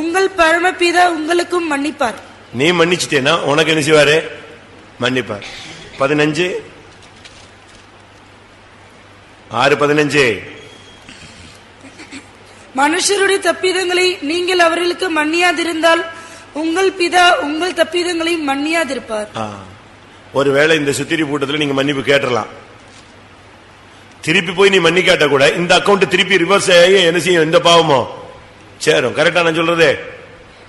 உங்கள் பரமபிதா உங்களுக்கும் மன்னிப்பார். நீ மன்னிச்சிட்டேனா உனக்கு என்ன செய்வாரு? மன்னிப்பார். 6:15 மனுஷருடைய தப்பிதங்களை நீங்கள் அவர்களுக்கு மன்னியாதிருந்தால் உங்கள் பிதா உங்கள் தப்பிதங்களை மன்னியாதிருப்பார். ஒருவேளை இந்த சுத்திரி கூட்டத்தில் நீங்க மன்னிப்பு கேட்டலாம், திருப்பி போய் நீ மன்னிக்காட்ட கூட இந்த அக்கௌண்ட் திருப்பி ரிவர்ஸ் ஆகி என்ன செய்யும்? இந்த பாவமோ சேரும். கரெக்டா நான் சொல்றது?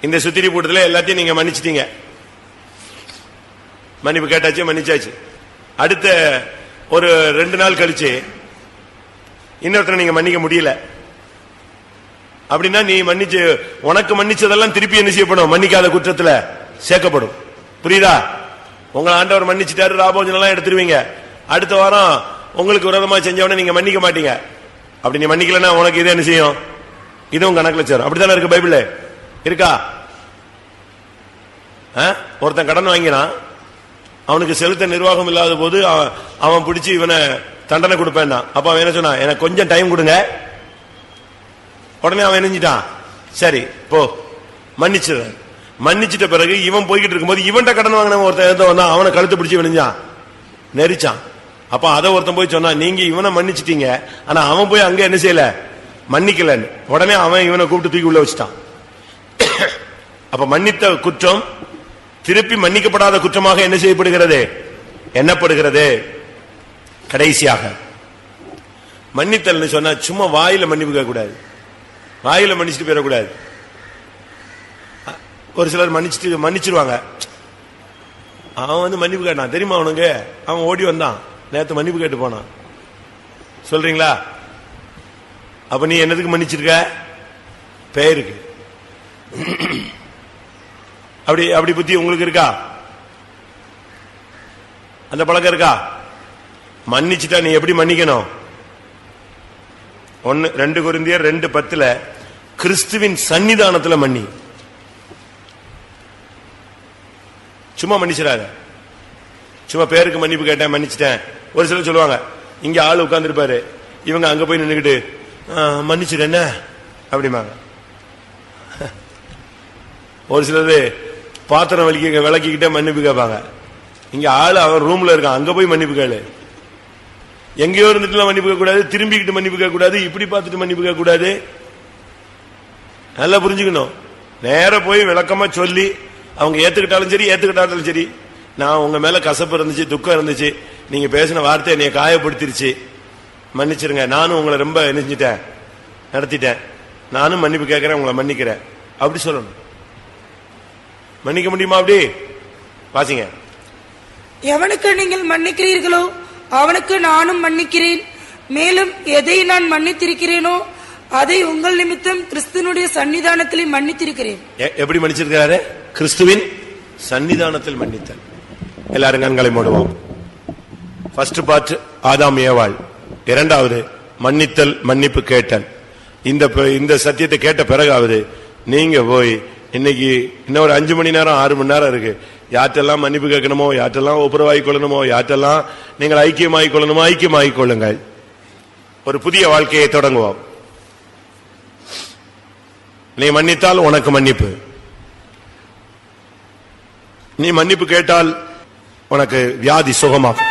இந்த சுத்திரி கூட்டத்தில் எல்லாத்தையும் நீங்க மன்னிச்சிட்டீங்க, மன்னிப்பு கேட்டாச்சு, மன்னிச்சாச்சு. அடுத்த ஒரு 2 நாள் கழிச்சு இன்னொருத்தரை நீங்க மன்னிக்க முடியல அப்படின்னா, நீ மன்னிச்சு உனக்கு மன்னிச்சதெல்லாம் திருப்பி என்ன செய்யப்படும்? மன்னிக்காத குற்றத்துல சேர்க்கப்படும். புரியுதா? உங்களை ஆண்டவர் மன்னிச்சுட்டாரு, ராபோஜனம் எல்லாம் எடுத்துருவீங்க. அடுத்த வாரம் உங்களுக்கு விரோதமா செஞ்சவன நீங்க மன்னிக்க மாட்டீங்க. அப்படி நீ மன்னிக்கலன்னா உனக்கு இது என்ன செய்யும்? இதுவும் கணக்குல சேரும். அப்படித்தானே இருக்கு பைபிள்ல இருக்கா? ஒருத்தன் கடன் வாங்கினான், அவனுக்கு செலுத்த நிர்வாகம் இல்லாத போது அவன் பிடிச்சி இவனை தண்டனை கொடுப்பேன். அப்ப அவன் என்ன சொன்னான்? எனக்கு கொஞ்சம் டைம் கொடுங்க. உடனே அவன் எரிஞ்சிட்டான், சரி போ மன்னிச்சிடுறேன். மன்னிச்சிட்ட பிறகு இவன் போய்கிட்டு இருக்கும்போது இவன்கிட்ட கடன் வாங்கின ஒருத்தன் வந்தான், அவனை கழுத்து பிடிச்சி விழுந்தான், நெரிச்சான். அப்ப அதை ஒருத்தன் போய் சொன்னான், நீங்க இவனை மன்னிச்சிட்டீங்க, ஆனா அவன் போய் அங்க என்ன செய்யல, மன்னிக்கலன்னு. உடனே அவன் இவனை கூப்பிட்டு தூக்கி உள்ள வச்சுட்டான். அப்ப மன்னித்த குற்றம் திருப்பி மன்னிக்கப்படாத குற்றமாக என்ன செய்யப்படுகிறது, எண்ணப்படுகிறது. கடைசியாக மன்னித்தல் சொன்னா சும்மா வாயில மன்னிப்பு கேட்க கூடாது, வாயில மன்னிச்சுட்டு போயிடக்கூடாது. ஒரு சிலர் மன்னிச்சிருவாங்க. அவன் மன்னிப்பு கேட்டான் தெரியுமா அவனுக்கு, அவன் ஓடி வந்தான், நேத்து மன்னிப்பு கேட்டு போனான். சொல்றீங்களா? அப்ப நீ என்னதுக்கு மன்னிச்சிருக்க? பெயருக்கு. அப்படி அப்படி புத்தி உங்களுக்கு இருக்கா? அந்த பழக்கம் இருக்கா? மன்னிச்சுட்டா நீ எப்படி மன்னிக்கணும்? 2 கொரிந்தியர் 2:10 கிறிஸ்துவின் சன்னிதானத்துல மன்னி. சும்மா மன்னிச்சிடாத. சும்மா பேருக்கு மன்னிப்பு கேட்டேன் மன்னிச்சிட்டேன். ஒரு சிலர் சொல்லுவாங்க, இங்க ஆளு உட்கார்ந்து இருப்பாரு, இவங்க அங்க போய் நின்னுக்கிட்டு மன்னிச்சிட என்ன அப்படிமாங்க. ஒரு சிலர் பாத்திரம் விளக்கிக்கிட்டே மன்னிப்பு கேட்பாங்க. இங்க ஆளு அவன் ரூம்ல இருக்கான், அங்க போய் மன்னிப்பு கேளு. எங்கேயோ இருந்துட்டு மன்னிப்பு கேட்க கூடாது, திரும்பிக்கிட்டு மன்னிப்பு கேட்க கூடாது, இப்படி பார்த்துட்டு மன்னிப்பு கேட்க கூடாது. நல்லா புரிஞ்சுக்கணும். நேர போய் விளக்கமா சொல்லி அவங்க ஏத்துக்கிட்டாலும் சரி ஏத்துக்கிட்டாலும் சரி, நான் உங்க மேல கசப்பு இருந்துச்சு, துக்கம் இருந்துச்சு, நீங்க பேசின வார்த்தை என்னைய காயப்படுத்திருச்சு, மன்னிச்சிருங்க, நானும் உங்களை ரொம்ப நினைச்சிட்டேன், நடத்திட்டேன், நானும் மன்னிப்பு கேட்கிறேன், உங்களை மன்னிக்கிறேன், அப்படி சொல்லணும். மன்னிக்க முடியுமா? அப்படி வாசிங்க. எவனுக்கு நீங்கள் மன்னிக்கிறீர்களோ அவனுக்கு நானும் மன்னிக்கிறேன். மேலும் எதை நான் மன்னித்திருக்கிறேனோ அதை உங்கள் நிமித்தம் கிறிஸ்துவனுடைய சன்னிதானத்திலே மன்னித்திருக்கிறேன். எப்படி மன்னிச்சிருக்கிறாரு? கிறிஸ்துவின் சன்னிதானத்தில் மன்னித்தல். எல்லாரும் கண்களை மூடுவோம். ஃபர்ஸ்ட் பார்ட் ஆதாம் ஏவாள், இரண்டாவது மன்னித்தல், மன்னிப்பு கேட்டல். இந்த சத்தியத்தை கேட்ட பிறகாவது நீங்க போய் இன்னைக்கு இன்னும் ஒரு 5 மணி நேரம் 6 மணி நேரம் இருக்கு, யார்ட்டெல்லாம் மன்னிப்பு கேட்கணுமோ, யார்ட்டெல்லாம் ஒப்புரவாகிக் கொள்ளணுமோ, யார்ட்டெல்லாம் நீங்கள் ஐக்கியமாகிக் கொள்ளணுமோ ஐக்கியமாகிக் கொள்ளுங்கள். ஒரு புதிய வாழ்க்கையை தொடங்குவோம். நீ மன்னித்தால் உனக்கு மன்னிப்பு, நீ மன்னிப்பு கேட்டால் உனக்கு வியாதி சுகமாகும்.